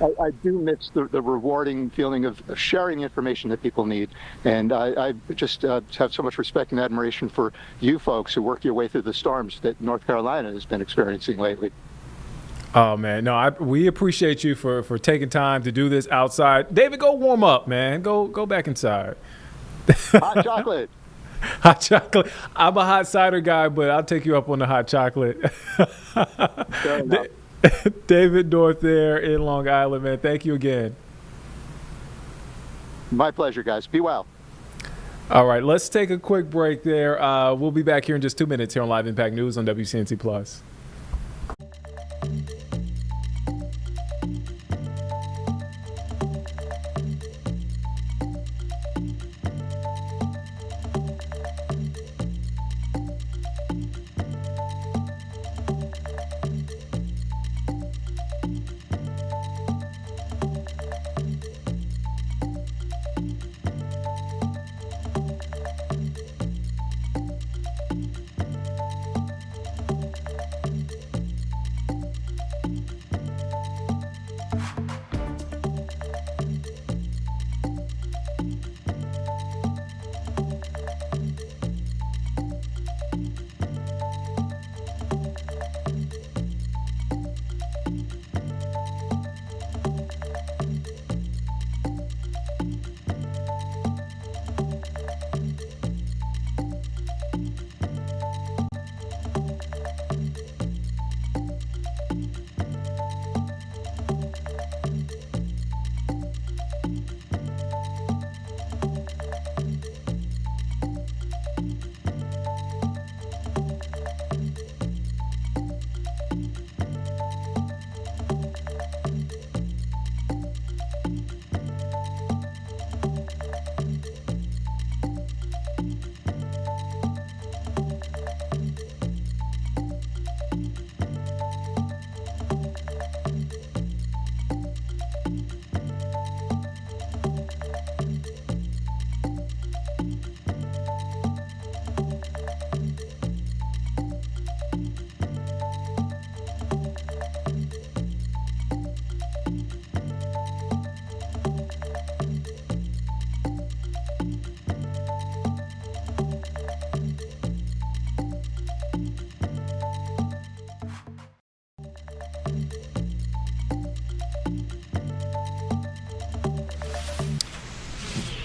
I do miss the rewarding feeling of sharing the information that people need. And I just have so much respect and admiration for you folks who work your way through the storms that North Carolina has been experiencing lately. Oh, man. No, we appreciate you for taking time to do this outside. David, go warm up, man. Go back inside. Hot chocolate. Hot chocolate. I'm a hot cider guy, but I'll take you up on the hot chocolate. Fair enough. David North there in Long Island, man. Thank you again. My pleasure, guys. Be well. All right, let's take a quick break there. We'll be back here in just 2 minutes here on Live Impact News on WCNC Plus.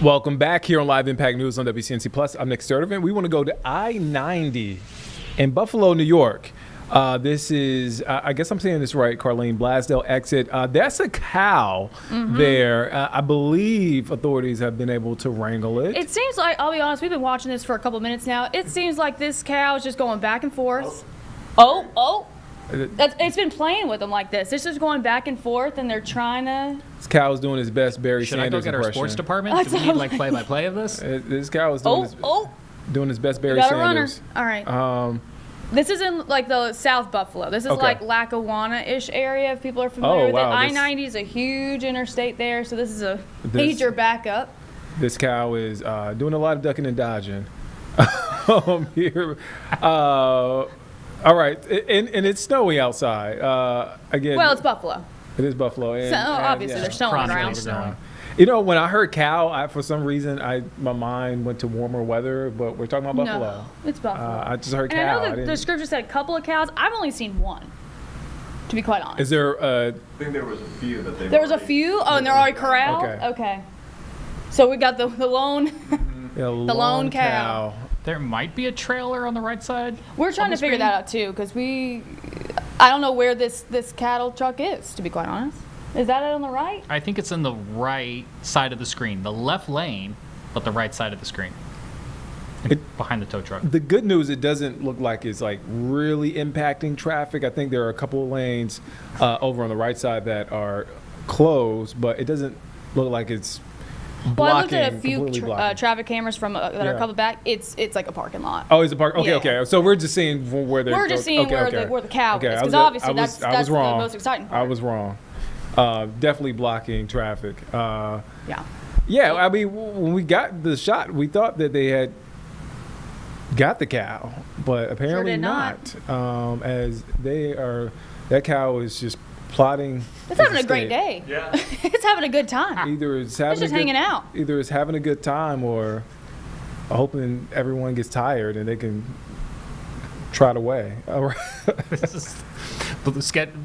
Welcome back here on Live Impact News on WCNC Plus. I'm Nick Sturdivant. We want to go to I-90 in Buffalo, New York. This is, I guess I'm saying this right, Carlene, Blasdale exit. That's a cow there. I believe authorities have been able to wrangle it. It seems like, I'll be honest, we've been watching this for a couple minutes now. It seems like this cow is just going back and forth. It's been playing with them like this. It's just going back and forth, and they're trying to. This cow is doing his best Barry Should Sanders I go get impression. our sports department? Do we need like play-by-play of this? This cow is doing his best Barry Got a Sanders. runner. All right. This is in like the South Buffalo. This is like Lackawanna-ish area, if people are familiar with it. I-90 is a huge interstate there, so this is a major backup. This cow is doing a lot of ducking and dodging here. All right, and it's snowy outside. Again, well, it's Buffalo. It is Buffalo. And, so obviously there's snow around. You know, when I heard cow, for some reason, my mind went to warmer weather, but we're talking about Buffalo. No, it's Buffalo. I just heard and cow. I know the description said a couple of cows. I've only seen one, to be quite honest. Is there I think there was a few that they There was a few? Oh, and they're already corralled? Okay. So we got the lone, the lone cow. There might be a trailer on the right side. We're trying to figure that out too, because I don't know where this cattle truck is, to be quite honest. Is that it on the right? I think it's in the right side of the screen. The left lane, but the right side of the screen. Behind the tow truck. The good news, it doesn't look like it's like really impacting traffic. I think there are a couple of lanes over on the right side that are closed, but it doesn't look like it's Well, I looked at a completely few blocking. traffic cameras from that are coupled back. It's like a parking lot. Oh, it's a park. Okay, Yeah. okay. So we're just seeing where they're. We're just seeing where the cow is, because I obviously was that's the wrong. most exciting part. I was wrong. Definitely blocking traffic. Yeah. Yeah, I mean, when we got the shot, we thought that they had got the cow, but apparently did not. As that cow is just plotting. It's having a great day. Yeah. It's having a good time. Either it's having just hanging out. Either it's having a good time or hoping everyone gets tired and they can trot away. All right.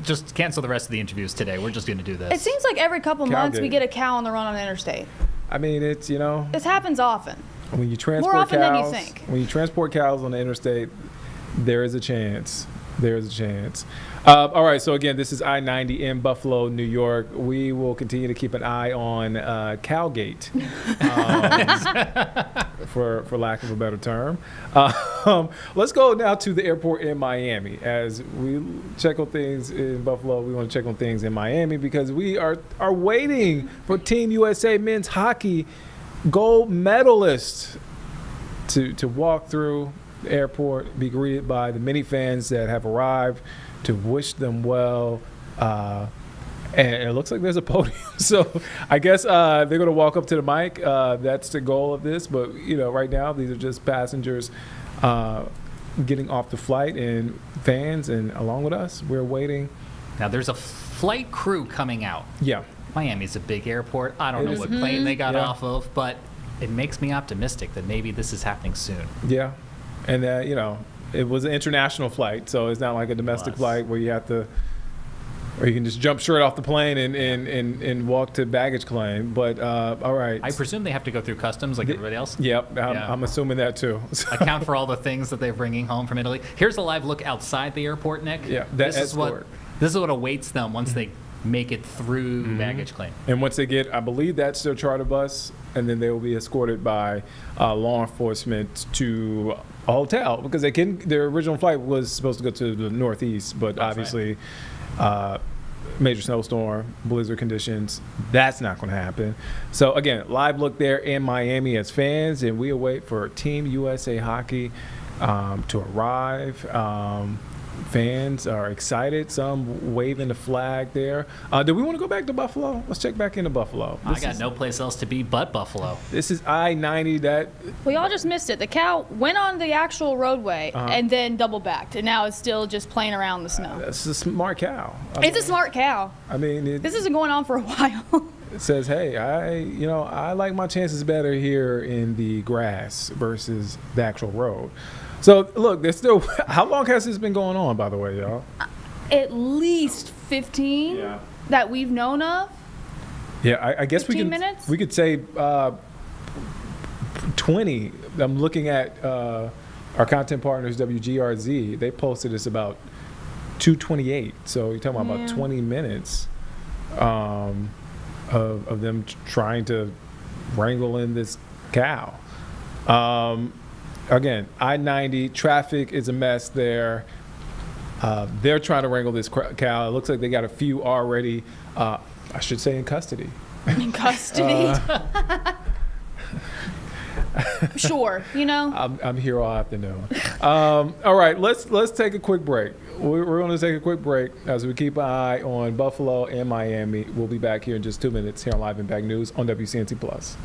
Just cancel the rest of the interviews today. We're just going to do this. It seems like every couple months we Cowgate. get a cow on the run on the interstate. I mean, it's, This happens often. when you transport More often cows, than you think. when you transport cows on the interstate, there is a chance. There is a chance. All right. So again, this is I-90 in Buffalo, New York. We will continue to keep an eye on Cowgate, for lack of a better term. Let's go now to the airport in Miami. As we check on things in Buffalo, we want to check on things in Miami because we are waiting for Team USA men's hockey gold medalist to walk through the airport, be greeted by the many fans that have arrived to wish them well. And it looks like there's a podium. So I guess they're going to walk up to the mic. That's the goal of this. But, right now, these are just passengers getting off the flight and fans. And along with us, we're waiting. Now, there's a flight crew coming out. Yeah. Miami's a big airport. I don't know what plane they got off of, but it makes me optimistic that maybe this is happening soon. Yeah. And, it was an international flight, so it's not like a domestic flight where you have to, or you can just jump straight off the plane and walk to baggage claim. But all right. I presume they have to go through customs like everybody else. Yep, I'm assuming that too. Account for all the things that they're bringing home from Italy. Here's a live look outside the airport, Nick. Yeah, this is what awaits them once they make it through baggage claim. And once they get, I believe that's their charter bus, and then they will be escorted by law enforcement to a hotel because their original flight was supposed to go to the Northeast, but obviously major snowstorm, blizzard conditions, that's not going to happen. So again, live look there in Miami as fans, and we await for Team USA Hockey to arrive. Fans are excited. Some waving the flag there. Do we want to go back to Buffalo? Let's check back into Buffalo. I got no place else to be but Buffalo. This is I-90. We all just missed it. The cow went on the actual roadway and then double backed, and now it's still just playing around in the snow. It's a smart cow. It's a smart cow. I mean, this isn't going on for a while. It says, hey, I like my chances better here in the grass versus the actual road. So, look, there's still – how long has this been going on, by the way, y'all? At least 15 that we've known of. Yeah, I guess 15 minutes? We could say 20. I'm looking at our content partners, WGRZ. They posted this about 2:28. So, you're talking about 20 minutes of them trying to wrangle in this cow. Again, I-90, traffic is a mess there. They're trying to wrangle this cow. It looks like they got a few already, I should say, in custody. In custody? Sure, I'm here all afternoon. All right, let's take a quick break. We're going to take a quick break as we keep an eye on Buffalo and Miami. We'll be back here in just 2 minutes here on Live Impact News on WCNC Plus.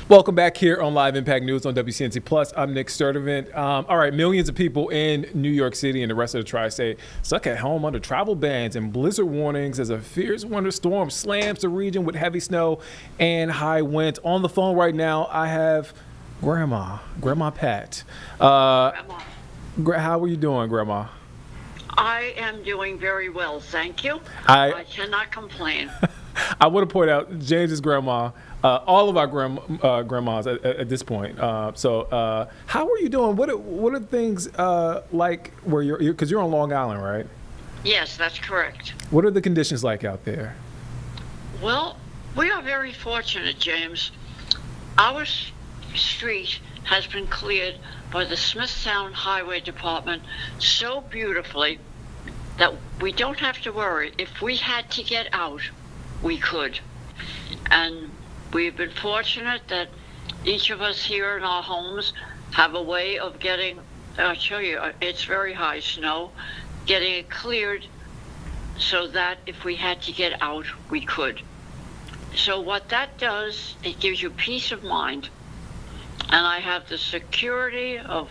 Welcome back here on Live Impact News on WCNC Plus. I'm Nick Sturdivant. All right, millions of people in New York City and the rest of the tri-state stuck at home under travel bans and blizzard warnings as a fierce winter storm slams the region with heavy snow and high winds. On the phone right now, I have Grandma Pat. How are you doing, Grandma? I am doing very well, thank you. I cannot complain. I want to point out James's grandma. All of our grandmas at this point. So how are you doing? What are things like where you're because you're on Long Island, right? Yes, that's correct. What are the conditions like out there? Well, we are very fortunate, James. Our street has been cleared by the Smithtown Highway Department so beautifully that we don't have to worry. If we had to get out, we could. And we've been fortunate that each of us here in our homes have a way of getting, I'll show you, it's very high snow, getting it cleared so that if we had to get out, we could. So what that does, it gives you peace of mind. And I have the security of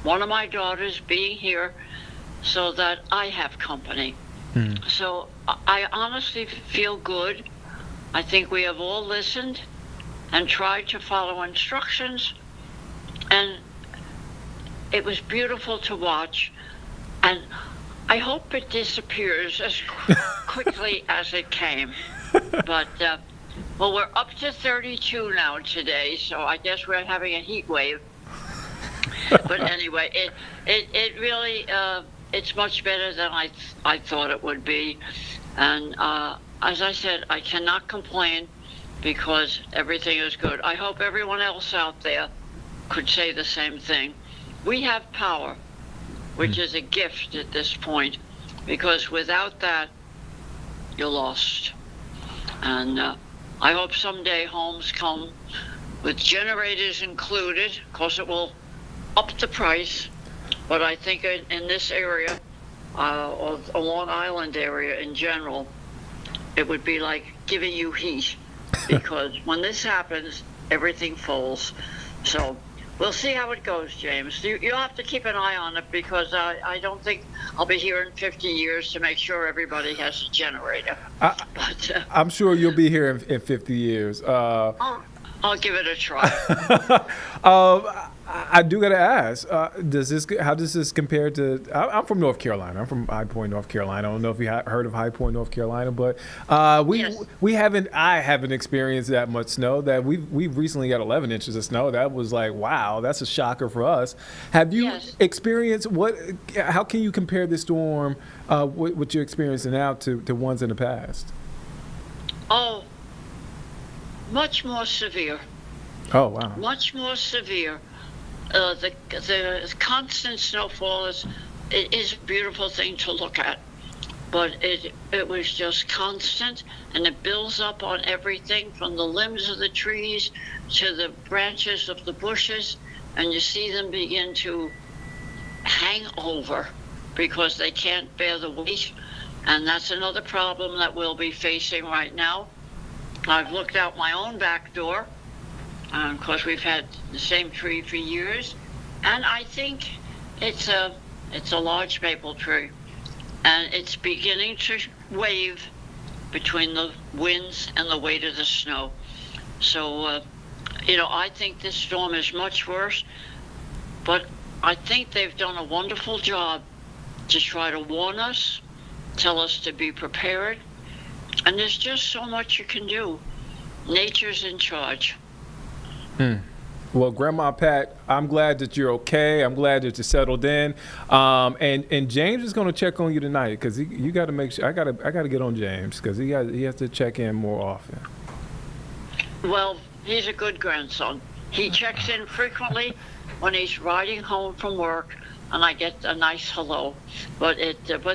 one of my daughters being here so that I have company. So I honestly feel good. I think we have all listened and tried to follow instructions, and it was beautiful to watch, and I hope it disappears as quickly as it came. But well, we're up to 32 now today, so I guess we're having a heat wave. But anyway, it really it's much better than I thought it would be. And as I said, I cannot complain because everything is good. I hope everyone else out there could say the same thing. We have power, which is a gift at this point, because without that, you're lost. And I hope someday homes come with generators included. Of course, it will up the price, but I think in this area, or the Long Island area in general, it would be like giving you heat, because when this happens, everything falls. So we'll see how it goes, James. You'll have to keep an eye on it, because I don't think I'll be here in 50 years to make sure everybody has a generator. I'm sure you'll be here in 50 years. I'll give it a try. I do got to ask, how does this compare to, I'm from North Carolina. I'm from High Point, North Carolina. I don't know if you heard of High Point, North Carolina, but I haven't experienced that much snow. That we've recently got 11 inches of snow. That was like, wow, that's a shocker for us. Have you experienced how can you compare this storm, what you're experiencing now to ones in the past? Oh, much more severe. Oh, wow. Much more severe. The constant snowfall is a beautiful thing to look at, but it was just constant, and it builds up on everything from the limbs of the trees to the branches of the bushes, and you see them begin to hang over because they can't bear the weight, and that's another problem that we'll be facing right now. I've looked out my own back door. Of course, we've had the same tree for years, and I think it's a large maple tree, and it's beginning to wave between the winds and the weight of the snow. So, I think this storm is much worse, but I think they've done a wonderful job to try to warn us, tell us to be prepared, and there's just so much you can do. Nature's in charge. Well, Grandma Pat, I'm glad that you're okay. I'm glad that you settled in. And James is going to check on you tonight, because you got to make sure. I got to get on James, because he has to check in more often. Well, he's a good grandson. He checks in frequently when he's riding home from work, and I get a nice hello. But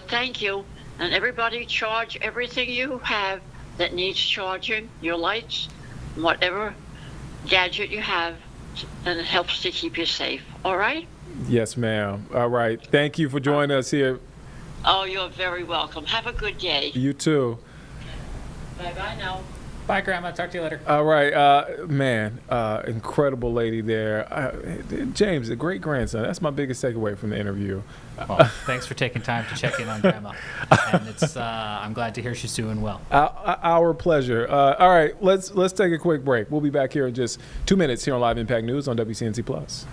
thank you, and everybody charge everything you have that needs charging, your lights, whatever gadget you have, and it helps to keep you safe. All right? Yes, ma'am. All right. Thank you for joining us here. Oh, you're very welcome. Have a good day. You too. Bye-bye now. Bye, Grandma. Talk to you later. All right, man, incredible lady there. James, a great grandson. That's my biggest takeaway from the interview. Well, thanks for taking time to check in on Grandma, and it's I'm glad to hear she's doing well. Our pleasure. All right, let's take a quick break. We'll be back here in just 2 minutes here on Live Impact News on WCNC Plus.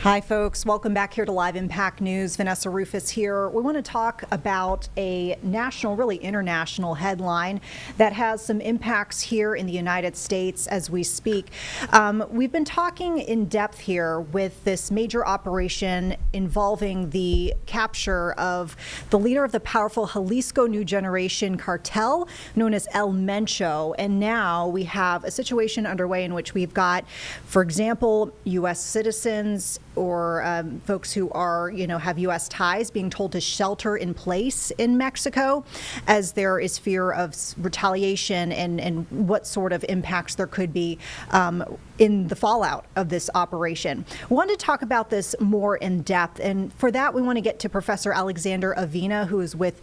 Hi, folks. Welcome back here to Live Impact News. Vanessa Rufus here. We want to talk about a national, really international headline that has some impacts here in the United States as we speak. We've been talking in depth here with this major operation involving the capture of the leader of the powerful Jalisco New Generation cartel known as El Mencho. And now we have a situation underway in which we've got, for example, U.S. citizens or folks who are, have U.S. ties being told to shelter in place in Mexico as there is fear of retaliation and what sort of impacts there could be in the fallout of this operation. We wanted to talk about this more in depth, and for that we want to get to Professor Alexander Avina, who is with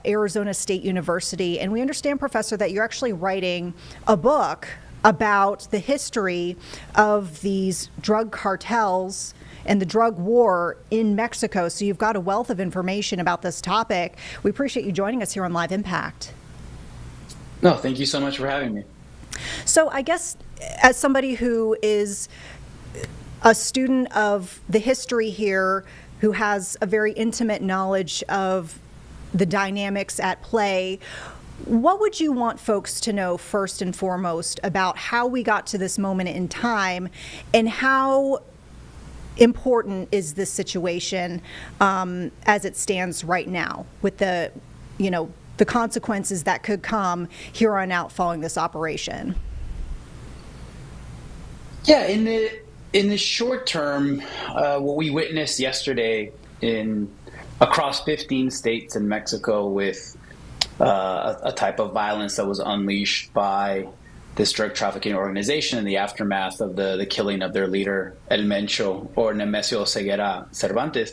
Arizona State University. And we understand, Professor, that you're actually writing a book about the history of these drug cartels and the drug war in Mexico. So you've got a wealth of information about this topic. We appreciate you joining us here on Live Impact. No, thank you so much for having me. So I guess as somebody who is a student of the history here, who has a very intimate knowledge of the dynamics at play, what would you want folks to know first and foremost about how we got to this moment in time, and how important is this situation as it stands right now with the consequences that could come here on out following this operation? Yeah, in the short term, what we witnessed yesterday across 15 states in Mexico with a type of violence that was unleashed by this drug trafficking organization in the aftermath of the killing of their leader, El Mencho, or Nemesio Ceguera Cervantes.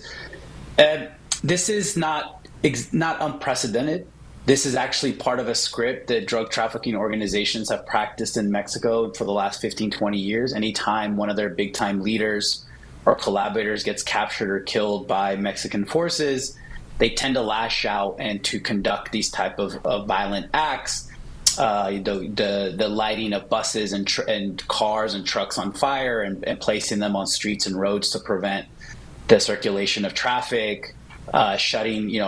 This is not unprecedented. This is actually part of a script that drug trafficking organizations have practiced in Mexico for the last 15, 20 years. Anytime one of their big-time leaders or collaborators gets captured or killed by Mexican forces, they tend to lash out and to conduct these type of violent acts. The lighting of buses and cars and trucks on fire and placing them on streets and roads to prevent the circulation of traffic, shutting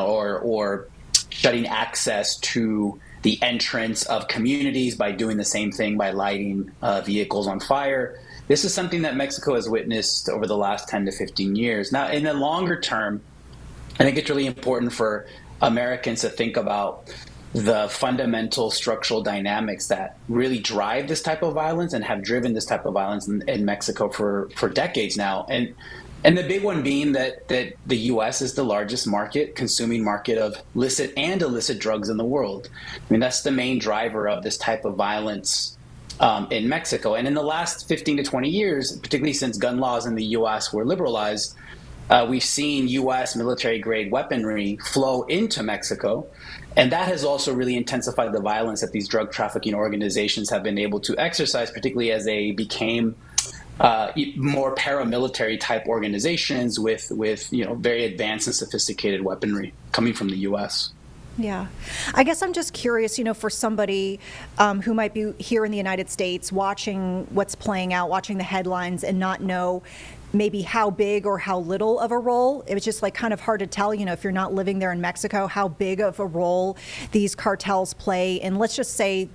access to the entrance of communities by doing the same thing by lighting vehicles on fire. This is something that Mexico has witnessed over the last 10 to 15 years. Now, in the longer term, I think it's really important for Americans to think about the fundamental structural dynamics that really drive this type of violence and have driven this type of violence in Mexico for decades now. And the big one being that the U.S. is the largest consuming market of licit and illicit drugs in the world. I mean, that's the main driver of this type of violence in Mexico. And in the last 15 to 20 years, particularly since gun laws in the U.S. were liberalized, we've seen U.S. military-grade weaponry flow into Mexico, and that has also really intensified the violence that these drug trafficking organizations have been able to exercise, particularly as they became more paramilitary-type organizations with very advanced and sophisticated weaponry coming from the U.S. Yeah. I guess I'm just curious, for somebody who might be here in the United States watching what's playing out, watching the headlines and not know maybe how big or how little of a role. It was just kind of hard to tell, if you're not living there in Mexico, how big of a role these cartels play in, let's just say,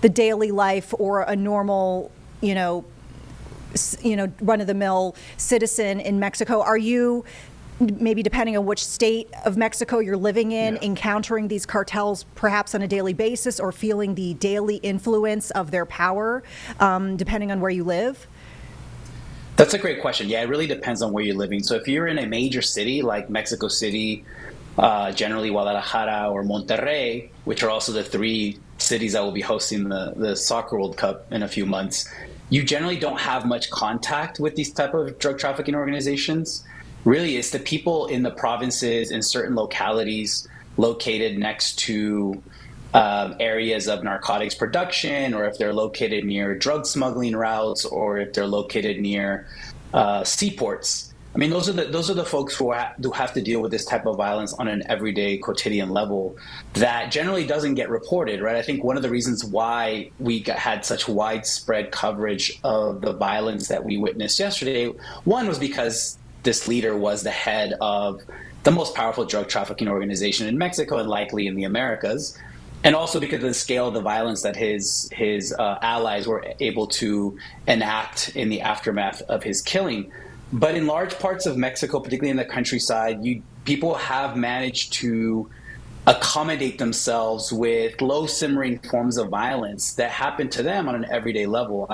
the daily life or a normal, run-of-the-mill citizen in Mexico. Are you, maybe depending on which state of Mexico you're living in, encountering these cartels perhaps on a daily basis or feeling the daily influence of their power, depending on where you live? That's a great question. Yeah, it really depends on where you're living. So if you're in a major city like Mexico City, generally Guadalajara or Monterrey, which are also the three cities that will be hosting the Soccer World Cup in a few months, you generally don't have much contact with these type of drug trafficking organizations. Really, it's the people in the provinces, in certain localities located next to areas of narcotics production, or if they're located near drug smuggling routes, or if they're located near seaports. I mean, those are the folks who have to deal with this type of violence on an everyday, quotidian level that generally doesn't get reported, right? I think one of the reasons why we had such widespread coverage of the violence that we witnessed yesterday, one was because this leader was the head of the most powerful drug trafficking organization in Mexico and likely in the Americas. And also because of the scale of the violence that his allies were able to enact in the aftermath of his killing. But in large parts of Mexico, particularly in the countryside, people have managed to accommodate themselves with low simmering forms of violence that happen to them on an everyday level.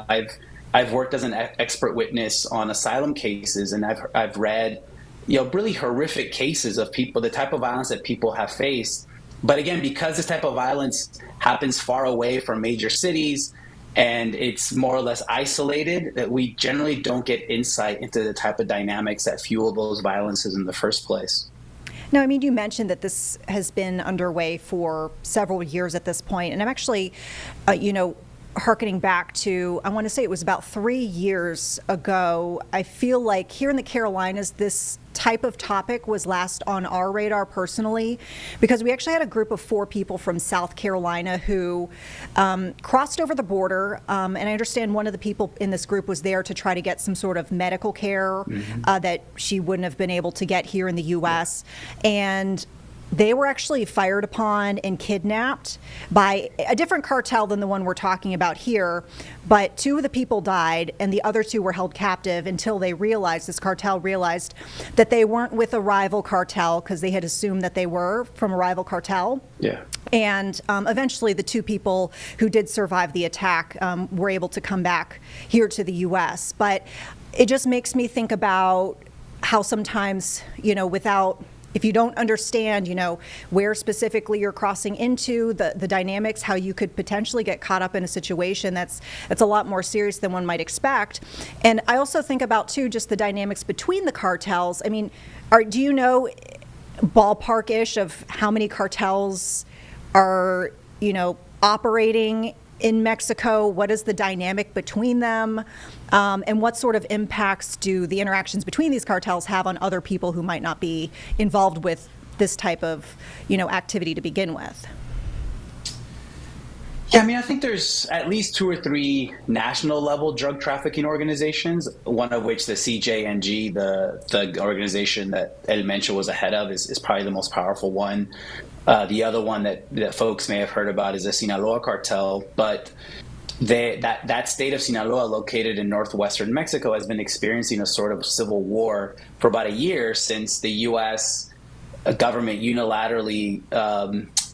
I've worked as an expert witness on asylum cases, and I've read, really horrific cases of people, the type of violence that people have faced. But again, because this type of violence happens far away from major cities and it's more or less isolated, that we generally don't get insight into the type of dynamics that fuel those violences in the first place. Now, I mean, you mentioned that this has been underway for several years at this point, and I'm actually, hearkening back to, I want to say it was about 3 years ago. I feel like here in the Carolinas, this type of topic was last on our radar personally, because we actually had a group of 4 people from South Carolina who crossed over the border, and I understand one of the people in this group was there to try to get some sort of medical care that she wouldn't have been able to get here in the U.S. And they were actually fired upon and kidnapped by a different cartel than the one we're talking about here. But 2 of the people died and the other 2 were held captive until this cartel realized that they weren't with a rival cartel, because they had assumed that they were from a rival cartel. Yeah. And eventually the 2 people who did survive the attack were able to come back here to the U.S. But it just makes me think about how sometimes, if you don't understand, where specifically you're crossing into, the dynamics, how you could potentially get caught up in a situation that's a lot more serious than one might expect. And I also think about, too, just the dynamics between the cartels. I mean, do you know ballpark-ish of how many cartels are, operating in Mexico? What is the dynamic between them? And what sort of impacts do the interactions between these cartels have on other people who might not be involved with this type of, activity to begin with? Yeah, I mean, I think there's at least 2 or 3 national level drug trafficking organizations, one of which the CJNG, the organization that El Mencho was ahead of, is probably the most powerful one. The other one that folks may have heard about is the Sinaloa cartel, but that state of Sinaloa, located in northwestern Mexico, has been experiencing a sort of civil war for about a year since the U.S. government unilaterally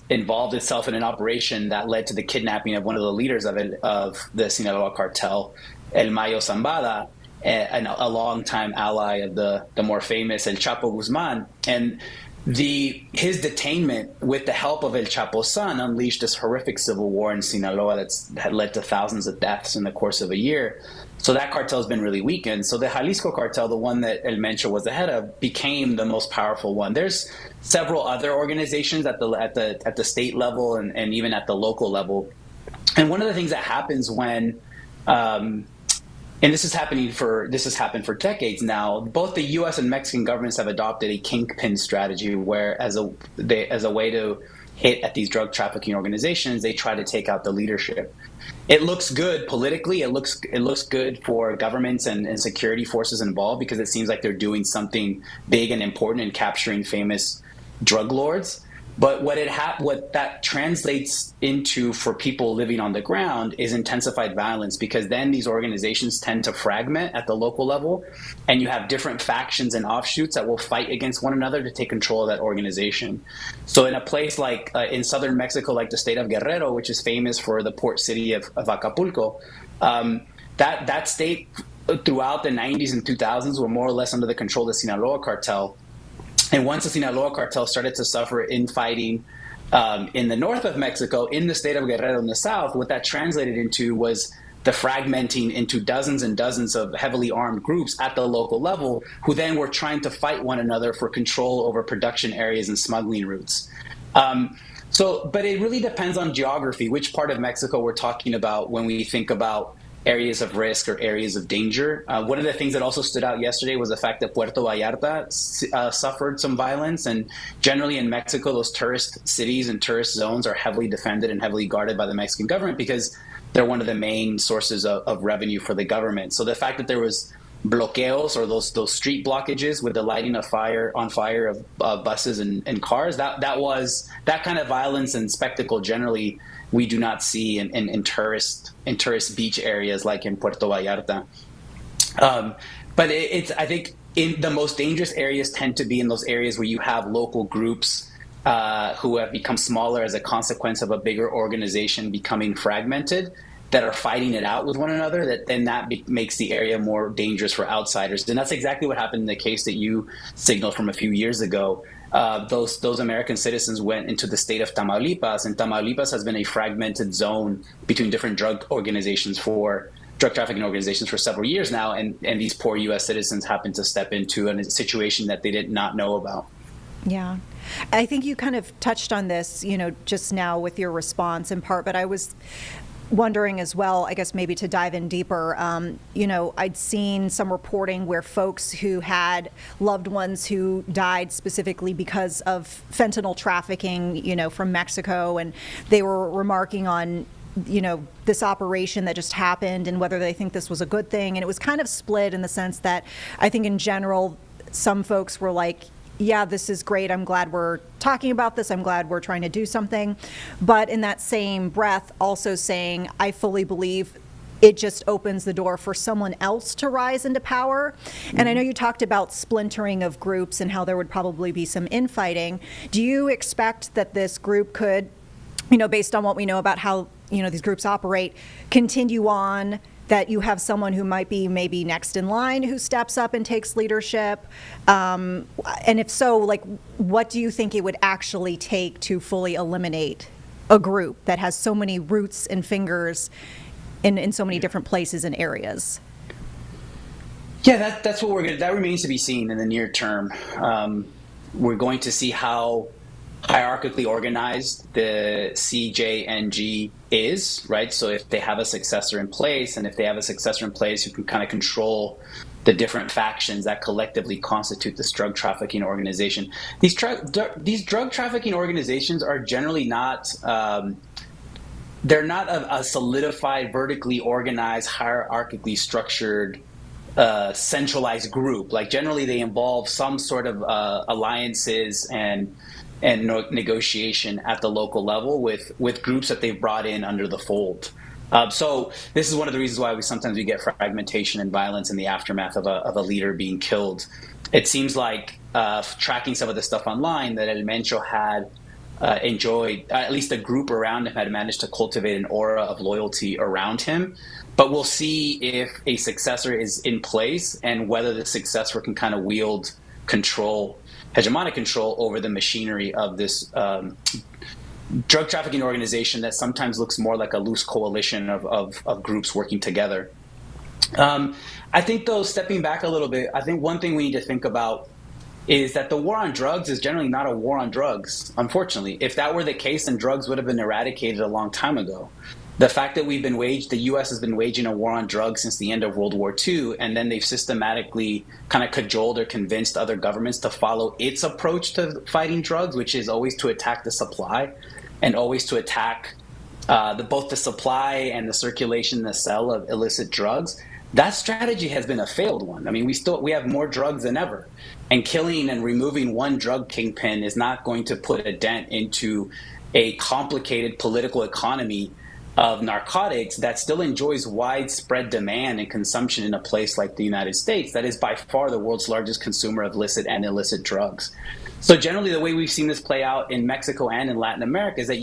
involved itself in an operation that led to the kidnapping of one of the leaders of the Sinaloa cartel, El Mayo Zambada, a longtime ally of the more famous El Chapo Guzman. And his detainment, with the help of El Chapo's son, unleashed this horrific civil war in Sinaloa that had led to thousands of deaths in the course of a year. So that cartel has been really weakened. So the Jalisco cartel, the one that El Mencho was the head of, became the most powerful one. There's several other organizations at the state level and even at the local level. And one of the things that happens when and this has happened for decades now. Both the U.S. and Mexican governments have adopted a kingpin strategy, where as a way to hit at these drug trafficking organizations, they try to take out the leadership. It looks good politically. It looks good for governments and security forces involved, because it seems like they're doing something big and important in capturing famous drug lords. But what that translates into for people living on the ground is intensified violence, because then these organizations tend to fragment at the local level, and you have different factions and offshoots that will fight against one another to take control of that organization. So in a place like in southern Mexico, like the state of Guerrero, which is famous for the port city of Acapulco, that state throughout the 90s and 2000s were more or less under the control of the Sinaloa cartel. And once the Sinaloa cartel started to suffer infighting in the north of Mexico, in the state of Guerrero in the south, what that translated into was the fragmenting into dozens and dozens of heavily armed groups at the local level, who then were trying to fight one another for control over production areas and smuggling routes. But it really depends on geography, which part of Mexico we're talking about when we think about areas of risk or areas of danger. One of the things that also stood out yesterday was the fact that Puerto Vallarta suffered some violence. And generally in Mexico, those tourist cities and tourist zones are heavily defended and heavily guarded by the Mexican government, because they're one of the main sources of revenue for the government. So the fact that there was bloqueos, or those street blockages with the lighting of on fire of buses and cars. That kind of violence and spectacle generally we do not see in tourist beach areas like in Puerto Vallarta. But I think in the most dangerous areas tend to be in those areas where you have local groups who have become smaller as a consequence of a bigger organization becoming fragmented, that are fighting it out with one another, that makes the area more dangerous for outsiders. And that's exactly what happened in the case that you signaled from a few years ago. Those American citizens went into the state of Tamaulipas, and Tamaulipas has been a fragmented zone between different drug trafficking organizations for several years now, and these poor U.S. citizens happened to step into a situation that they did not know about. Yeah. I think you kind of touched on this, just now with your response in part, but I was wondering as well, I guess maybe to dive in deeper, I'd seen some reporting where folks who had loved ones who died specifically because of fentanyl trafficking, from Mexico, and they were remarking on, this operation that just happened and whether they think this was a good thing. And it was kind of split in the sense that I think in general, some folks were like, yeah, this is great. I'm glad we're talking about this. I'm glad we're trying to do something. But in that same breath, also saying, I fully believe it just opens the door for someone else to rise into power. And I know you talked about splintering of groups and how there would probably be some infighting. Do you expect that this group could, based on what we know about how, these groups operate, continue on, that you have someone who might be maybe next in line who steps up and takes leadership? And if so, what do you think it would actually take to fully eliminate a group that has so many roots and fingers in so many different places and areas? Yeah, that's what that remains to be seen in the near term. We're going to see how hierarchically organized the CJNG is, right? So if they have a successor in place, and if they have a successor in place who can kind of control the different factions that collectively constitute this drug trafficking organization. These drug trafficking organizations are generally not, they're not a solidified, vertically organized, hierarchically structured centralized group. Like generally they involve some sort of alliances and negotiation at the local level with groups that they've brought in under the fold. So this is one of the reasons why we sometimes get fragmentation and violence in the aftermath of a leader being killed. It seems like tracking some of the stuff online that El Mencho had enjoyed, at least a group around him had managed to cultivate an aura of loyalty around him. But we'll see if a successor is in place and whether the successor can kind of wield hegemonic control over the machinery of this drug trafficking organization that sometimes looks more like a loose coalition of groups working together. I think, though, stepping back a little bit, I think one thing we need to think about is that the war on drugs is generally not a war on drugs, unfortunately. If that were the case, then drugs would have been eradicated a long time ago. The fact that the U.S. has been waging a war on drugs since the end of World War II, and then they've systematically kind of cajoled or convinced other governments to follow its approach to fighting drugs, which is always to attack the supply and always to attack both the supply and the circulation, the sale of illicit drugs. That strategy has been a failed one. I mean, we have more drugs than ever, and killing and removing one drug kingpin is not going to put a dent into a complicated political economy of narcotics that still enjoys widespread demand and consumption in a place like the United States that is by far the world's largest consumer of licit and illicit drugs. So generally the way we've seen this play out in Mexico and in Latin America is that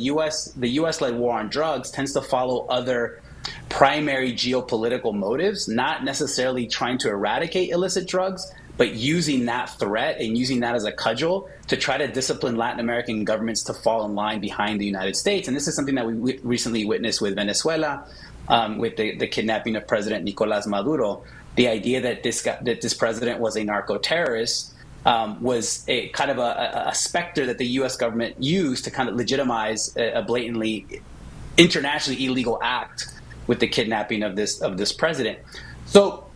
the US-led war on drugs tends to follow other primary geopolitical motives, not necessarily trying to eradicate illicit drugs, but using that threat and using that as a cudgel to try to discipline Latin American governments to fall in line behind the United States. And this is something that we recently witnessed with Venezuela, with the kidnapping of President Nicolás Maduro. The idea that this president was a narco-terrorist was a kind of a specter that the U.S. government used to kind of legitimize a blatantly internationally illegal act with the kidnapping of this president. So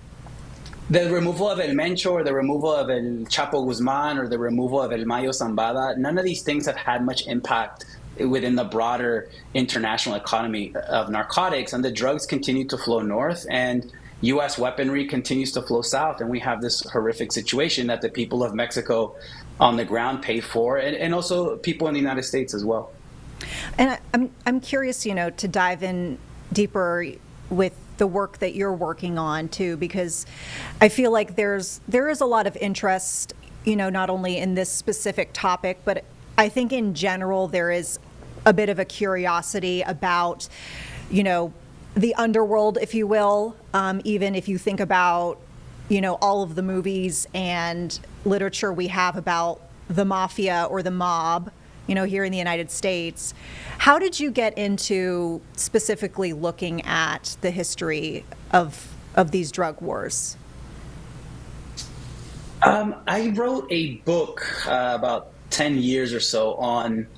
the removal of El Mencho or the removal of El Chapo Guzman or the removal of El Mayo Zambada, none of these things have had much impact within the broader international economy of narcotics, and the drugs continue to flow north. And U.S. weaponry continues to flow south, and we have this horrific situation that the people of Mexico on the ground pay for, and also people in the United States as well. And I'm curious, to dive in deeper with the work that you're working on too, because I feel like there is a lot of interest, not only in this specific topic, but I think in general there is a bit of a curiosity about, the underworld, if you will, even if you think about, all of the movies and literature we have about the mafia or the mob, here in the United States. How did you get into specifically looking at the history of these drug wars? I wrote a book about 10 years or so on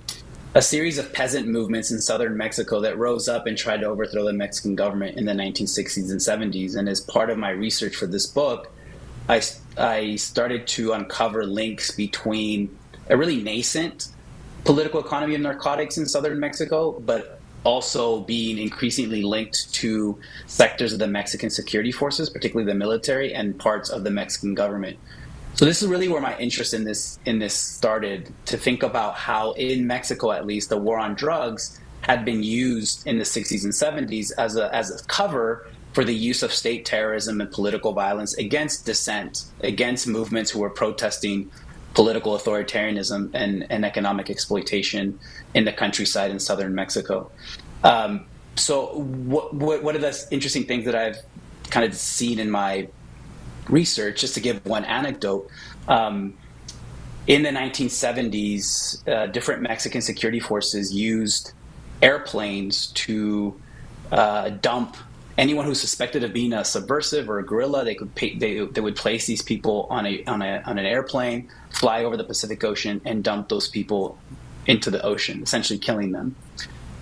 a series of peasant movements in southern Mexico that rose up and tried to overthrow the Mexican government in the 1960s and 70s. And as part of my research for this book, I started to uncover links between a really nascent political economy of narcotics in southern Mexico, but also being increasingly linked to sectors of the Mexican security forces, particularly the military and parts of the Mexican government. So this is really where my interest in this started, to think about how in Mexico, at least, the war on drugs had been used in the 60s and 70s as a cover for the use of state terrorism and political violence against dissent, against movements who were protesting political authoritarianism and economic exploitation in the countryside in southern Mexico. So what are the interesting things that I've kind of seen in my research? Just to give one anecdote, in the 1970s, different Mexican security forces used airplanes to dump anyone who's suspected of being a subversive or a guerrilla. They would place these people on an airplane, fly over the Pacific Ocean, and dump those people into the ocean, essentially killing them.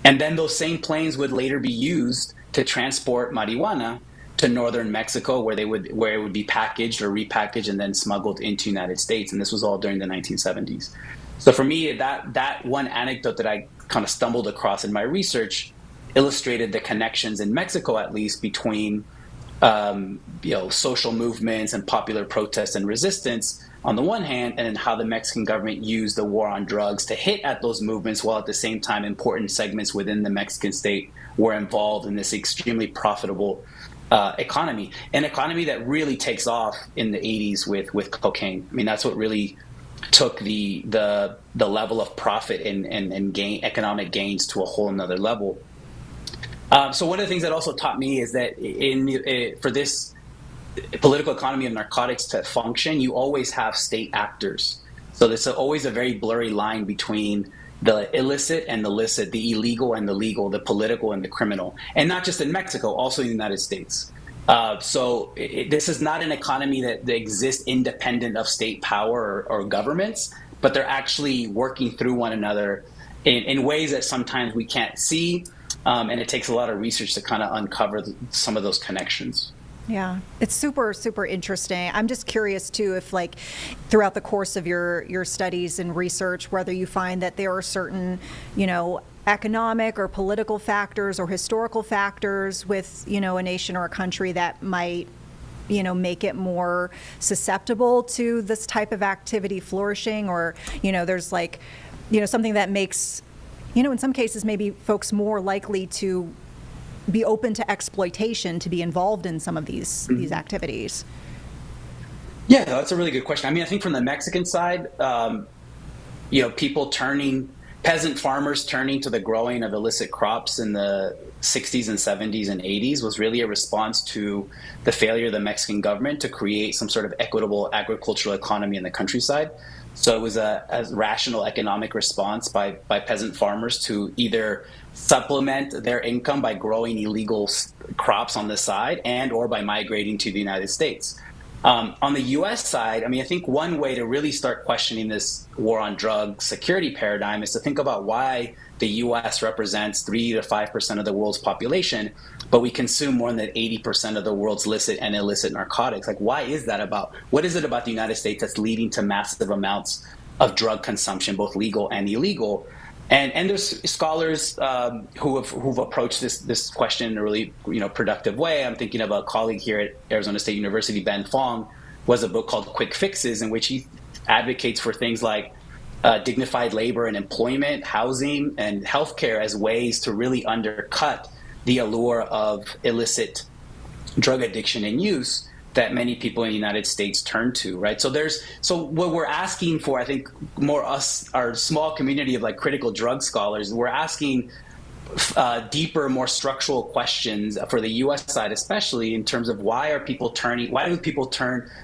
And then those same planes would later be used to transport marijuana to northern Mexico, where it would be packaged or repackaged and then smuggled into the United States. And this was all during the 1970s. So for me, that one anecdote that I kind of stumbled across in my research illustrated the connections in Mexico, at least, between social movements and popular protests and resistance on the one hand, and then how the Mexican government used the war on drugs to hit at those movements, while at the same time important segments within the Mexican state were involved in this extremely profitable economy, an economy that really takes off in the 80s with cocaine. I mean, that's what really took the level of profit and gain, economic gains, to a whole nother level. So one of the things that also taught me is that for this political economy of narcotics to function, you always have state actors. So there's always a very blurry line between the illicit and the licit, the illegal and the legal, the political and the criminal. And not just in Mexico, also in the United States. This is not an economy that exists independent of state power or governments, but they're actually working through one another in ways that sometimes we can't see. And it takes a lot of research to kind of uncover some of those connections. Yeah, it's super, super interesting. I'm just curious too, if like throughout the course of your studies and research, whether you find that there are certain, economic or political factors or historical factors with, a nation or a country that might, make it more susceptible to this type of activity flourishing, or, there's like, something that makes, in some cases, maybe folks more likely to be open to exploitation, to be involved in some of these activities? Yeah, that's a really good question. I mean, I think from the Mexican side, peasant farmers turning to the growing of illicit crops in the 60s and 70s and 80s was really a response to the failure of the Mexican government to create some sort of equitable agricultural economy in the countryside. So it was a rational economic response by peasant farmers to either supplement their income by growing illegal crops on the side and or by migrating to the United States. On the U.S. side, I mean, I think one way to really start questioning this war on drug security paradigm is to think about why the U.S. represents 3 to 5% of the world's population, but we consume more than 80% of the world's licit and illicit narcotics. Like, why is that about? What is it about the United States that's leading to massive amounts of drug consumption, both legal and illegal? And there's scholars who've approached this question in a really productive way. I'm thinking of a colleague here at Arizona State University, Ben Fong, who has a book called Quick Fixes, in which he advocates for things like dignified labor and employment, housing, and healthcare as ways to really undercut the allure of illicit drug addiction and use that many people in the United States turn to, right? So what we're asking for, I think, more us, our small community of like critical drug scholars, we're asking deeper, more structural questions for the U.S. side, especially in terms of why do people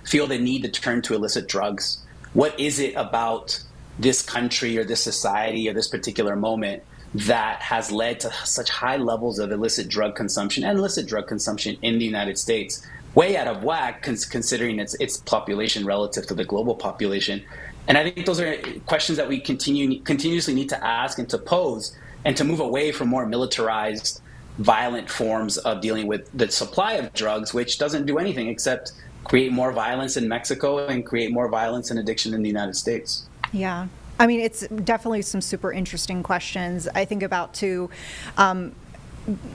feel the need to turn to illicit drugs? What is it about this country or this society or this particular moment that has led to such high levels of illicit drug consumption and illicit drug consumption in the United States? Way out of whack considering its population relative to the global population. And I think those are questions that we continuously need to ask and to pose, and to move away from more militarized, violent forms of dealing with the supply of drugs, which doesn't do anything except create more violence in Mexico and create more violence and addiction in the United States. Yeah. I mean, it's definitely some super interesting questions. I think about too,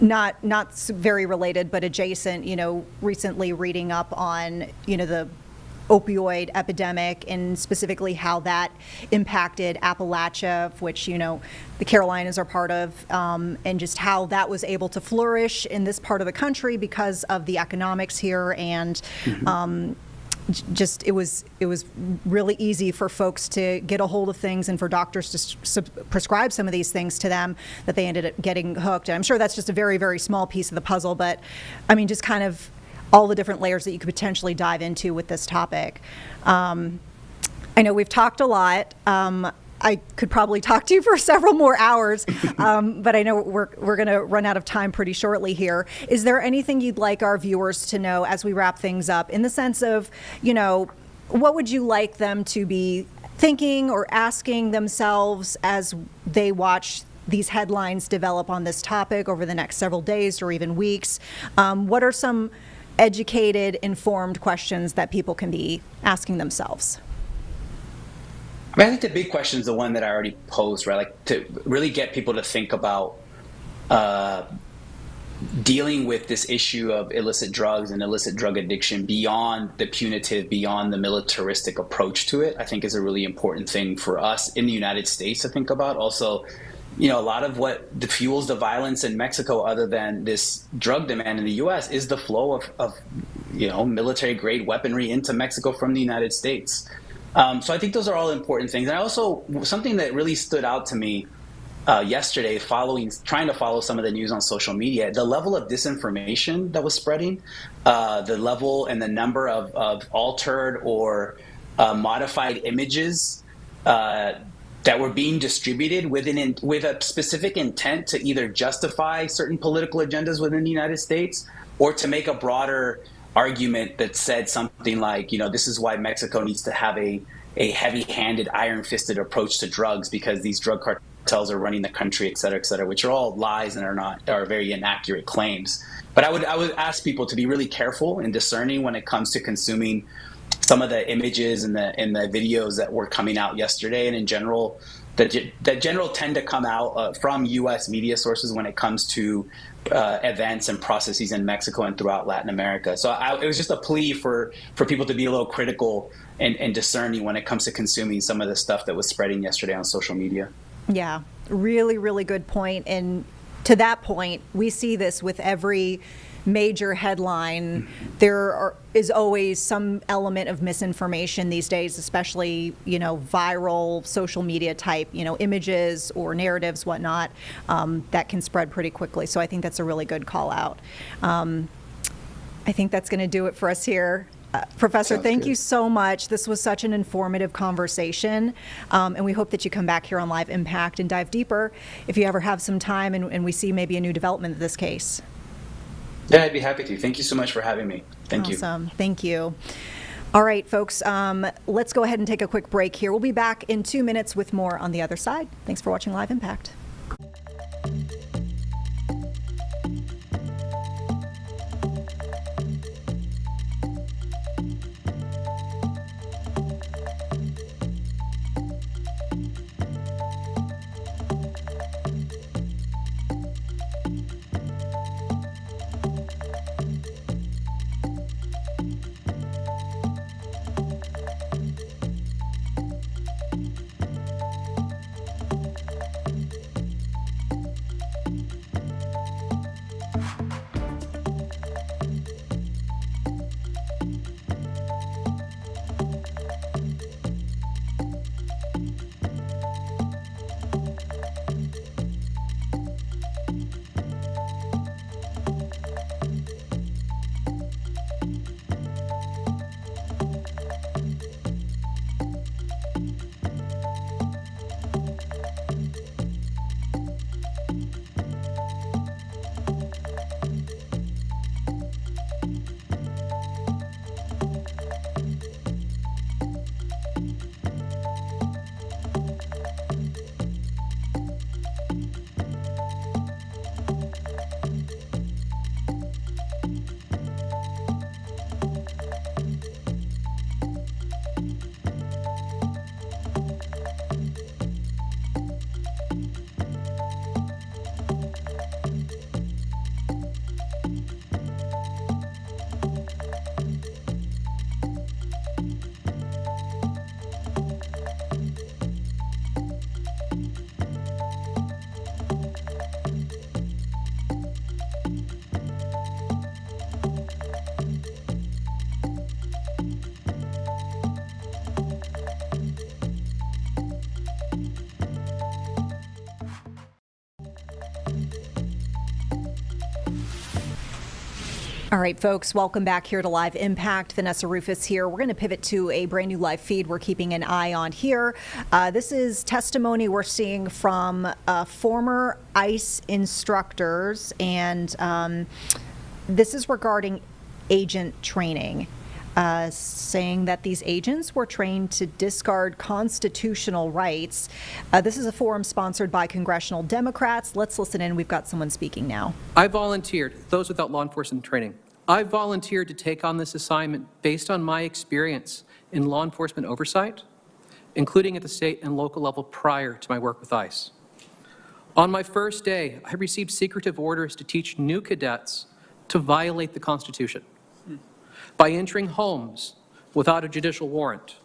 not very related, but adjacent, recently reading up on, the opioid epidemic and specifically how that impacted Appalachia, which, the Carolinas are part of, and just how that was able to flourish in this part of the country because of the economics here. And it was really easy for folks to get a hold of things and for doctors to prescribe some of these things to them that they ended up getting hooked. And I'm sure that's just a very, very small piece of the puzzle, but I mean, just kind of all the different layers that you could potentially dive into with this topic. I know we've talked a lot. I could probably talk to you for several more hours, but I know we're going to run out of time pretty shortly here. Is there anything you'd like our viewers to know as we wrap things up, in the sense of, what would you like them to be thinking or asking themselves as they watch these headlines develop on this topic over the next several days or even weeks? What are some educated, informed questions that people can be asking themselves? I think the big question is the one that I already posed, right? Like, to really get people to think about dealing with this issue of illicit drugs and illicit drug addiction beyond the punitive, beyond the militaristic approach to it, I think is a really important thing for us in the United States to think about. Also, a lot of what fuels the violence in Mexico, other than this drug demand in the U.S., is the flow of military-grade weaponry into Mexico from the United States. So I think those are all important things. And also, something that really stood out to me yesterday, trying to follow some of the news on social media, the level of disinformation that was spreading, the level and the number of altered or modified images that were being distributed with a specific intent to either justify certain political agendas within the United States or to make a broader argument that said something like, this is why Mexico needs to have a heavy-handed, iron-fisted approach to drugs because these drug cartels are running the country, et cetera, which are all lies and are very inaccurate claims. But I would ask people to be really careful and discerning when it comes to consuming some of the images and the videos that were coming out yesterday, and in general, that general tend to come out from U.S. media sources when it comes to events and processes in Mexico and throughout Latin America. So it was just a plea for people to be a little critical and discerning when it comes to consuming some of the stuff that was spreading yesterday on social media. Yeah, really, really good point. And to that point, we see this with every major headline. There is always some element of misinformation these days, especially, viral social media type, images or narratives, whatnot, that can spread pretty quickly. So I think that's a really good call out. I think that's going to do it for us here. Professor, thank you so much. This was such an informative conversation, and we hope that you come back here on Live Impact and dive deeper if you ever have some time and we see maybe a new development of this case. Yeah, I'd be happy to. Thank you so much for having me. Thank you. Awesome. Thank you. All right, folks, let's go ahead and take a quick break here. We'll be back in 2 minutes with more on the other side. Thanks for watching Live Impact. All right, folks, welcome back here to Live Impact. Vanessa Rufus here. We're going to pivot to a brand new live feed we're keeping an eye on here. This is testimony we're seeing from former ICE instructors, and this is regarding agent training. Saying that these agents were trained to discard constitutional rights. This is a forum sponsored by congressional Democrats. Let's listen in. We've got someone speaking now. I volunteered, those without law enforcement training. I volunteered to take on this assignment based on my experience in law enforcement oversight, including at the state and local level prior to my work with ICE. On my first day, I received secretive orders to teach new cadets to violate the Constitution by entering homes without a judicial warrant.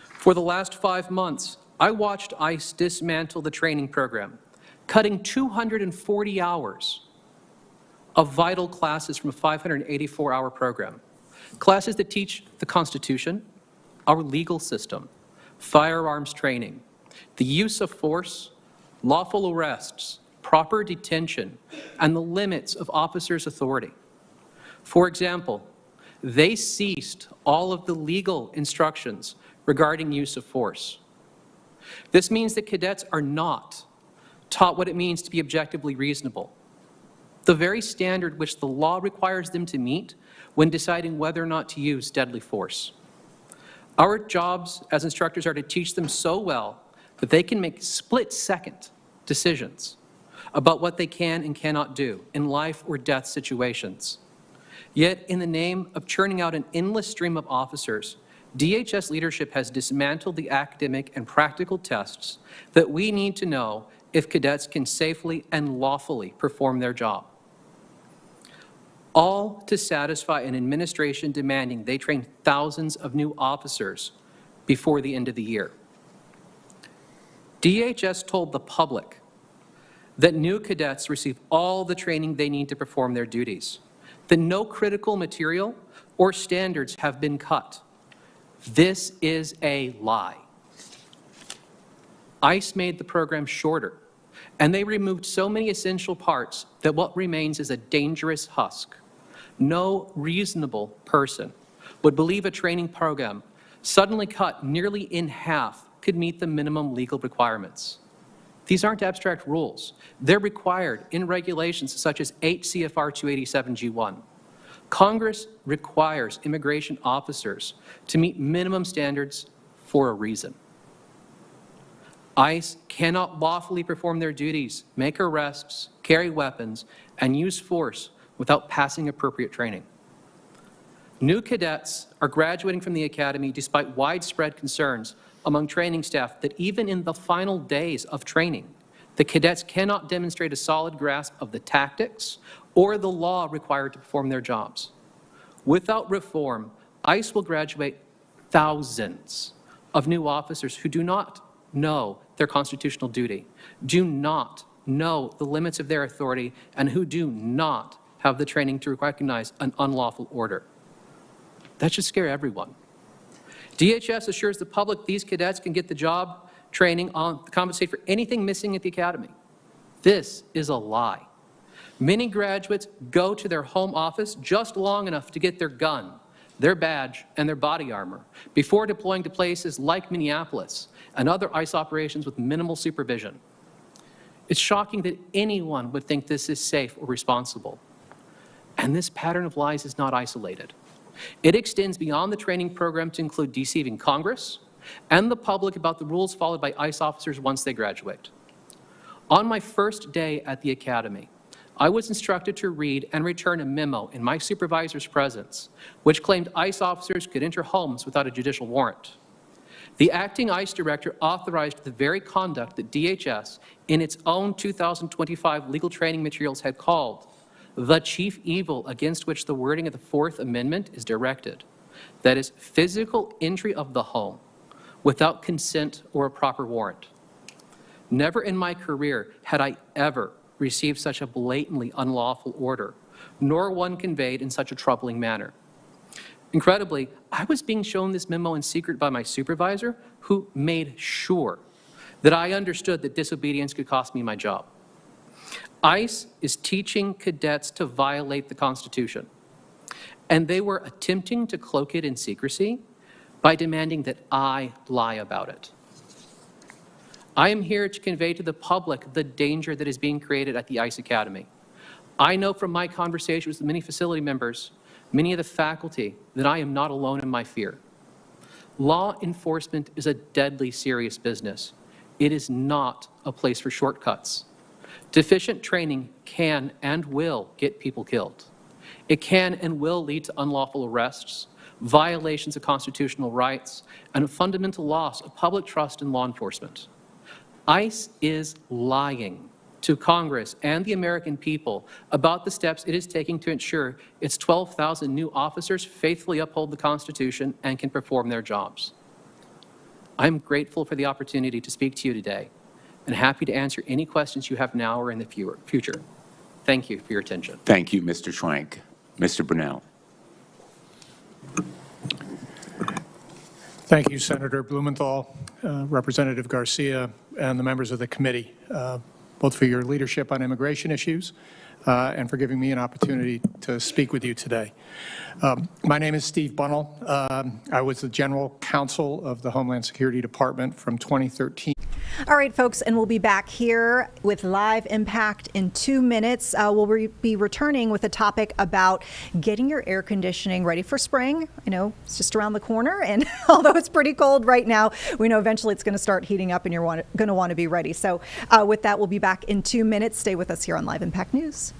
For the last 5 months, I watched ICE dismantle the training program, cutting 240 hours of vital classes from a 584-hour program. Classes that teach the Constitution, our legal system, firearms training, the use of force, lawful arrests, proper detention, and the limits of officers' authority. For example, they ceased all of the legal instructions regarding use of force. This means that cadets are not taught what it means to be objectively reasonable, the very standard which the law requires them to meet when deciding whether or not to use deadly force. Our jobs as instructors are to teach them so well that they can make split-second decisions about what they can and cannot do in life or death situations. Yet, in the name of churning out an endless stream of officers, DHS leadership has dismantled the academic and practical tests that we need to know if cadets can safely and lawfully perform their job. All to satisfy an administration demanding they train thousands of new officers before the end of the year. DHS told the public that new cadets receive all the training they need to perform their duties, that no critical material or standards have been cut. This is a lie. ICE made the program shorter, and they removed so many essential parts that what remains is a dangerous husk. No reasonable person would believe a training program suddenly cut nearly in half could meet the minimum legal requirements. These aren't abstract rules. They're required in regulations such as 8 CFR 287G1. Congress requires immigration officers to meet minimum standards for a reason. ICE cannot lawfully perform their duties, make arrests, carry weapons, and use force without passing appropriate training. New cadets are graduating from the academy despite widespread concerns among training staff that even in the final days of training, the cadets cannot demonstrate a solid grasp of the tactics or the law required to perform their jobs. Without reform, ICE will graduate thousands of new officers who do not know their constitutional duty, do not know the limits of their authority, and who do not have the training to recognize an unlawful order. That should scare everyone. DHS assures the public these cadets can get the job training on compensate for anything missing at the academy. This is a lie. Many graduates go to their home office just long enough to get their gun, their badge, and their body armor before deploying to places like Minneapolis and other ICE operations with minimal supervision. It's shocking that anyone would think this is safe or responsible. And this pattern of lies is not isolated. It extends beyond the training program to include deceiving Congress and the public about the rules followed by ICE officers once they graduate. On my first day at the academy, I was instructed to read and return a memo in my supervisor's presence, which claimed ICE officers could enter homes without a judicial warrant. The acting ICE director authorized the very conduct that DHS, in its own 2025 legal training materials, had called the chief evil against which the wording of the Fourth Amendment is directed. That is, physical entry of the home without consent or a proper warrant. Never in my career had I ever received such a blatantly unlawful order, nor one conveyed in such a troubling manner. Incredibly, I was being shown this memo in secret by my supervisor, who made sure that I understood that disobedience could cost me my job. ICE is teaching cadets to violate the Constitution, and they were attempting to cloak it in secrecy by demanding that I lie about it. I am here to convey to the public the danger that is being created at the ICE Academy. I know from my conversations with many facility members, many of the faculty, that I am not alone in my fear. Law enforcement is a deadly serious business. It is not a place for shortcuts. Deficient training can and will get people killed. It can and will lead to unlawful arrests, violations of constitutional rights, and a fundamental loss of public trust in law enforcement. ICE is lying to Congress and the American people about the steps it is taking to ensure its 12,000 new officers faithfully uphold the Constitution and can perform their jobs. I'm grateful for the opportunity to speak to you today and happy to answer any questions you have now or in the future. Thank you for your attention. Thank you, Mr. Schwank. Mr. Brunel. Thank you, Senator Blumenthal, Representative Garcia, and the members of the committee, both for your leadership on immigration issues and for giving me an opportunity to speak with you today. My name is Steve Bunnell. I was the General Counsel of the Homeland Security Department from 2013. All right, folks, and we'll be back here with Live Impact in 2 minutes. We'll be returning with a topic about getting your air conditioning ready for spring. I know it's just around the corner, and although it's pretty cold right now, we know eventually it's going to start heating up and you're going to want to be ready. So with that, we'll be back in 2 minutes. Stay with us here on Live Impact News.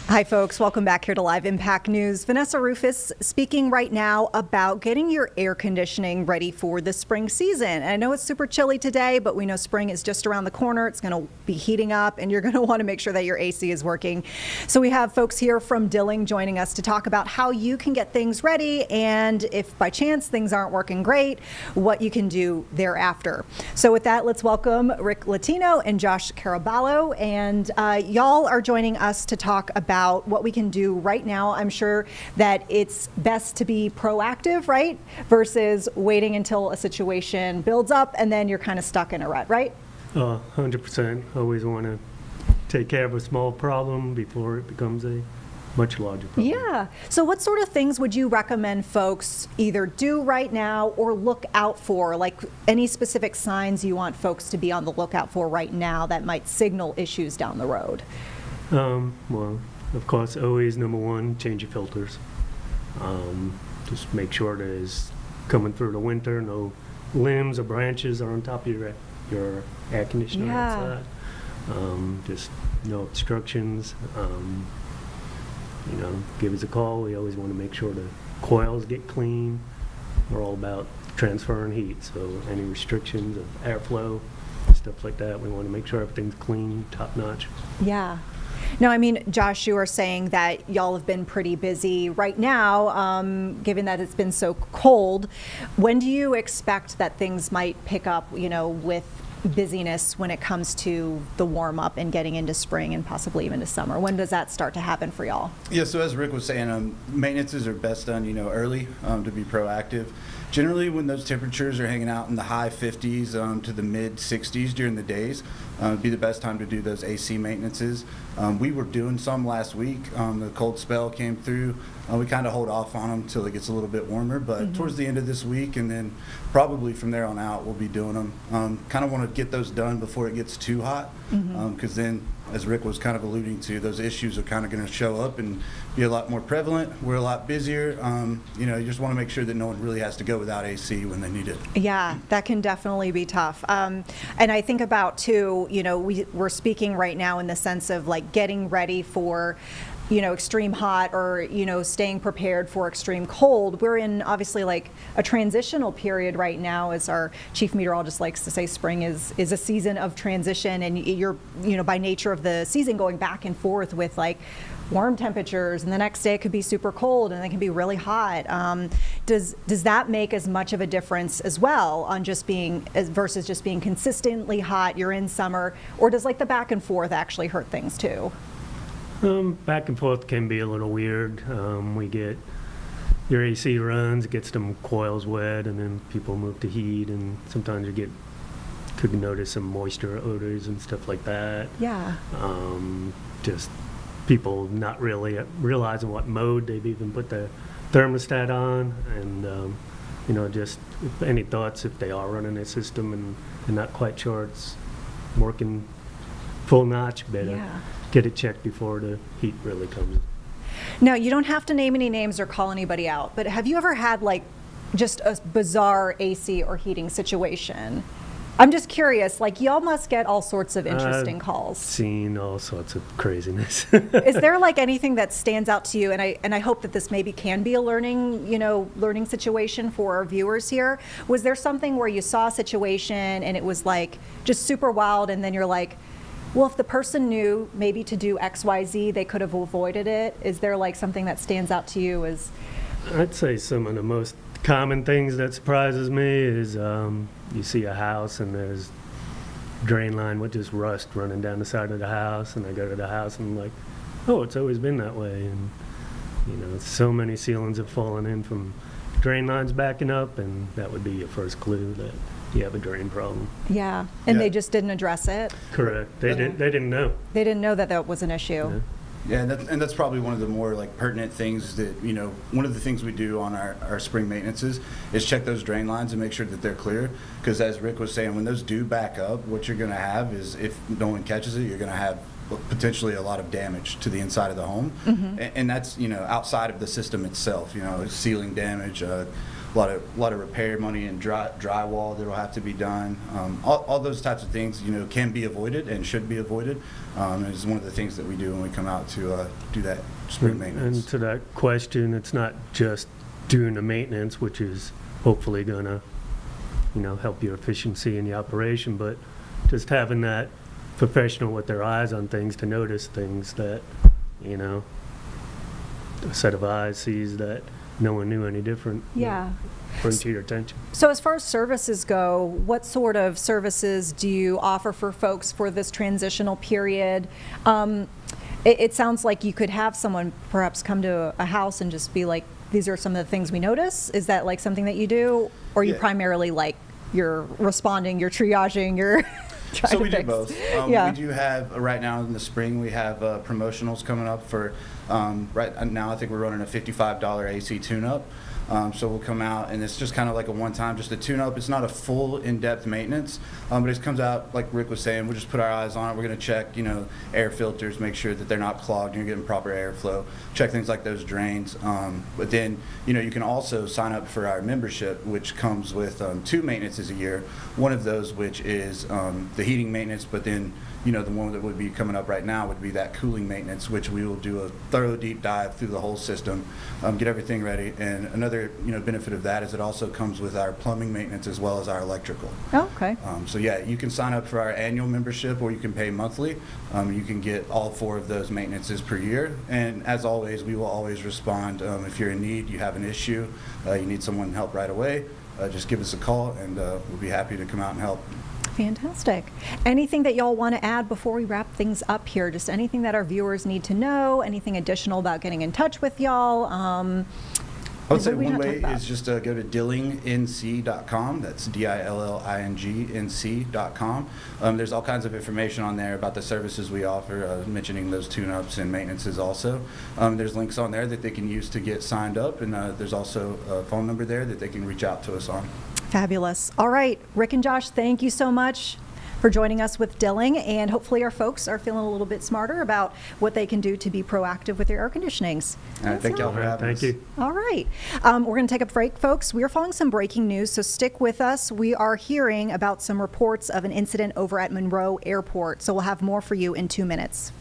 Hi, folks. Welcome back here to Live Impact News. Vanessa Rufus speaking right now about getting your air conditioning ready for the spring season. And I know it's super chilly today, but we know spring is just around the corner. It's going to be heating up, and you're going to want to make sure that your AC is working. So we have folks here from Dilling joining us to talk about how you can get things ready, and if by chance things aren't working great, what you can do thereafter. So with that, let's welcome Rick Latino and Josh Caraballo. And y'all are joining us to talk about what we can do right now. I'm sure that it's best to be proactive, right? Versus waiting until a situation builds up and then you're kind of stuck in a rut, right? 100%. Always want to take care of a small problem before it becomes a much larger problem. Yeah. So what sort of things would you recommend folks either do right now or look out for? Like any specific signs you want folks to be on the lookout for right now that might signal issues down the road? Well, of course, always number one, change your filters. Just make sure there's coming through the winter. No limbs or branches are on top of your air conditioner outside. Just no obstructions. Give us a call. We always want to make sure the coils get clean. We're all about transferring heat, so any restrictions of airflow, stuff like that, we want to make sure everything's clean, top notch. Yeah. No, I mean, Josh, you were saying that y'all have been pretty busy right now, given that it's been so cold. When do you expect that things might pick up, with busyness when it comes to the warm up and getting into spring and possibly even to summer? When does that start to happen for y'all? Yeah, so as Rick was saying, maintenances are best done, early to be proactive. Generally, when those temperatures are hanging out in the high 50s to the mid 60s during the days, would be the best time to do those AC maintenances. We were doing some last week. The cold spell came through. We kind of hold off on them until it gets a little bit warmer, but towards the end of this week and then probably from there on out, we'll be doing them. Kind of want to get those done before it gets too hot, because then, as Rick was kind of alluding to, those issues are kind of going to show up and be a lot more prevalent. We're a lot busier. You just want to make sure that no one really has to go without AC when they need it. Yeah, that can definitely be tough. And I think about, too, we're speaking right now in the sense of like getting ready for extreme hot or, staying prepared for extreme cold. We're in obviously like a transitional period right now, as our chief meteorologist likes to say. Spring is a season of transition, and you're, by nature of the season, going back and forth with like warm temperatures, and the next day it could be super cold and it can be really hot. Does that make as much of a difference as well on just being versus just being consistently hot? You're in summer, or does like the back and forth actually hurt things too? Back and forth can be a little weird. We get your AC runs, it gets them coils wet, and then people move to heat, and sometimes you could notice some moisture odors and stuff like that. Yeah. Just people not really realizing what mode they've even put the thermostat on, and just any thoughts if they are running a system and not quite sure it's working full notch, better get it checked before the heat really comes. Now, you don't have to name any names or call anybody out, but have you ever had like just a bizarre AC or heating situation? I'm just curious, like y'all must get all sorts of interesting calls. Seen all sorts of craziness. Is there like anything that stands out to you? And I hope that this maybe can be a learning situation for our viewers here. Was there something where you saw a situation and it was like just super wild, and then you're like, well, if the person knew maybe to do X, Y, Z, they could have avoided it? Is there like something that stands out to you as? I'd say some of the most common things that surprises me is you see a house and there's drain line with just rust running down the side of the house, and I go to the house and I'm like, oh, it's always been that way. And so many ceilings have fallen in from drain lines backing up, and that would be your first clue that you have a drain problem. Yeah, and they just didn't address it? Correct. They didn't know. They didn't know that was an issue. Yeah, and that's probably one of the more like pertinent things that, one of the things we do on our spring maintenances is check those drain lines and make sure that they're clear. Because as Rick was saying, when those do back up, what you're going to have is, if no one catches it, you're going to have potentially a lot of damage to the inside of the home. And that's, outside of the system itself, ceiling damage, a lot of repair money and drywall that'll have to be done. All those types of things, can be avoided and should be avoided. Is one of the things that we do when we come out to do that spring maintenance. And to that question, it's not just doing the maintenance, which is hopefully going to, help your efficiency in the operation, but just having that professional with their eyes on things to notice things that, a set of eyes sees that no one knew any different. Yeah. Bring to your attention. So as far as services go, what sort of services do you offer for folks for this transitional period? It sounds like you could have someone perhaps come to a house and just be like, these are some of the things we notice. Is that like something that you do? Or you primarily like you're responding, you're triaging, you're trying so to we fix? do both. We do have, right now in the spring, we have promotionals coming up for, right now I think we're running a $55 AC tune-up. So we'll come out, and it's just kind of like a one-time, just a tune-up. It's not a full in-depth maintenance, but it comes out, like Rick was saying, we'll just put our eyes on it. We're going to check, air filters, make sure that they're not clogged and you're getting proper airflow, check things like those drains. But then, you can also sign up for our membership, which comes with 2 maintenances a year. One of those, which is the heating maintenance, but then, the one that would be coming up right now would be that cooling maintenance, which we will do a thorough deep dive through the whole system, get everything ready. And another, benefit of that is it also comes with our plumbing maintenance as well as our electrical. Oh, okay. So yeah, you can sign up for our annual membership or you can pay monthly. You can get all 4 of those maintenances per year. And as always, we will always respond. If you're in need, you have an issue, you need someone to help right away, just give us a call and we'll be happy to come out and help. Fantastic. Anything that y'all want to add before we wrap things up here? Just anything that our viewers need to know? Anything additional about getting in touch with y'all? I would say one way is just go to dillingnc.com. That's DILLINGNC.com. There's all kinds of information on there about the services we offer, mentioning those tune-ups and maintenances also. There's links on there that they can use to get signed up, and there's also a phone number there that they can reach out to us on. Fabulous. All right, Rick and Josh, thank you so much for joining us with Dilling, and hopefully our folks are feeling a little bit smarter about what they can do to be proactive with their air conditionings. All right, thank y'all for having us. Thank you. All right. We're going to take a break, folks. We are following some breaking news, so stick with us. We are hearing about some reports of an incident over at Monroe Airport, so we'll have more for you in 2 minutes.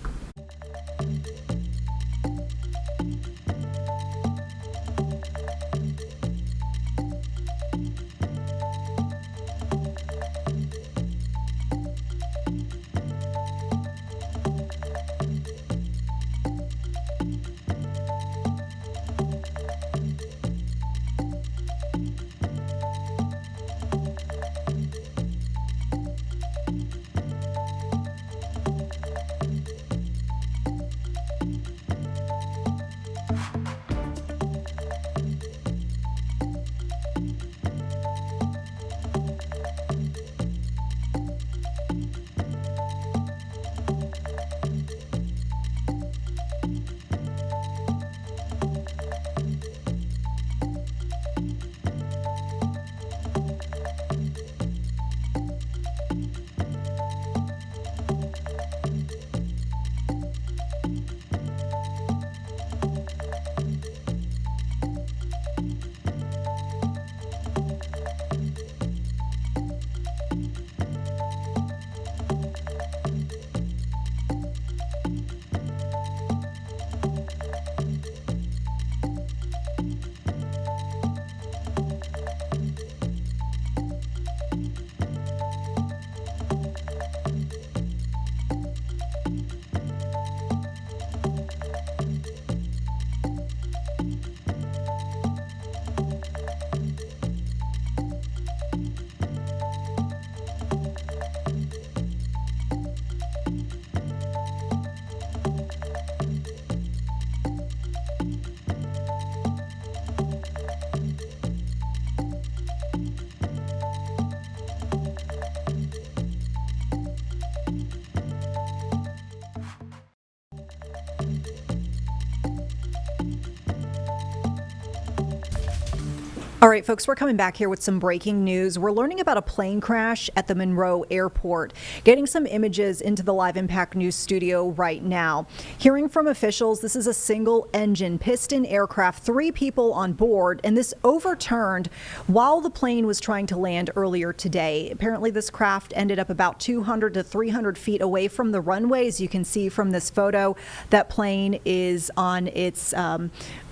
All right, folks, we're coming back here with some breaking news. We're learning about a plane crash at the Monroe Airport. Getting some images into the Live Impact News studio right now. Hearing from officials, this is a single-engine piston aircraft, 3 people on board, and this overturned while the plane was trying to land earlier today. Apparently, this craft ended up about 200 to 300 feet away from the runway. As you can see from this photo, that plane is on its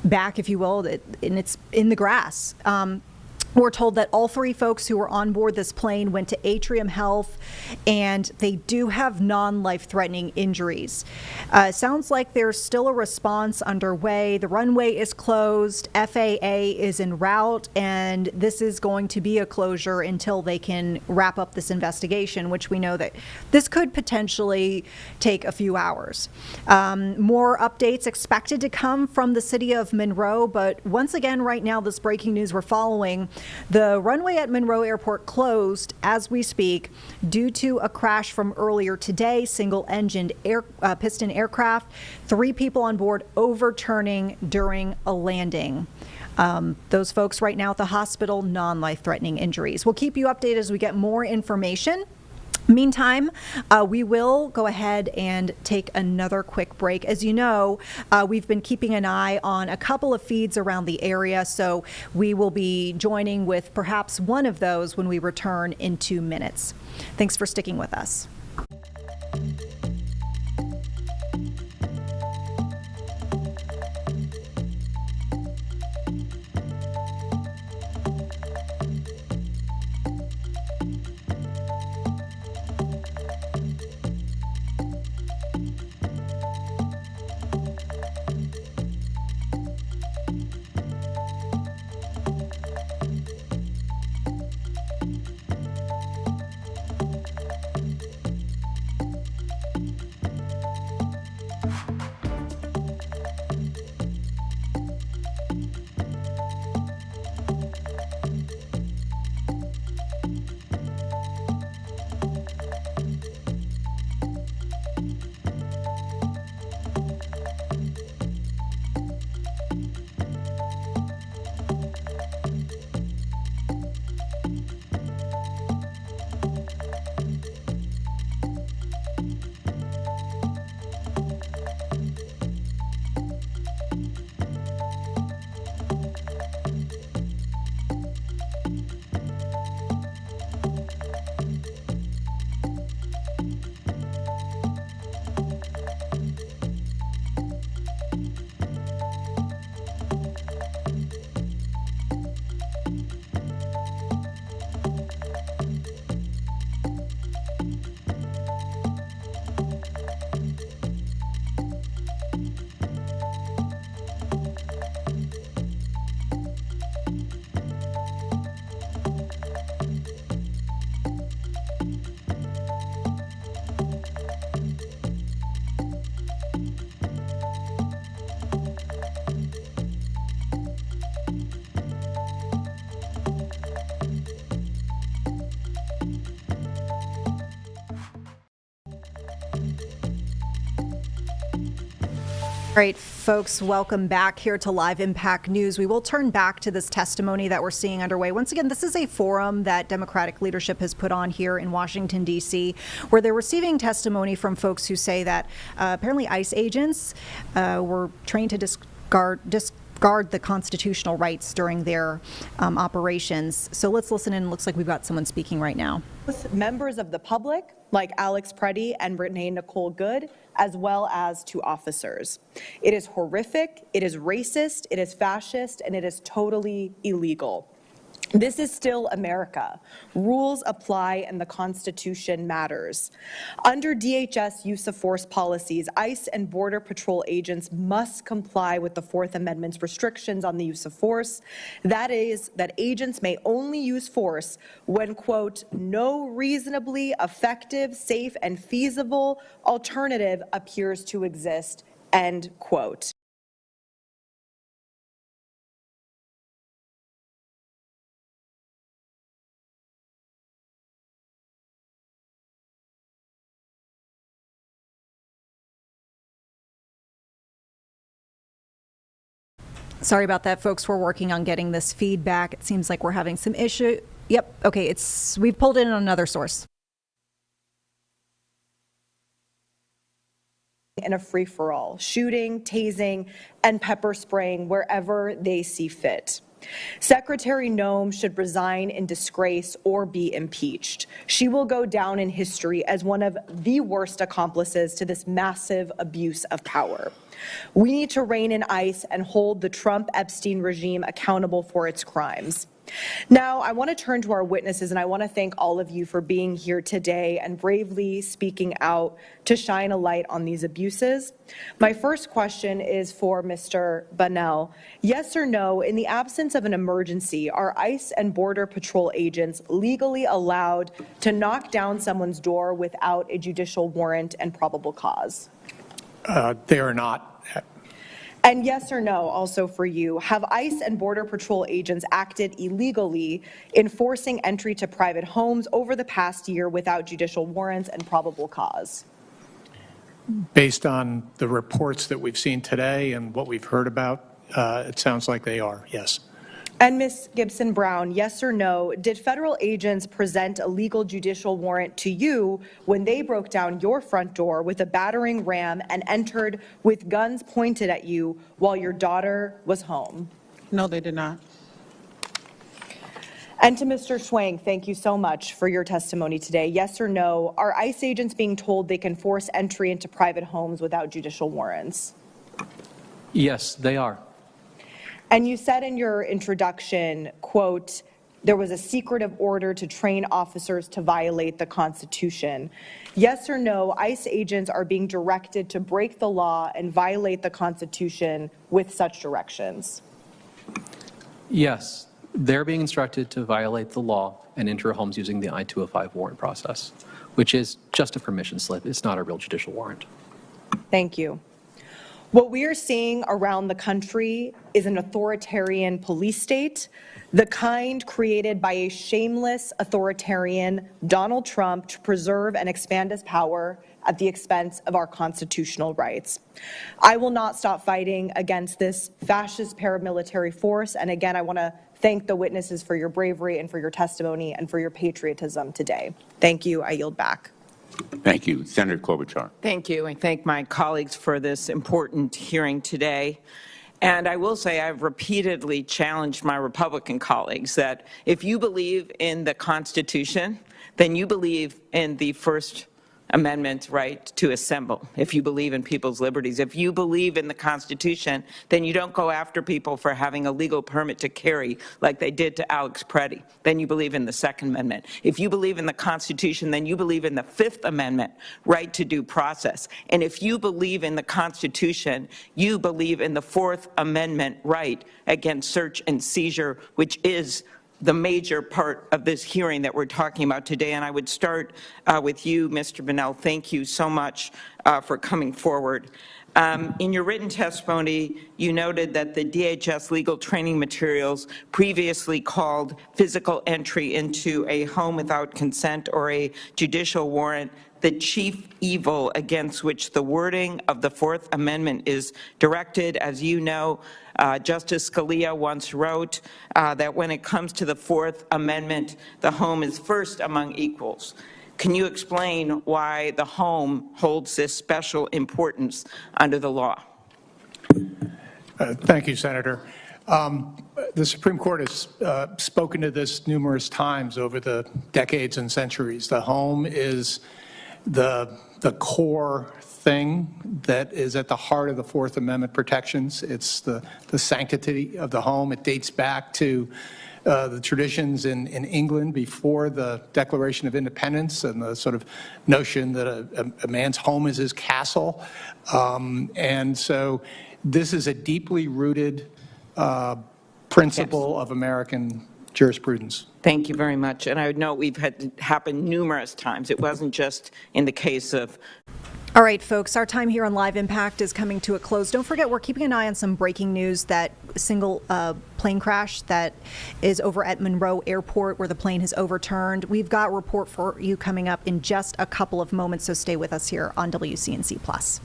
back, if you will, and it's in the grass. We're told that all 3 folks who were on board this plane went to Atrium Health, and they do have non-life-threatening injuries. Sounds like there's still a response underway. The runway is closed. FAA is en route, and this is going to be a closure until they can wrap up this investigation, which we know that this could potentially take a few hours. More updates expected to come from the city of Monroe, but once again, right now, this breaking news we're following. The runway at Monroe Airport closed as we speak due to a crash from earlier today, single-engined piston aircraft, 3 people on board overturning during a landing. Those folks right now at the hospital, non-life-threatening injuries. We'll keep you updated as we get more information. Meantime, we will go ahead and take another quick break. As you know, we've been keeping an eye on a couple of feeds around the area, so we will be joining with perhaps one of those when we return in 2 minutes. Thanks for sticking with us. All right, folks, welcome back here to Live Impact News. We will turn back to this testimony that we're seeing underway. Once again, this is a forum that Democratic leadership has put on here in Washington, D.C., where they're receiving testimony from folks who say that apparently ICE agents were trained to discard the constitutional rights during their operations. So let's listen in. It looks like we've got someone speaking right now. Members of the public, like Alex Preddy and Brittany Nicole Good, as well as to officers. It is horrific, it is racist, it is fascist, and it is totally illegal. This is still America. Rules apply and the Constitution matters. Under DHS use of force policies, ICE and Border Patrol agents must comply with the Fourth Amendment's restrictions on the use of force. That is, that agents may only use force when, quote, no reasonably effective, safe, and feasible alternative appears to exist, end quote. Sorry about that, folks. We're working on getting this feedback. It seems like we're having some issue. Yep. Okay. We've pulled in another source. In a free-for-all, shooting, tasing, and pepper spraying wherever they see fit. Secretary Noem should resign in disgrace or be impeached. She will go down in history as one of the worst accomplices to this massive abuse of power. We need to rein in ICE and hold the Trump-Epstein regime accountable for its crimes. Now, I want to turn to our witnesses, and I want to thank all of you for being here today and bravely speaking out to shine a light on these abuses. My first question is for Mr. Bunnell. Yes or no, in the absence of an emergency, are ICE and Border Patrol agents legally allowed to knock down someone's door without a judicial warrant and probable cause? They are not. And yes or no, also for you, have ICE and Border Patrol agents acted illegally in forcing entry to private homes over the past year without judicial warrants and probable cause? Based on the reports that we've seen today and what we've heard about, it sounds like they are, yes. And Ms. Gibson-Brown, yes or no, did federal agents present a legal judicial warrant to you when they broke down your front door with a battering ram and entered with guns pointed at you while your daughter was home? No, they did not. And to Mr. Schwank, thank you so much for your testimony today. Yes or no, are ICE agents being told they can force entry into private homes without judicial warrants? Yes, they are. And you said in your introduction, quote, there was a secretive order to train officers to violate the Constitution. Yes or no, ICE agents are being directed to break the law and violate the Constitution with such directions? Yes, they're being instructed to violate the law and enter homes using the I-205 warrant process, which is just a permission slip. It's not a real judicial warrant. Thank you. What we are seeing around the country is an authoritarian police state, the kind created by a shameless authoritarian, Donald Trump, to preserve and expand his power at the expense of our constitutional rights. I will not stop fighting against this fascist paramilitary force. And again, I want to thank the witnesses for your bravery and for your testimony and for your patriotism today. Thank you. I yield back. Thank you. Senator Klobuchar. Thank you. I thank my colleagues for this important hearing today. And I will say I've repeatedly challenged my Republican colleagues that if you believe in the Constitution, then you believe in the First Amendment right to assemble. If you believe in people's liberties, if you believe in the Constitution, then you don't go after people for having a legal permit to carry like they did to Alex Preddy. Then you believe in the Second Amendment. If you believe in the Constitution, then you believe in the Fifth Amendment right to due process. And if you believe in the Constitution, you believe in the Fourth Amendment right against search and seizure, which is the major part of this hearing that we're talking about today. And I would start with you, Mr. Bunnell. Thank you so much for coming forward. In your written testimony, you noted that the DHS legal training materials previously called physical entry into a home without consent or a judicial warrant the chief evil against which the wording of the Fourth Amendment is directed. As you know, Justice Scalia once wrote that when it comes to the Fourth Amendment, the home is first among equals. Can you explain why the home holds this special importance under the law? Thank you, Senator. The Supreme Court has spoken to this numerous times over the decades and centuries. The home is the core thing that is at the heart of the Fourth Amendment protections. It's the sanctity of the home. It dates back to the traditions in England before the Declaration of Independence and the sort of notion that a man's home is his castle. And so this is a deeply rooted principle of American jurisprudence. Thank you very much. And I would note we've had it happen numerous times. It wasn't just in the case of. All right, folks, our time here on Live Impact is coming to a close. Don't forget, we're keeping an eye on some breaking news, that single plane crash that is over at Monroe Airport where the plane has overturned. We've got a report for you coming up in just a couple of moments, so stay with us here on WCNC+.